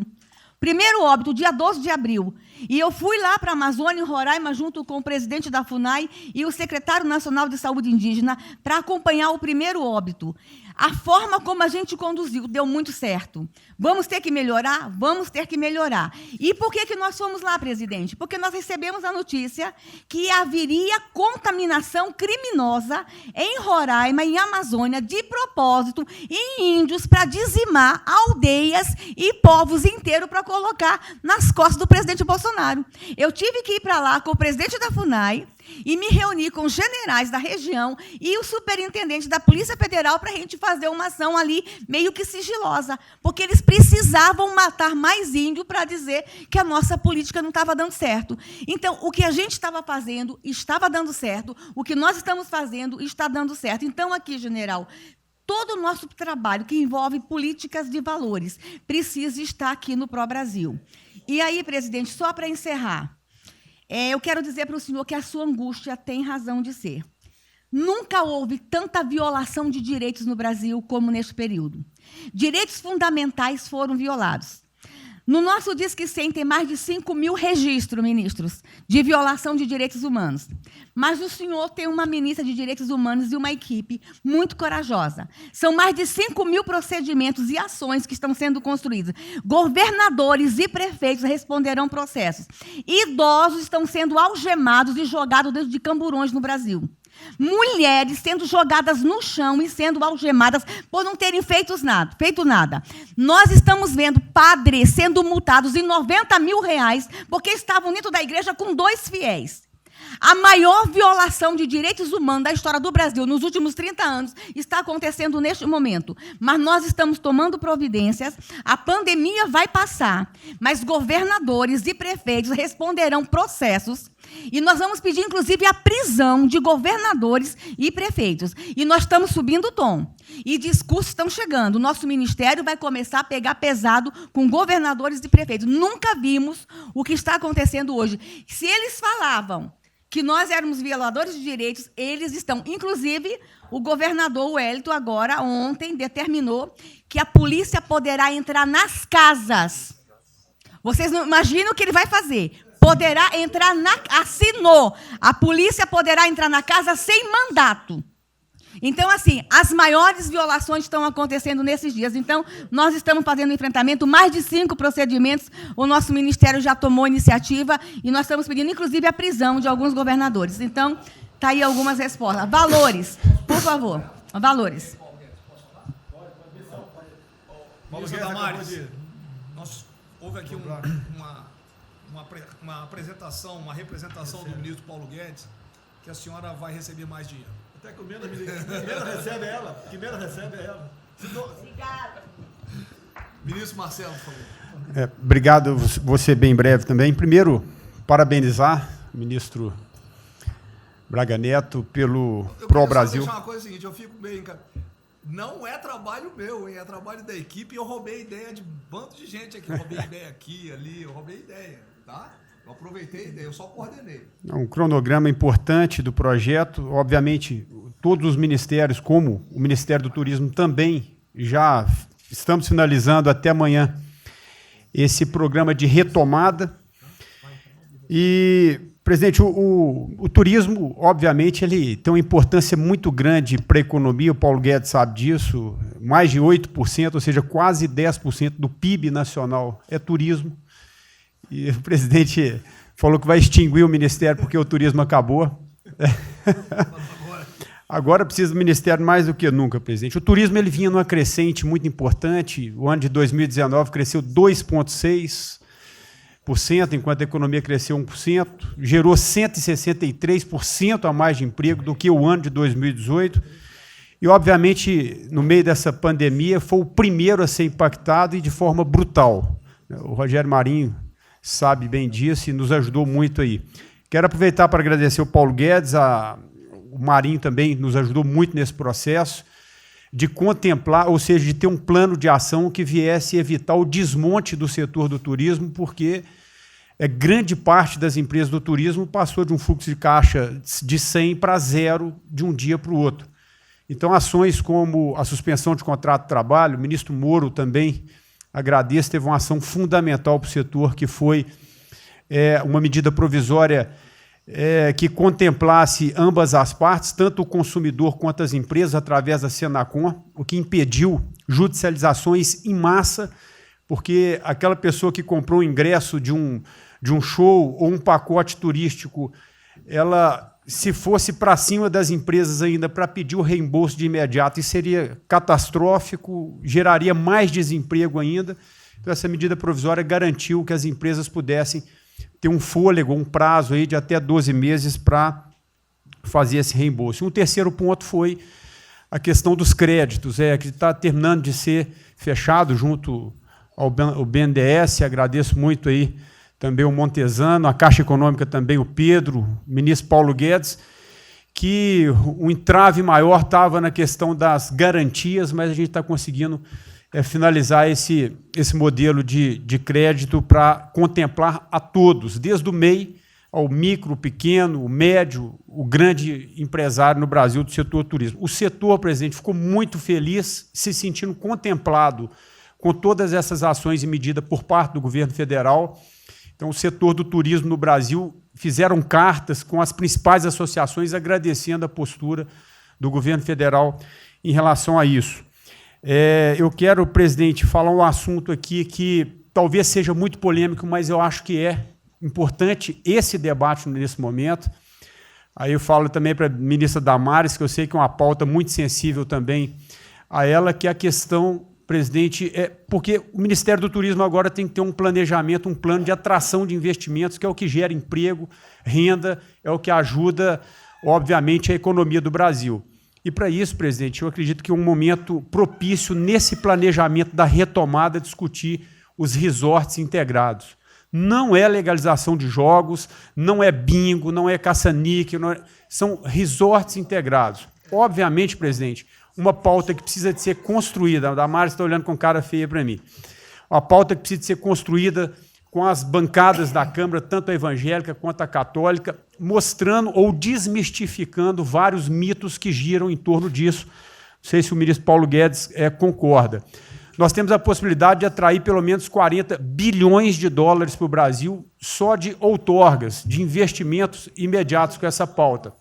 Primeiro óbito, dia 12 de abril. E eu fui lá para a Amazônia, em Roraima, junto com o presidente da FUNAI e o secretário nacional de saúde indígena, para acompanhar o primeiro óbito. A forma como a gente conduziu deu muito certo. Vamos ter que melhorar? Vamos ter que melhorar. E por que nós fomos lá, presidente? Porque nós recebemos a notícia que haveria contaminação criminosa em Roraima, em Amazônia, de propósito, em índios, para dizimar aldeias e povos inteiros para colocar nas costas do presidente Bolsonaro. Eu tive que ir para lá com o presidente da FUNAI e me reuni com os generais da região e o superintendente da Polícia Federal para a gente fazer uma ação ali meio que sigilosa, porque eles precisavam matar mais índio para dizer que a nossa política não estava dando certo. Então, o que a gente estava fazendo estava dando certo, o que nós estamos fazendo está dando certo. Então, aqui, general, todo o nosso trabalho que envolve políticas de valores precisa estar aqui no Pró-Brasil. E aí, presidente, só para encerrar, eu quero dizer para o senhor que a sua angústia tem razão de ser. Nunca houve tanta violação de direitos no Brasil como neste período. Direitos fundamentais foram violados. No nosso Disque 100 tem mais de 5 mil registros, ministros, de violação de direitos humanos. Mas o senhor tem uma ministra de Direitos Humanos e uma equipe muito corajosa. São mais de 5 mil procedimentos e ações que estão sendo construídos. Governadores e prefeitos responderão processos. Idosos estão sendo algemados e jogados dentro de camburões no Brasil. Mulheres sendo jogadas no chão e sendo algemadas por não terem feito nada. Nós estamos vendo padres sendo multados em R$90 mil porque estavam dentro da igreja com 2 fiéis. A maior violação de direitos humanos da história do Brasil nos últimos 30 anos está acontecendo neste momento. Mas nós estamos tomando providências, a pandemia vai passar, mas governadores e prefeitos responderão processos e nós vamos pedir, inclusive, a prisão de governadores e prefeitos. E nós estamos subindo o tom. E discursos estão chegando. O nosso ministério vai começar a pegar pesado com governadores e prefeitos. Nunca vimos o que está acontecendo hoje. Se eles falavam que nós éramos violadores de direitos, eles estão. Inclusive, o governador Wellington, agora, ontem, determinou que a polícia poderá entrar nas casas. Vocês não imaginam o que ele vai fazer. Poderá entrar assinou. A polícia poderá entrar na casa sem mandato. Então, assim, as maiores violações estão acontecendo nesses dias. Então, nós estamos fazendo enfrentamento, mais de 5 procedimentos. O nosso ministério já tomou iniciativa e nós estamos pedindo, inclusive, a prisão de alguns governadores. Então, está aí algumas respostas. Valores, por favor. Valores. Paulo Guedes, houve aqui uma uma apresentação, uma representação do ministro Paulo Guedes, que a senhora vai receber mais dinheiro. Até que o menos recebe é ela. Que menos recebe é ela. Obrigada. Ministro Marcelo, por favor. Obrigado, vou ser bem breve também. Primeiro, parabenizar o ministro Braga Neto pelo Pro Brasil. Eu queria deixar uma coisa seguinte, eu fico meio... Não é trabalho meu, hein? É trabalho da equipe. Eu roubei ideia de bando de gente aqui. Eu roubei ideia aqui, ali, eu roubei ideia, tá? Eu aproveitei a ideia, eu só coordenei. Um cronograma importante do projeto. Obviamente, todos os ministérios, como o Ministério do Turismo também, já estamos finalizando até amanhã esse programa de retomada. E, presidente, o turismo, obviamente, ele tem uma importância muito grande para a economia, o Paulo Guedes sabe disso, mais de 8%, ou seja, quase 10% do PIB nacional é turismo. E o presidente falou que vai extinguir o Ministério porque o turismo acabou. Agora precisa do Ministério mais do que nunca, presidente. O turismo ele vinha numa crescente muito importante. O ano de 2019 cresceu 2,6%, enquanto a economia cresceu 1%, gerou 163% a mais de emprego do que o ano de 2018. E, obviamente, no meio dessa pandemia, foi o primeiro a ser impactado e de forma brutal. O Rogério Marinho sabe bem disso e nos ajudou muito aí. Quero aproveitar para agradecer o Paulo Guedes, o Marinho também nos ajudou muito nesse processo, de contemplar, ou seja, de ter um plano de ação que viesse evitar o desmonte do setor do turismo, porque grande parte das empresas do turismo passou de um fluxo de caixa de 100 para 0 de um dia para o outro. Então, ações como a suspensão de contrato de trabalho, o ministro Moro também, agradeço, teve uma ação fundamental para o setor, que foi uma medida provisória que contemplasse ambas as partes, tanto o consumidor quanto as empresas, através da Senacom, o que impediu judicializações em massa, porque aquela pessoa que comprou o ingresso de um show ou um pacote turístico, ela, se fosse para cima das empresas ainda para pedir o reembolso de imediato, isso seria catastrófico, geraria mais desemprego ainda. Então, essa medida provisória garantiu que as empresas pudessem ter um fôlego, um prazo aí de até 12 meses para fazer esse reembolso. Um terceiro ponto foi a questão dos créditos, que está terminando de ser fechado junto ao BNDES. Agradeço muito aí também o Montesano, a Caixa Econômica também, o Pedro, o ministro Paulo Guedes, que o entrave maior estava na questão das garantias, mas a gente está conseguindo finalizar esse modelo de crédito para contemplar a todos, desde o MEI ao micro, pequeno, o médio, o grande empresário no Brasil do setor turismo. O setor, presidente, ficou muito feliz, se sentindo contemplado com todas essas ações e medidas por parte do governo federal. Então, o setor do turismo no Brasil fizeram cartas com as principais associações agradecendo a postura do governo federal em relação a isso. Eu quero, presidente, falar um assunto aqui que talvez seja muito polêmico, mas eu acho que é importante esse debate nesse momento. Aí eu falo também para a ministra Damares, que eu sei que é uma pauta muito sensível também a ela, que é a questão, presidente, porque o Ministério do Turismo agora tem que ter um planejamento, um plano de atração de investimentos, que é o que gera emprego, renda, é o que ajuda, obviamente, a economia do Brasil. E, para isso, presidente, eu acredito que é um momento propício, nesse planejamento da retomada, discutir os resorts integrados. Não é legalização de jogos, não é bingo, não é caça-níquel, são resorts integrados. Obviamente, presidente, uma pauta que precisa de ser construída, a Damares está olhando com cara feia para mim, uma pauta que precisa de ser construída com as bancadas da Câmara, tanto a evangélica quanto a católica, mostrando ou desmistificando vários mitos que giram em torno disso. Não sei se o ministro Paulo Guedes concorda. Nós temos a possibilidade de atrair pelo menos 40 bilhões de dólares para o Brasil só de outorgas, de investimentos imediatos com essa pauta.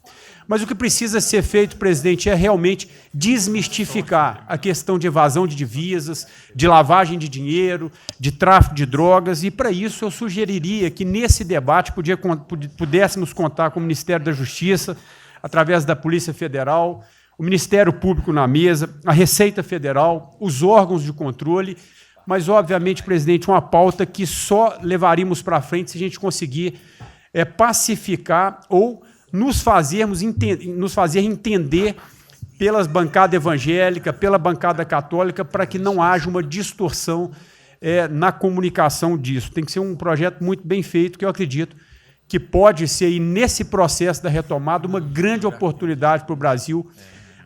Mas o que precisa ser feito, presidente, é realmente desmistificar a questão de evasão de divisas, de lavagem de dinheiro, de tráfico de drogas, e, para isso, eu sugeriria que, nesse debate, pudéssemos contar com o Ministério da Justiça, através da Polícia Federal, o Ministério Público na mesa, a Receita Federal, os órgãos de controle, mas, obviamente, presidente, uma pauta que só levaríamos para frente se a gente conseguir pacificar ou nos fazer entender pelas bancadas evangélicas, pela bancada católica, para que não haja uma distorção na comunicação disso. Tem que ser um projeto muito bem feito, que eu acredito que pode ser, aí, nesse processo da retomada, uma grande oportunidade para o Brasil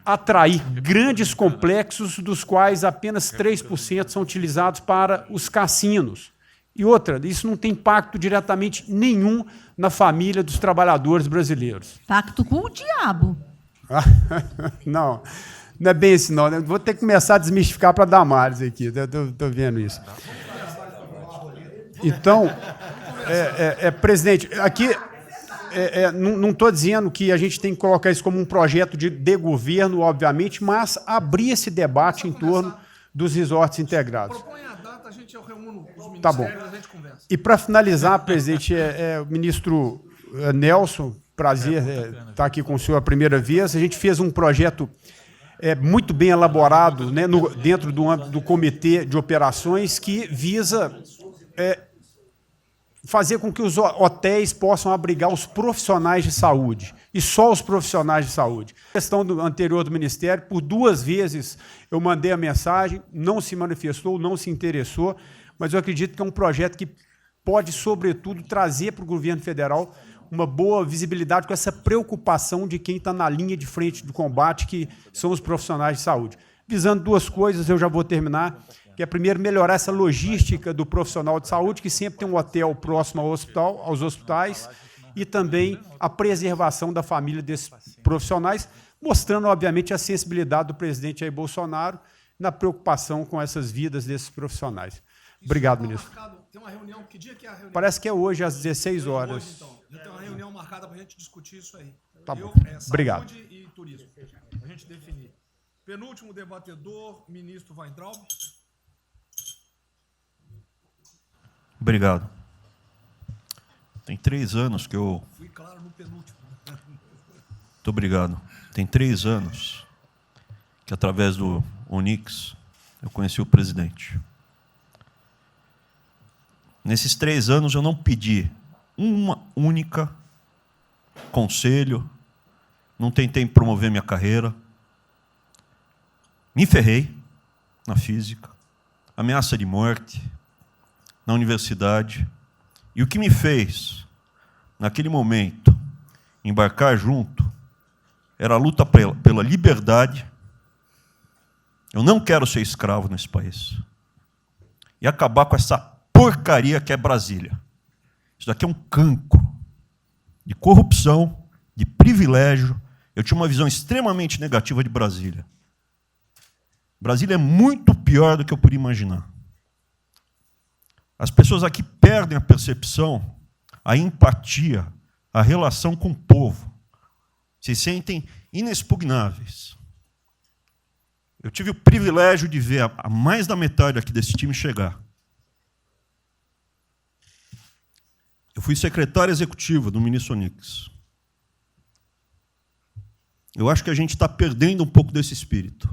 atrair grandes complexos, dos quais apenas 3% são utilizados para os cassinos. E outra, isso não tem impacto diretamente nenhum na família dos trabalhadores brasileiros. Pacto com o diabo. Não, não é bem assim, não. Vou ter que começar a desmistificar para Damares aqui. Estou vendo isso. Então, presidente, aqui não estou dizendo que a gente tem que colocar isso como um projeto de governo, obviamente, mas abrir esse debate em torno dos resorts integrados. Propõe a data, a gente reúne os ministérios, Tá bom. a gente conversa. E para finalizar, presidente, o ministro Nelson, prazer estar aqui com o senhor a primeira vez. A gente fez um projeto muito bem elaborado, né, dentro do comitê de operações, que visa fazer com que os hotéis possam abrigar os profissionais de saúde, e só os profissionais de saúde. A questão anterior do Ministério, por 2 vezes eu mandei a mensagem, não se manifestou, não se interessou, mas eu acredito que é um projeto que pode, sobretudo, trazer para o governo federal uma boa visibilidade com essa preocupação de quem está na linha de frente do combate, que são os profissionais de saúde. Visando 2 coisas, eu já vou terminar, que é, primeiro, melhorar essa logística do profissional de saúde, que sempre tem um hotel próximo aos hospitais, e também a preservação da família desses profissionais, mostrando, obviamente, a sensibilidade do presidente Jair Bolsonaro na preocupação com essas vidas desses profissionais. Obrigado, ministro. Tem uma reunião, que dia que é a reunião? Parece que é hoje, às 16 horas. Hoje, então. Já tem uma reunião marcada para a gente discutir isso aí. Tá bom. Obrigado. Saúde e turismo, para a gente definir. Penúltimo debatedor, ministro Weintraub. Obrigado. Tem 3 anos que eu... Fui claro no penúltimo. Muito obrigado. Tem 3 anos que, através do Onix, eu conheci o presidente. Nesses 3 anos, eu não pedi uma única conselho, não tentei promover minha carreira, me ferrei na física, ameaça de morte na universidade, e o que me fez, naquele momento, embarcar junto, era a luta pela liberdade. Eu não quero ser escravo nesse país. E acabar com essa porcaria que é Brasília. Isso daqui é um cancro de corrupção, de privilégio. Eu tinha uma visão extremamente negativa de Brasília. Brasília é muito pior do que eu podia imaginar. As pessoas aqui perdem a percepção, a empatia, a relação com o povo. Se sentem inexpugnáveis. Eu tive o privilégio de ver a mais da metade aqui desse time chegar. Eu fui secretário executivo do ministro Onix. Eu acho que a gente está perdendo um pouco desse espírito.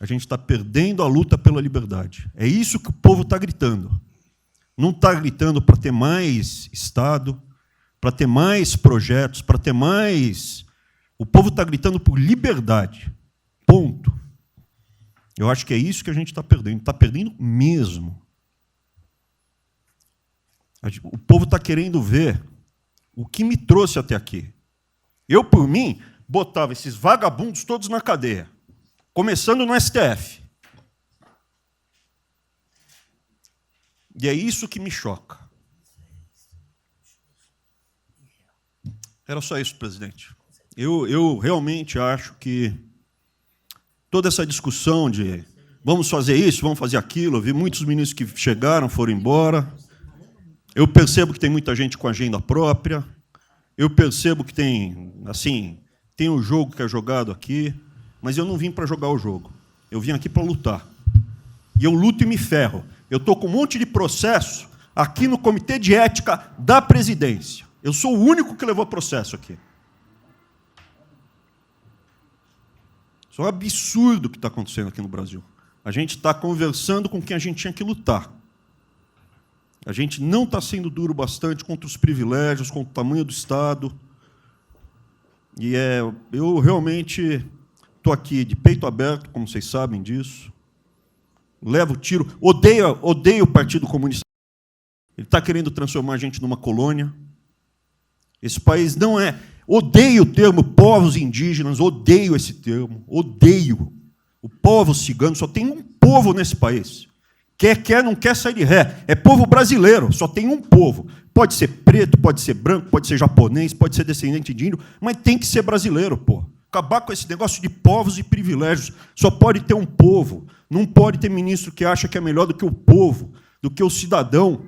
A gente está perdendo a luta pela liberdade. É isso que o povo está gritando. Não está gritando para ter mais Estado, para ter mais projetos, para ter mais... O povo está gritando por liberdade. Ponto. Eu acho que é isso que a gente está perdendo. Está perdendo mesmo. O povo está querendo ver o que me trouxe até aqui. Eu, por mim, botava esses vagabundos todos na cadeia. Começando no STF. E é isso que me choca. Era só isso, presidente. Eu realmente acho que toda essa discussão de vamos fazer isso, vamos fazer aquilo, eu vi muitos ministros que chegaram, foram embora. Eu percebo que tem muita gente com agenda própria. Eu percebo que tem o jogo que é jogado aqui. Mas eu não vim para jogar o jogo. Eu vim aqui para lutar. E eu luto e me ferro. Eu estou com um monte de processo aqui no Comitê de Ética da Presidência. Eu sou o único que levou processo aqui. Isso é um absurdo o que está acontecendo aqui no Brasil. A gente está conversando com quem a gente tinha que lutar. A gente não está sendo duro bastante contra os privilégios, contra o tamanho do Estado. E eu realmente estou aqui de peito aberto, como vocês sabem disso. Levo tiro. Odeio o Partido Comunista. Ele está querendo transformar a gente numa colônia. Esse país não é... Odeio o termo povos indígenas, odeio esse termo, odeio. O povo cigano, só tem um povo nesse país. Quer, não quer sair de ré. É povo brasileiro, só tem um povo. Pode ser preto, pode ser branco, pode ser japonês, pode ser descendente de índio, mas tem que ser brasileiro, pô. Acabar com esse negócio de povos e privilégios. Só pode ter um povo. Não pode ter ministro que acha que é melhor do que o povo, do que o cidadão.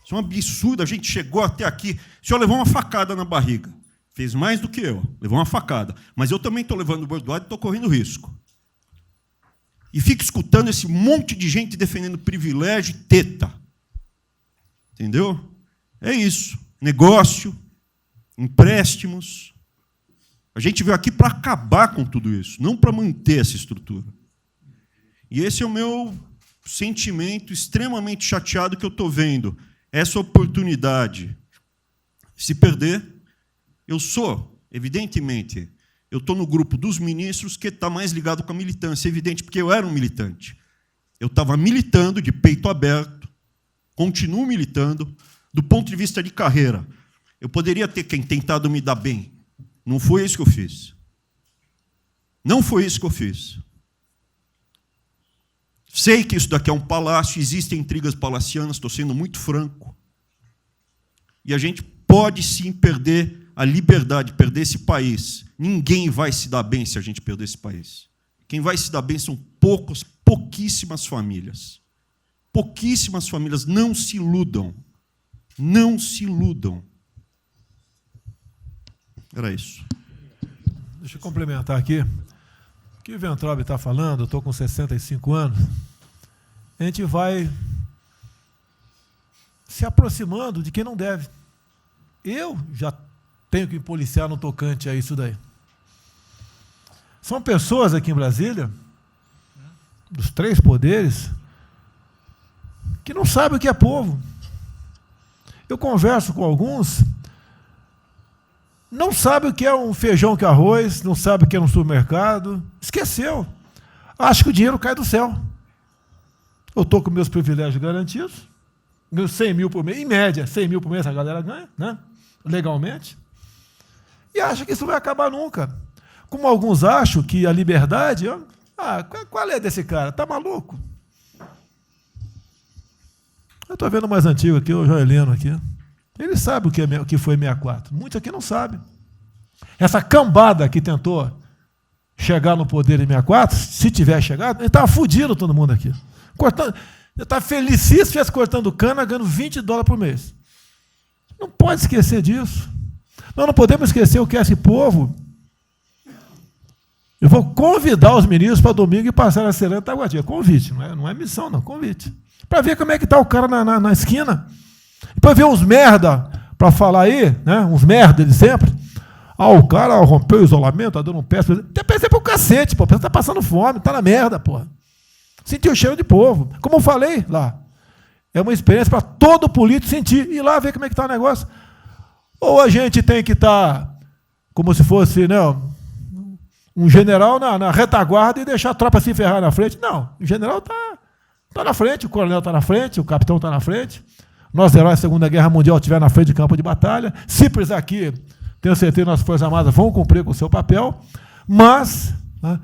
Isso é um absurdo. A gente chegou até aqui. O senhor levou uma facada na barriga. Fez mais do que eu. Levou uma facada. Mas eu também estou levando bordoada e estou correndo risco. E fico escutando esse monte de gente defendendo privilégio e teta. Entendeu? É isso. Negócio, empréstimos. A gente veio aqui para acabar com tudo isso, não para manter essa estrutura. E esse é o meu sentimento extremamente chateado que eu estou vendo. Essa oportunidade se perder. Eu sou, evidentemente... Eu estou no grupo dos ministros que está mais ligado com a militância, evidente, porque eu era um militante. Eu estava militando de peito aberto, continuo militando, do ponto de vista de carreira. Eu poderia ter tentado me dar bem. Não foi isso que eu fiz. Não foi isso que eu fiz. Sei que isso daqui é um palácio, existem intrigas palacianas, estou sendo muito franco. E a gente pode sim perder a liberdade, perder esse país. Ninguém vai se dar bem se a gente perder esse país. Quem vai se dar bem são pouquíssimas famílias. Pouquíssimas famílias. Não se iludam. Não se iludam. Era isso. Deixa eu complementar aqui. O que o Weintraub está falando, eu estou com 65 anos, a gente vai se aproximando de quem não deve. Eu já tenho que me policiar no tocante a isso daí. São pessoas aqui em Brasília, dos três poderes, que não sabem o que é povo. Eu converso com alguns, não sabem o que é um feijão com arroz, não sabem o que é um supermercado, esqueceu. Acho que o dinheiro cai do céu. Eu estou com meus privilégios garantidos, ganho 100 mil por mês, em média, 100 mil por mês a galera ganha, né? Legalmente. E acha que isso vai acabar nunca. Como alguns acham que a liberdade... qual é desse cara? Está maluco? Eu estou vendo o mais antigo aqui, o Joelino aqui. Ele sabe o que foi 64. Muitos aqui não sabem. Essa cambada que tentou chegar no poder em 64, se tiver chegado, ele estava fudido todo mundo aqui. Cortando, eu estava felicíssimo se estivesse cortando cana, ganhando $20 por mês. Não pode esquecer disso. Nós não podemos esquecer o que é esse povo. Eu vou convidar os ministros para domingo e passar na Serena Taguatinga. Convite, não é missão, não, convite. Para ver como é que está o cara na esquina. Para ver uns merda para falar aí, né? Uns merda de sempre. O cara rompeu o isolamento, está dando um pé. Tem PC pro cacete, pô. Você está passando fome, está na merda, pô. Sentiu o cheiro de povo. Como eu falei lá. É uma experiência para todo político sentir. Ir lá ver como é que está o negócio. Ou a gente tem que estar como se fosse, né, um general na retaguarda e deixar a tropa se ferrar na frente. Não, o general está na frente, o coronel está na frente, o capitão está na frente. Nós, heróis da Segunda Guerra Mundial, estiver na frente de campo de batalha. Se precisar aqui, tenho certeza que nossas Forças Armadas vão cumprir com o seu papel. Mas, né,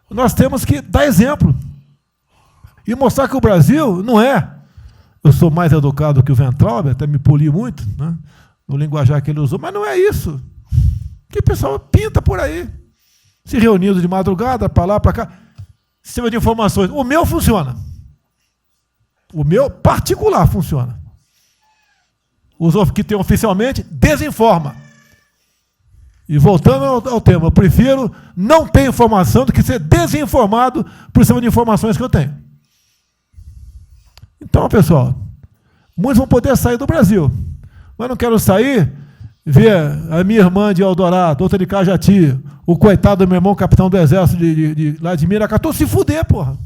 nós temos que dar exemplo. E mostrar que o Brasil não é... Eu sou mais educado que o Weintraub, até me poli muito, né, no linguajar que ele usou, mas não é isso. Que o pessoal pinta por aí. Se reunindo de madrugada, para lá, para cá. Sistema de informações. O meu funciona. O meu particular funciona. Os que tem oficialmente, desinforma. E voltando ao tema, eu prefiro não ter informação do que ser desinformado por cima de informações que eu tenho. Então, pessoal, muitos vão poder sair do Brasil, mas não quero sair, ver a minha irmã de Eldorado, outra de Cajati, o coitado do meu irmão, capitão do exército lá de Miracatu, se fuder, porra.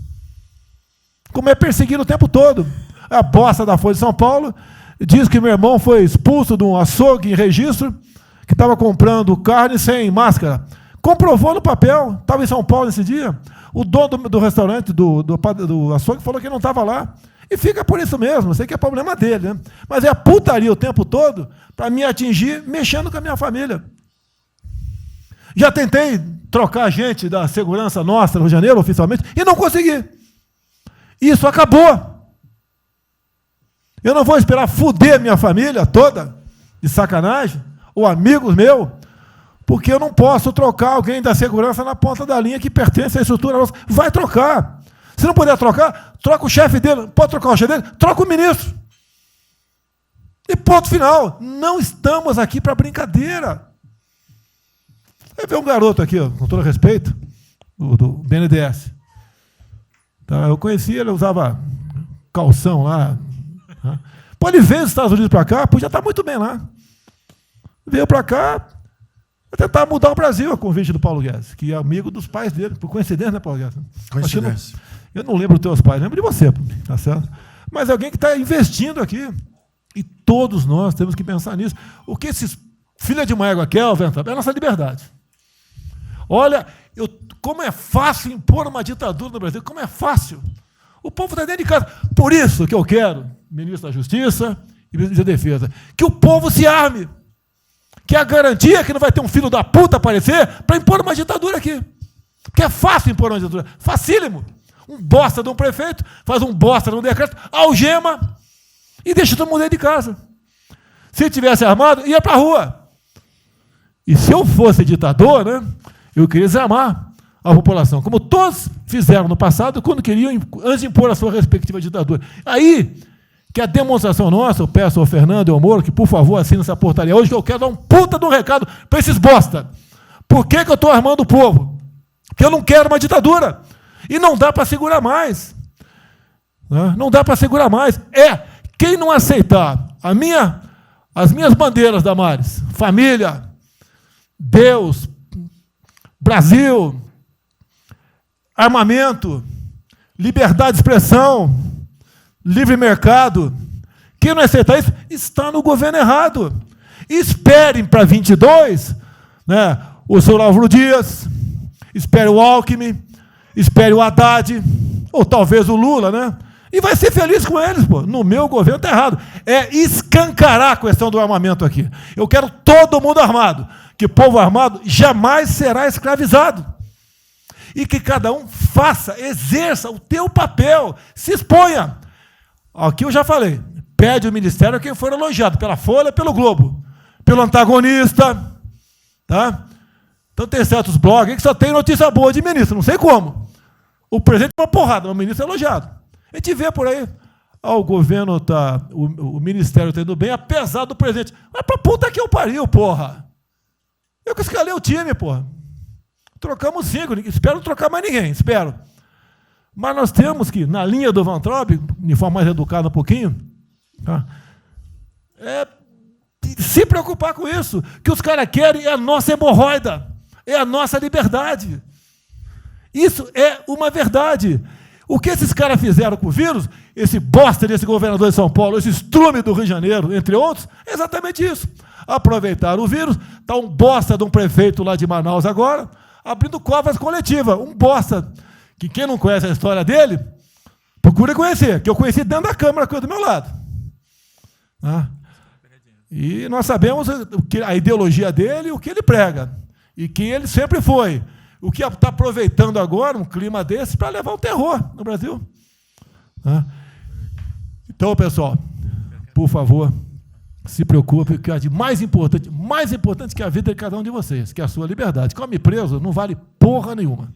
como é perseguido o tempo todo. A bosta da Folha de São Paulo diz que meu irmão foi expulso de um açougue em registro, que estava comprando carne sem máscara. Comprovou no papel, estava em São Paulo nesse dia. O dono do restaurante, do açougue, falou que não estava lá. E fica por isso mesmo, sei que é problema dele, né? Mas é a putaria o tempo todo para me atingir mexendo com a minha família. Já tentei trocar gente da segurança nossa no Rio de Janeiro, oficialmente, e não consegui. Isso acabou. Eu não vou esperar fuder minha família toda, de sacanagem, ou amigos meus, porque eu não posso trocar alguém da segurança na ponta da linha que pertence à estrutura nossa. Vai trocar. Se não puder trocar, troca o chefe dele. Pode trocar o chefe dele? Troca o ministro. E ponto final. Não estamos aqui para brincadeira. Aí vem um garoto aqui, ó, com todo respeito, do BNDES. Tá, eu conheci ele, usava calção lá. Tá? Pô, ele veio dos Estados Unidos para cá, podia estar muito bem lá. Veio para cá, vai tentar mudar o Brasil, a convite do Paulo Guedes, que é amigo dos pais dele, por coincidência, né, Paulo Guedes? Coincidência. Eu não lembro dos teus pais, lembro de você, tá certo? Mas alguém que está investindo aqui. E todos nós temos que pensar nisso. O que esses filha de uma égua querem, é a nossa liberdade. Olha, como é fácil impor uma ditadura no Brasil, como é fácil. O povo está dentro de casa. Por isso que eu quero, ministro da Justiça e ministro da Defesa, que o povo se arme. Que é a garantia que não vai ter um filho da puta aparecer para impor uma ditadura aqui. Porque é fácil impor uma ditadura. Facílimo. Um bosta de um prefeito, faz um bosta de um decreto, algema e deixa todo mundo dentro de casa. Se tivesse armado, ia para a rua. E se eu fosse ditador, né, eu queria desarmar a população, como todos fizeram no passado, quando queriam, antes de impor a sua respectiva ditadura. Aí, que a demonstração nossa, eu peço ao Fernando e ao Moro, que por favor assine essa portaria hoje, que eu quero dar um puta de um recado para esses bosta. Por que eu estou armando o povo? Porque eu não quero uma ditadura. E não dá para segurar mais. Não dá para segurar mais. Quem não aceitar as minhas bandeiras, Damares, família, Deus, Brasil, armamento, liberdade de expressão, livre mercado, quem não aceitar isso está no governo errado. Esperem para 22, né, o senhor Álvaro Dias, espere o Alckmin, espere o Haddad, ou talvez o Lula, né? E vai ser feliz com eles, pô. No meu governo está errado. É escancarar a questão do armamento aqui. Eu quero todo mundo armado. Que povo armado jamais será escravizado. E que cada um faça, exerça o teu papel, se exponha. Aqui eu já falei. Pede o ministério a quem for elogiado, pela Folha, pelo Globo, pelo antagonista. Tá? Então tem certos blogs que só tem notícia boa de ministro, não sei como. O presidente é uma porrada, mas o ministro é elogiado. A gente vê por aí, o governo está, o ministério está indo bem, apesar do presidente. Mas pra puta que eu pariu, porra. Eu que escalei o time, porra. Trocamos 5, espero não trocar mais ninguém, espero. Mas nós temos que, na linha do Van Traub, de forma mais educada um pouquinho, tá? Se preocupar com isso. O que os caras querem é a nossa hemorroida, é a nossa liberdade. Isso é uma verdade. O que esses caras fizeram com o vírus, esse bosta desse governador de São Paulo, esse estrume do Rio de Janeiro, entre outros, é exatamente isso. Aproveitaram o vírus, está um bosta de um prefeito lá de Manaus agora, abrindo covas coletivas. Um bosta, que quem não conhece a história dele, procura conhecer, que eu conheci dentro da Câmara, coisa do meu lado. E nós sabemos a ideologia dele e o que ele prega. E quem ele sempre foi. O que está aproveitando agora um clima desse para levar o terror no Brasil. Então, pessoal, por favor, se preocupe, que é de mais importante que a vida de cada um de vocês, que é a sua liberdade. Come preso não vale porra nenhuma.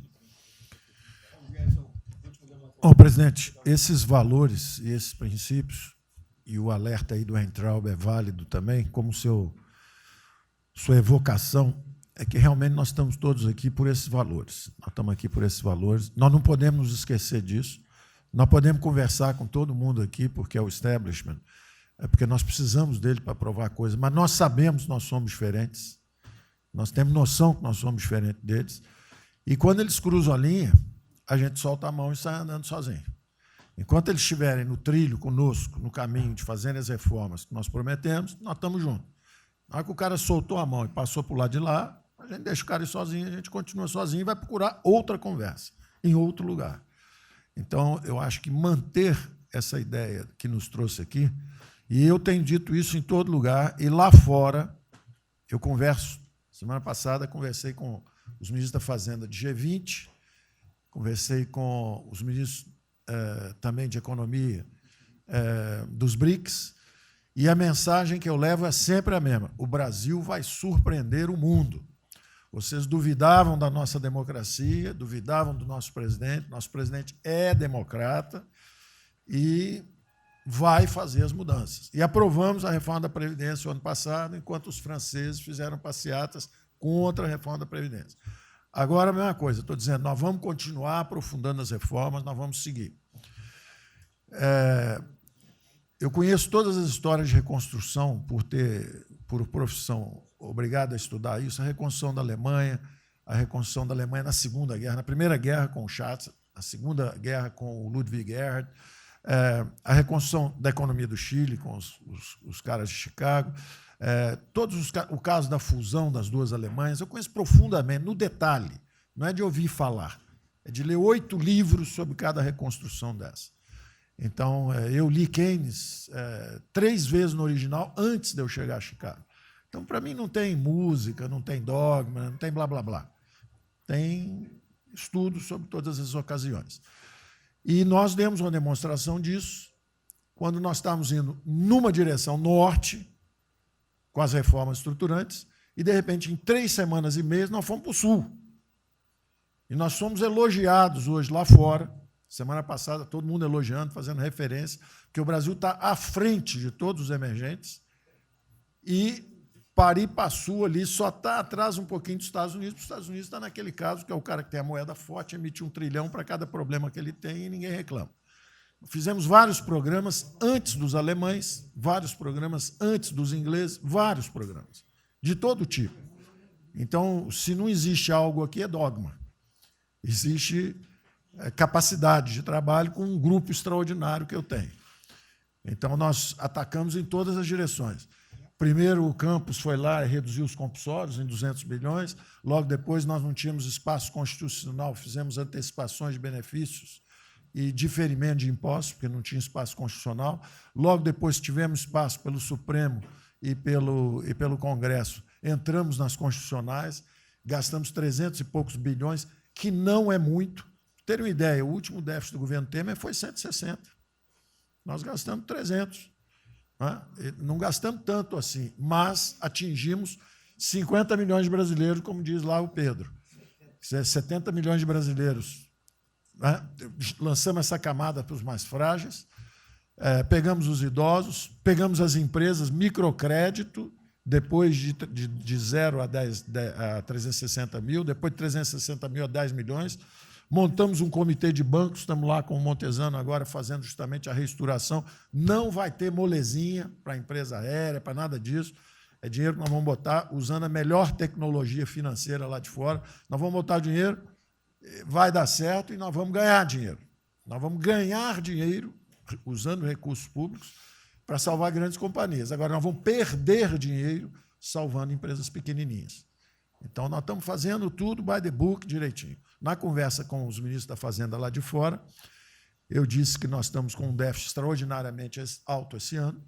Presidente, esses valores e esses princípios, e o alerta aí do Weintraub é válido também, como sua evocação, é que realmente nós estamos todos aqui por esses valores. Nós estamos aqui por esses valores. Nós não podemos nos esquecer disso. Nós podemos conversar com todo mundo aqui, porque é o establishment, é porque nós precisamos dele para provar coisas, mas nós sabemos que nós somos diferentes. Nós temos noção que nós somos diferentes deles. E quando eles cruzam a linha, a gente solta a mão e sai andando sozinho. Enquanto eles estiverem no trilho conosco, no caminho de fazer as reformas que nós prometemos, nós estamos juntos. Na hora que o cara soltou a mão e passou para o lado de lá, a gente deixa o cara ir sozinho, a gente continua sozinho e vai procurar outra conversa, em outro lugar. Então, eu acho que manter essa ideia que nos trouxe aqui, e eu tenho dito isso em todo lugar, e lá fora, eu converso. Semana passada, conversei com os ministros da Fazenda de G20, conversei com os ministros também de Economia dos BRICS, e a mensagem que eu levo é sempre a mesma: o Brasil vai surpreender o mundo. Vocês duvidavam da nossa democracia, duvidavam do nosso presidente é democrata e vai fazer as mudanças. E aprovamos a reforma da Previdência o ano passado, enquanto os franceses fizeram passeatas contra a reforma da Previdência. Agora, a mesma coisa, estou dizendo, nós vamos continuar aprofundando as reformas, nós vamos seguir. Eu conheço todas as histórias de reconstrução por profissão, obrigado a estudar isso, a reconstrução da Alemanha na Segunda Guerra, na Primeira Guerra com o Schatz, a Segunda Guerra com o Ludwig Erhard, a reconstrução da economia do Chile com os caras de Chicago, o caso da fusão das duas Alemanhas, eu conheço profundamente, no detalhe, não é de ouvir falar, é de ler 8 livros sobre cada reconstrução dessa. Então, eu li Keynes 3 vezes no original antes de eu chegar a Chicago. Então, para mim, não tem música, não tem dogma, não tem blá, blá, blá. Tem estudos sobre todas as ocasiões. E nós demos uma demonstração disso quando nós estávamos indo numa direção norte, com as reformas estruturantes, e, de repente, em 3 semanas e meia, nós fomos para o sul. E nós somos elogiados hoje lá fora. Semana passada, todo mundo elogiando, fazendo referência, que o Brasil está à frente de todos os emergentes e Pari-Passu ali só está atrás um pouquinho dos Estados Unidos, porque os Estados Unidos está naquele caso, que é o cara que tem a moeda forte, emite 1 trilhão para cada problema que ele tem e ninguém reclama. Fizemos vários programas antes dos alemães, vários programas antes dos ingleses, vários programas, de todo tipo. Então, se não existe algo aqui, é dogma. Existe capacidade de trabalho com um grupo extraordinário que eu tenho. Então, nós atacamos em todas as direções. Primeiro, o campus foi lá e reduziu os compulsórios em 200 bilhões. Logo depois, nós não tínhamos espaço constitucional, fizemos antecipações de benefícios e diferimento de impostos, porque não tinha espaço constitucional. Logo depois, tivemos espaço pelo Supremo e pelo Congresso. Entramos nas constitucionais, gastamos 300 e poucos bilhões, que não é muito. Para ter uma ideia, o último déficit do governo Temer foi 160. Nós gastamos 300. Não gastamos tanto assim, mas atingimos 50 milhões de brasileiros, como diz lá o Pedro. 70 milhões de brasileiros. Lançamos essa camada para os mais frágeis, pegamos os idosos, pegamos as empresas, microcrédito, depois de 0 a 360 mil, depois de 360 mil a 10 milhões, montamos um comitê de bancos, estamos lá com o Montesano agora fazendo justamente a reestruturação. Não vai ter molezinha para a empresa aérea, para nada disso. É dinheiro que nós vamos botar usando a melhor tecnologia financeira lá de fora. Nós vamos botar dinheiro, vai dar certo e nós vamos ganhar dinheiro. Nós vamos ganhar dinheiro usando recursos públicos para salvar grandes companhias. Agora, nós vamos perder dinheiro salvando empresas pequenininhas. Então, nós estamos fazendo tudo by the book direitinho. Na conversa com os ministros da Fazenda lá de fora, eu disse que nós estamos com um déficit extraordinariamente alto esse ano,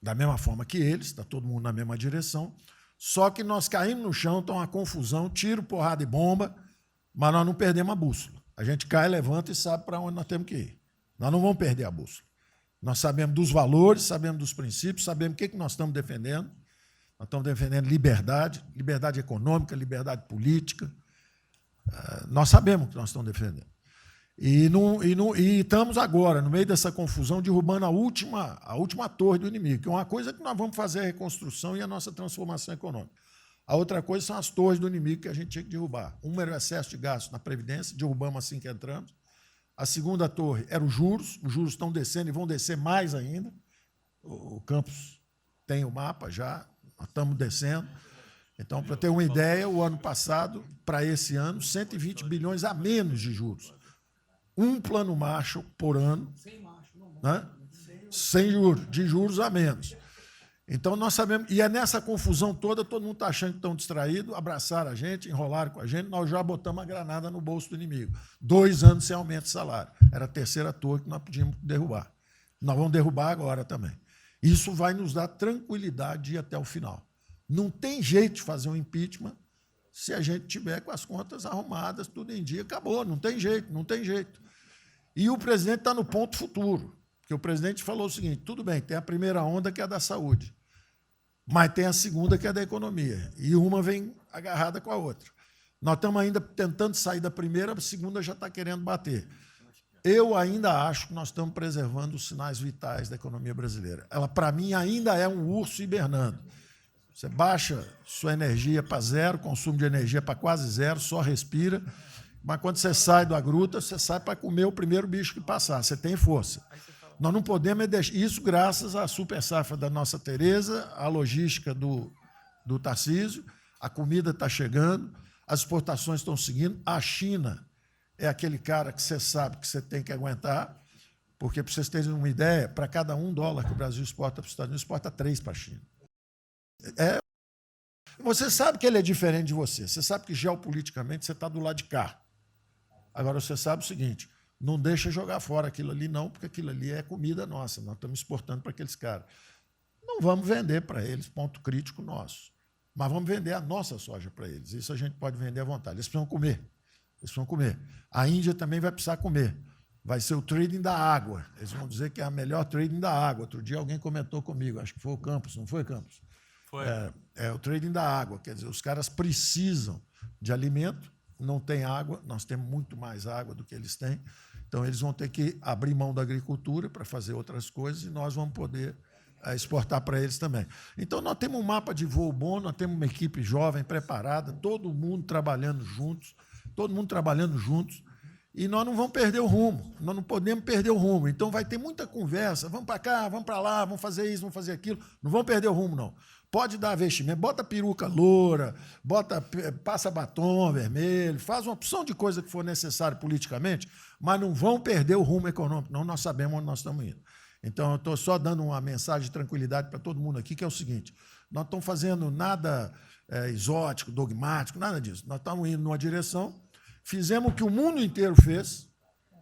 da mesma forma que eles, está todo mundo na mesma direção, só que nós caímos no chão, está uma confusão, tiro, porrada e bomba, mas nós não perdemos a bússola. A gente cai, levanta e sabe para onde nós temos que ir. Nós não vamos perder a bússola. Nós sabemos dos valores, sabemos dos princípios, sabemos o que nós estamos defendendo. Nós estamos defendendo liberdade, liberdade econômica, liberdade política. Nós sabemos o que nós estamos defendendo. E estamos agora, no meio dessa confusão, derrubando a última torre do inimigo, que é uma coisa que nós vamos fazer a reconstrução e a nossa transformação econômica. A outra coisa são as torres do inimigo que a gente tinha que derrubar. Uma era o excesso de gasto na Previdência, derrubamos assim que entramos. A segunda torre era os juros estão descendo e vão descer mais ainda. O campus tem o mapa já, nós estamos descendo. Então, para ter uma ideia, o ano passado, para esse ano, 120 bilhões a menos de juros. um plano Marshall por ano, né? Sem juros, de juros a menos. Então, nós sabemos, e é nessa confusão toda, todo mundo está achando que estão distraídos, abraçaram a gente, enrolaram com a gente, nós já botamos a granada no bolso do inimigo. 2 anos sem aumento de salário. Era a terceira torre que nós podíamos derrubar. Nós vamos derrubar agora também. Isso vai nos dar tranquilidade de ir até o final. Não tem jeito de fazer um impeachment se a gente tiver com as contas arrumadas, tudo em dia, acabou, não tem jeito, não tem jeito. E o presidente está no ponto futuro, porque o presidente falou o seguinte, tudo bem, tem a primeira onda que é a da saúde, mas tem a segunda que é da economia, e uma vem agarrada com a outra. Nós estamos ainda tentando sair da primeira, a segunda já está querendo bater. Eu ainda acho que nós estamos preservando os sinais vitais da economia brasileira. Ela, para mim, ainda é um urso hibernando. Você baixa sua energia para zero, consumo de energia para quase zero, só respira, mas quando você sai da gruta, você sai para comer o primeiro bicho que passar, você tem força. Nós não podemos deixar isso graças à super safra da nossa Tereza, à logística do Tarcísio, a comida está chegando, as exportações estão seguindo, a China é aquele cara que você sabe que você tem que aguentar, porque, para vocês terem uma ideia, para cada $1 que o Brasil exporta para os Estados Unidos, exporta 3 para a China. Você sabe que ele é diferente de você, você sabe que geopoliticamente você está do lado de cá. Agora, você sabe o seguinte, não deixa jogar fora aquilo ali não, porque aquilo ali é comida nossa, nós estamos exportando para aqueles caras. Não vamos vender para eles, ponto crítico nosso, mas vamos vender a nossa soja para eles, isso a gente pode vender à vontade, eles precisam comer, eles precisam comer. A Índia também vai precisar comer, vai ser o trading da água, eles vão dizer que é a melhor trading da água. Outro dia alguém comentou comigo, acho que foi o Campos, não foi, Campos? Foi. É o trading da água, quer dizer, os caras precisam de alimento, não tem água, nós temos muito mais água do que eles têm, então eles vão ter que abrir mão da agricultura para fazer outras coisas e nós vamos poder exportar para eles também. Então, nós temos um mapa de voo bom, nós temos uma equipe jovem, preparada, todo mundo trabalhando juntos, e nós não vamos perder o rumo, nós não podemos perder o rumo. Então, vai ter muita conversa, vamos para cá, vamos para lá, vamos fazer isso, vamos fazer aquilo, não vamos perder o rumo, não. Pode dar vestimento, bota peruca loura, passa batom vermelho, faz uma opção de coisa que for necessário politicamente, mas não vão perder o rumo econômico, não, nós sabemos onde nós estamos indo. Então, eu estou só dando uma mensagem de tranquilidade para todo mundo aqui, que é o seguinte, nós estamos fazendo nada exótico, dogmático, nada disso. Nós estamos indo numa direção, fizemos o que o mundo inteiro fez,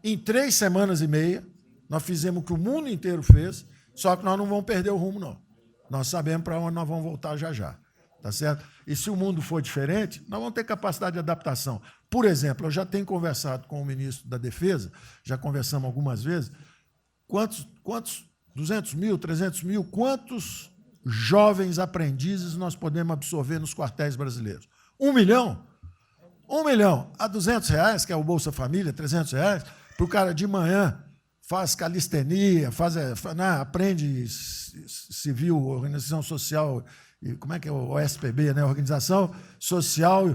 em 3 semanas e meia, nós fizemos o que o mundo inteiro fez, só que nós não vamos perder o rumo, não. Nós sabemos para onde nós vamos voltar já já, tá certo? E se o mundo for diferente, nós vamos ter capacidade de adaptação. Por exemplo, eu já tenho conversado com o ministro da Defesa, já conversamos algumas vezes, quantos 200 mil, 300 mil, quantos jovens aprendizes nós podemos absorver nos quartéis brasileiros? 1 milhão? 1 milhão a R$200, que é o Bolsa Família, R$300, para o cara de manhã faz calistenia, aprende civil, organização social, como é que é o OSPB, né? Organização Social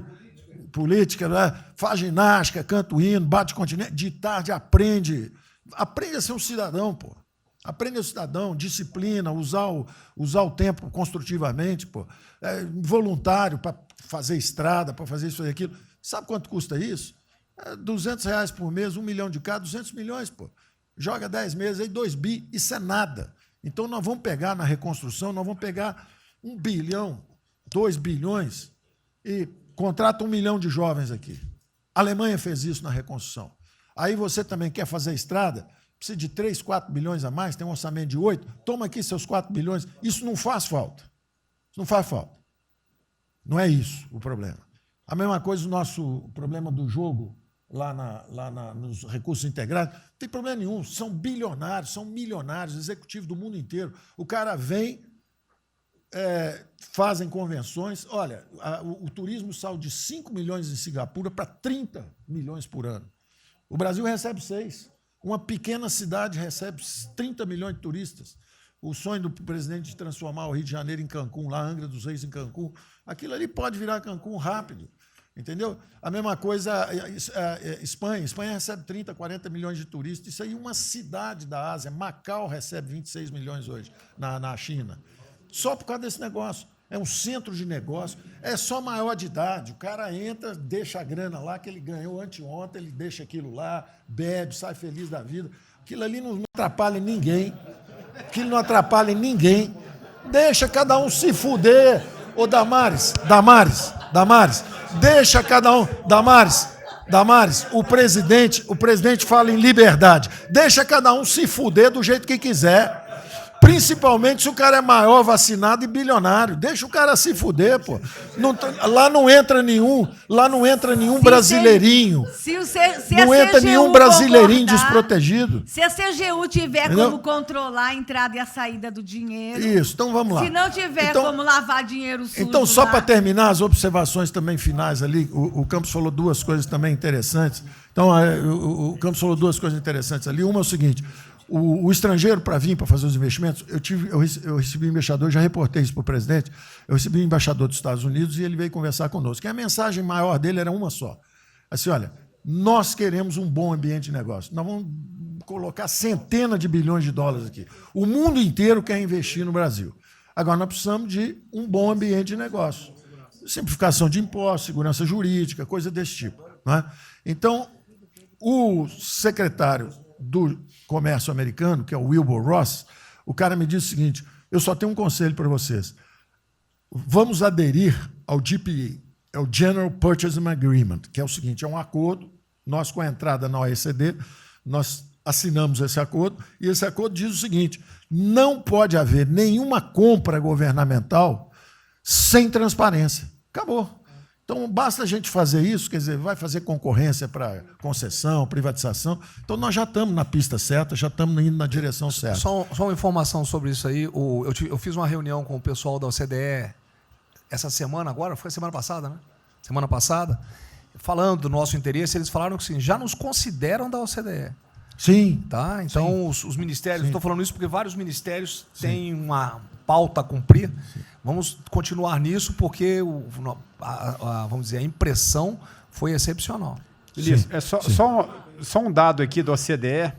Política, né? Faz ginástica, canta o hino, bate continente, de tarde aprende a ser um cidadão, pô. Aprende a ser cidadão, disciplina, usar o tempo construtivamente, pô. Voluntário para fazer estrada, para fazer isso, fazer aquilo. Sabe quanto custa isso? R$200 por mês, 1 milhão de cada, 200 milhões, pô. Joga 10 meses aí, 2 bi, isso é nada. Então, nós vamos pegar na reconstrução, nós vamos pegar 1 bilhão, 2 bilhões e contrata 1 milhão de jovens aqui. A Alemanha fez isso na reconstrução. Aí você também quer fazer estrada, precisa de 3, 4 bilhões a mais, tem um orçamento de 8, toma aqui seus 4 bilhões. Isso não faz falta. Isso não faz falta. Não é isso o problema. A mesma coisa o nosso problema do jogo, lá nos recursos integrados, não tem problema nenhum, são bilionários, são milionários, executivos do mundo inteiro. O cara vem, fazem convenções. Olha, o turismo saiu de 5 milhões em Singapura para 30 milhões por ano. O Brasil recebe 6. Uma pequena cidade recebe 30 milhões de turistas. O sonho do presidente de transformar o Rio de Janeiro em Cancún, lá Angra dos Reis em Cancún, aquilo ali pode virar Cancún rápido. Entendeu? A mesma coisa, Espanha. Espanha recebe 30, 40 milhões de turistas. Isso aí é uma cidade da Ásia. Macau recebe 26 milhões hoje na China. Só por causa desse negócio. é um centro de negócio, é só maior de idade. O cara entra, deixa a grana lá, que ele ganhou anteontem, ele deixa aquilo lá, bebe, sai feliz da vida. Aquilo ali não atrapalha ninguém. Aquilo não atrapalha ninguém. Deixa cada um se fuder. Ô, Damares, deixa cada um... Damares, o presidente fala em liberdade. Deixa cada um se fuder do jeito que quiser. Principalmente se o cara é maior, vacinado e bilionário. Deixa o cara se fuder, pô. Lá não entra nenhum brasileirinho. Não entra nenhum brasileirinho desprotegido. Se a CGU tiver como controlar a entrada e a saída do dinheiro... Isso, então vamos lá. Se não tiver como lavar dinheiro sujo... Então, só para terminar as observações também finais ali, o Campos falou duas coisas também interessantes. Então, o Campos falou duas coisas interessantes ali. Uma é o seguinte... O estrangeiro, para vir, para fazer os investimentos, eu recebi um embaixador, já reportei isso para o presidente, eu recebi um embaixador dos Estados Unidos e ele veio conversar conosco. E a mensagem maior dele era uma só. Assim, olha, nós queremos um bom ambiente de negócio. Nós vamos colocar centenas de bilhões de dólares aqui. O mundo inteiro quer investir no Brasil. Agora, nós precisamos de um bom ambiente de negócio. Simplificação de impostos, segurança jurídica, coisa desse tipo. Não é? Então, o secretário do Comércio americano, que é o Wilbur Ross, o cara me disse o seguinte, eu só tenho um conselho para vocês. Vamos aderir ao GPA, é o General Purchasing Agreement, que é o seguinte, é um acordo, nós com a entrada na OECD, nós assinamos esse acordo, e esse acordo diz o seguinte, não pode haver nenhuma compra governamental sem transparência. Acabou. Então, basta a gente fazer isso, quer dizer, vai fazer concorrência para concessão, privatização. Então, nós já estamos na pista certa, já estamos indo na direção certa. Só uma informação sobre isso aí. Eu fiz uma reunião com o pessoal da OCDE essa semana agora, foi semana passada, né? Semana passada, falando do nosso interesse, eles falaram que assim, já nos consideram da OCDE. Sim. Tá? Então, os ministérios, estou falando isso porque vários ministérios têm uma pauta a cumprir. Sim. Vamos continuar nisso porque vamos dizer, a impressão foi excepcional. Ministro, é só um dado aqui da OCDE.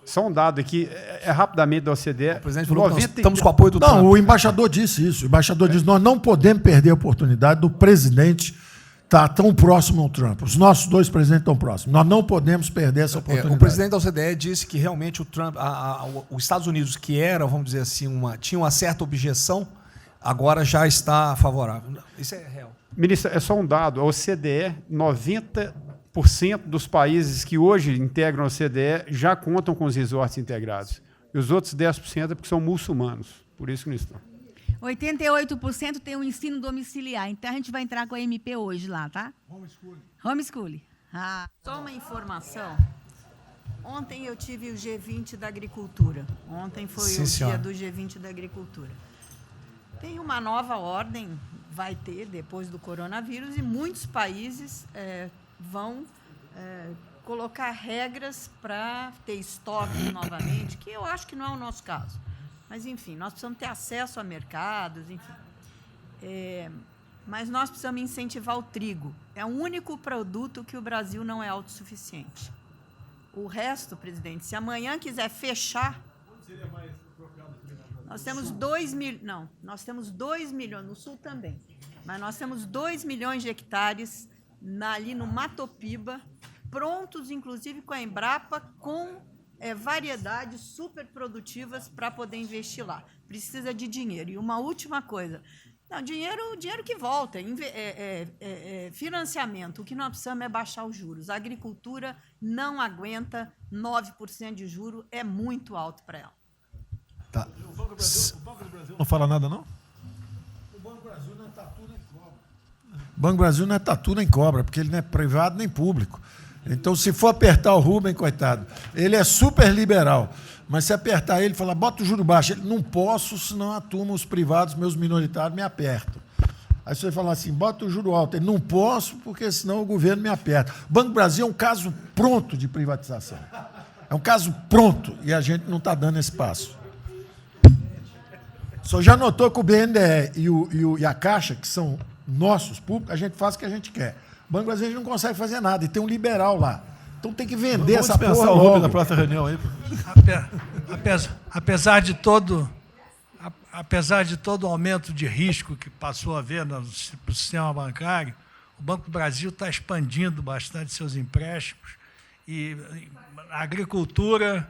Só um dado aqui, rapidamente da OCDE. O presidente falou que nós estamos com o apoio do Trump. Não, o embaixador disse isso. O embaixador disse, nós não podemos perder a oportunidade do presidente estar tão próximo ao Trump. Os nossos dois presidentes estão próximos. Nós não podemos perder essa oportunidade. O presidente da OCDE disse que realmente o Trump, os Estados Unidos, que era, vamos dizer assim, tinha uma certa objeção, agora já está favorável. Isso é real. Ministro, é só um dado. A OCDE, 90% dos países que hoje integram a OCDE já contam com os resorts integrados. E os outros 10% é porque são muçulmanos. Por isso que não estão. 88% tem um ensino domiciliar. Então, a gente vai entrar com a MP hoje lá, tá? Homeschooling. Só uma informação. Ontem eu tive o G20 da Agricultura. Ontem foi o dia do G20 da Agricultura. Tem uma nova ordem, vai ter, depois do coronavírus, e muitos países vão colocar regras para ter estoque novamente, que eu acho que não é o nosso caso. Mas, enfim, nós precisamos ter acesso a mercados, enfim. Mas nós precisamos incentivar o trigo. É o único produto que o Brasil não é autossuficiente. O resto, presidente, se amanhã quiser fechar... Nós temos 2 milhões... Não, nós temos 2 milhões, no Sul também, mas nós temos 2 milhões de hectares ali no Matopiba, prontos, inclusive, com a Embrapa, com... variedades super produtivas para poder investir lá. Precisa de dinheiro. E uma última coisa. Não, dinheiro que volta, financiamento. O que nós precisamos é baixar os juros. A agricultura não aguenta 9% de juro, é muito alto para ela. Tá. O Banco do Brasil não fala nada, não? O Banco do Brasil não é tatu nem cobra. O Banco do Brasil não é tatu nem cobra, porque ele não é privado nem público. Então, se for apertar o Rubem, coitado, ele é super liberal, mas se apertar ele e falar, bota o juro baixo, ele, não posso, senão a turma, os privados, meus minoritários, me apertam. Aí você vai falar assim, bota o juro alto, ele, não posso, porque senão o governo me aperta. O Banco do Brasil é um caso pronto de privatização. É um caso pronto, e a gente não está dando esse passo. Só já notou que o BNDE e a Caixa, que são nossos públicos, a gente faz o que a gente quer. O Banco Brasileiro não consegue fazer nada, e tem um liberal lá. Então tem que vender essa porra logo. Da próxima reunião aí. Apesar de todo apesar de todo o aumento de risco que passou a haver no sistema bancário, o Banco do Brasil está expandindo bastante seus empréstimos. E a agricultura,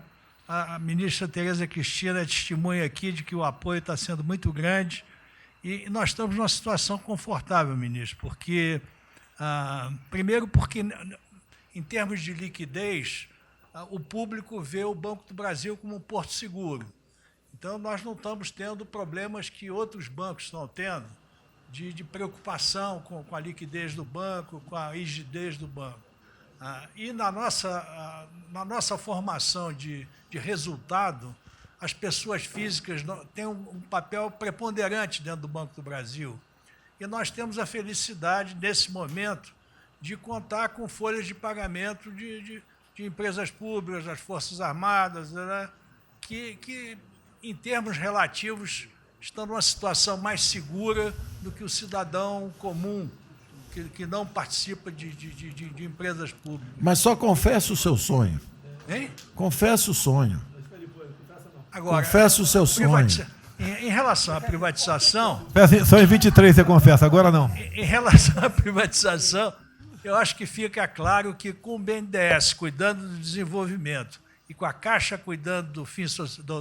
a ministra Tereza Cristina é testemunha aqui de que o apoio está sendo muito grande. E nós estamos numa situação confortável, ministro, porque, primeiro, porque, em termos de liquidez, o público vê o Banco do Brasil como um porto seguro. Então, nós não estamos tendo problemas que outros bancos estão tendo, de preocupação com a liquidez do banco, com a rigidez do banco. E na nossa formação de resultado, as pessoas físicas têm um papel preponderante dentro do Banco do Brasil. E nós temos a felicidade, nesse momento, de contar com folhas de pagamento de empresas públicas, das Forças Armadas, né, que, em termos relativos, estão numa situação mais segura do que o cidadão comum, que não participa de empresas públicas. Mas só confessa o seu sonho. Hein? Confessa o sonho. Agora, confessa o seu sonho. Em relação à privatização... Só em 23 você confessa, agora não. Em relação à privatização, eu acho que fica claro que com o BNDES cuidando do desenvolvimento e com a Caixa cuidando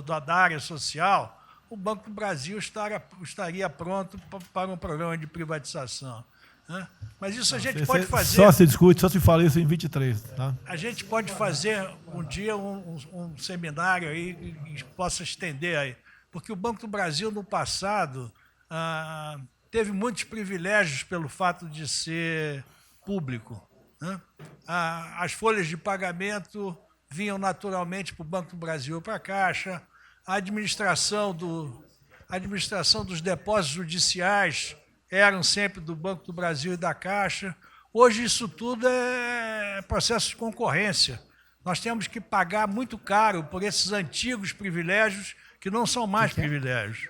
da área social, o Banco do Brasil estaria pronto para um programa de privatização. Né? Mas isso a gente pode fazer... Só se discute, só se fala isso em 23. Tá? A gente pode fazer um dia um seminário aí que possa estender aí. Porque o Banco do Brasil, no passado, teve muitos privilégios pelo fato de ser público. Né? As folhas de pagamento vinham naturalmente para o Banco do Brasil ou para a Caixa. A administração dos depósitos judiciais eram sempre do Banco do Brasil e da Caixa. Hoje isso tudo é processo de concorrência. Nós temos que pagar muito caro por esses antigos privilégios que não são mais privilégios.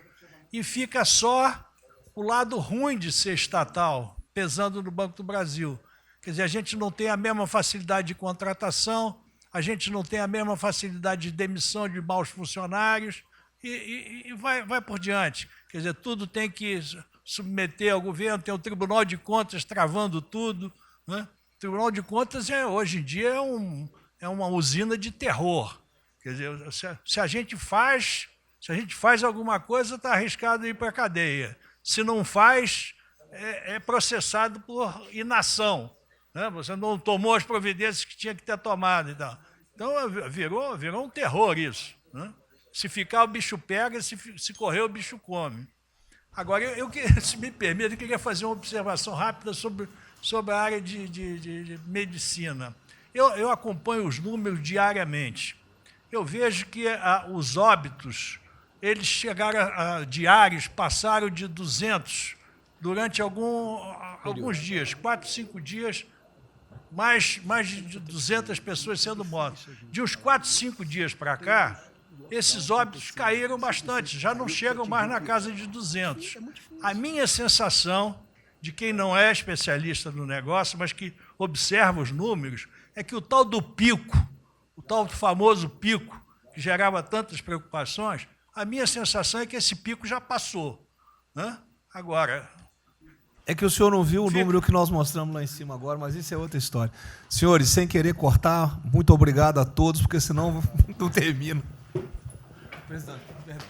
E fica só o lado ruim de ser estatal, pesando no Banco do Brasil. Quer dizer, a gente não tem a mesma facilidade de contratação, a gente não tem a mesma facilidade de demissão de maus funcionários e vai por diante. Quer dizer, tudo tem que submeter ao governo, tem o Tribunal de Contas travando tudo. Né? O Tribunal de Contas, hoje em dia, é uma usina de terror. Quer dizer, se a gente faz alguma coisa, está arriscado ir para a cadeia. Se não faz, é processado por inação. Né? Você não tomou as providências que tinha que ter tomado. Então virou um terror isso. Né? Se ficar, o bicho pega, se correr, o bicho come. Agora, se me permite, eu queria fazer uma observação rápida sobre a área de medicina. Eu acompanho os números diariamente. Eu vejo que os óbitos, eles chegaram diários, passaram de 200 durante alguns dias, 4, 5 dias, mais de 200 pessoas sendo mortas. De uns 4, 5 dias para cá, esses óbitos caíram bastante, já não chegam mais na casa de 200. A minha sensação, de quem não é especialista no negócio, mas que observa os números, é que o tal do pico, o tal do famoso pico, que gerava tantas preocupações, a minha sensação é que esse pico já passou. Né? Agora... É que o senhor não viu o número que nós mostramos lá em cima agora, mas isso é outra história. Senhores, sem querer cortar, muito obrigado a todos, porque senão não termina. Presidente, perdão.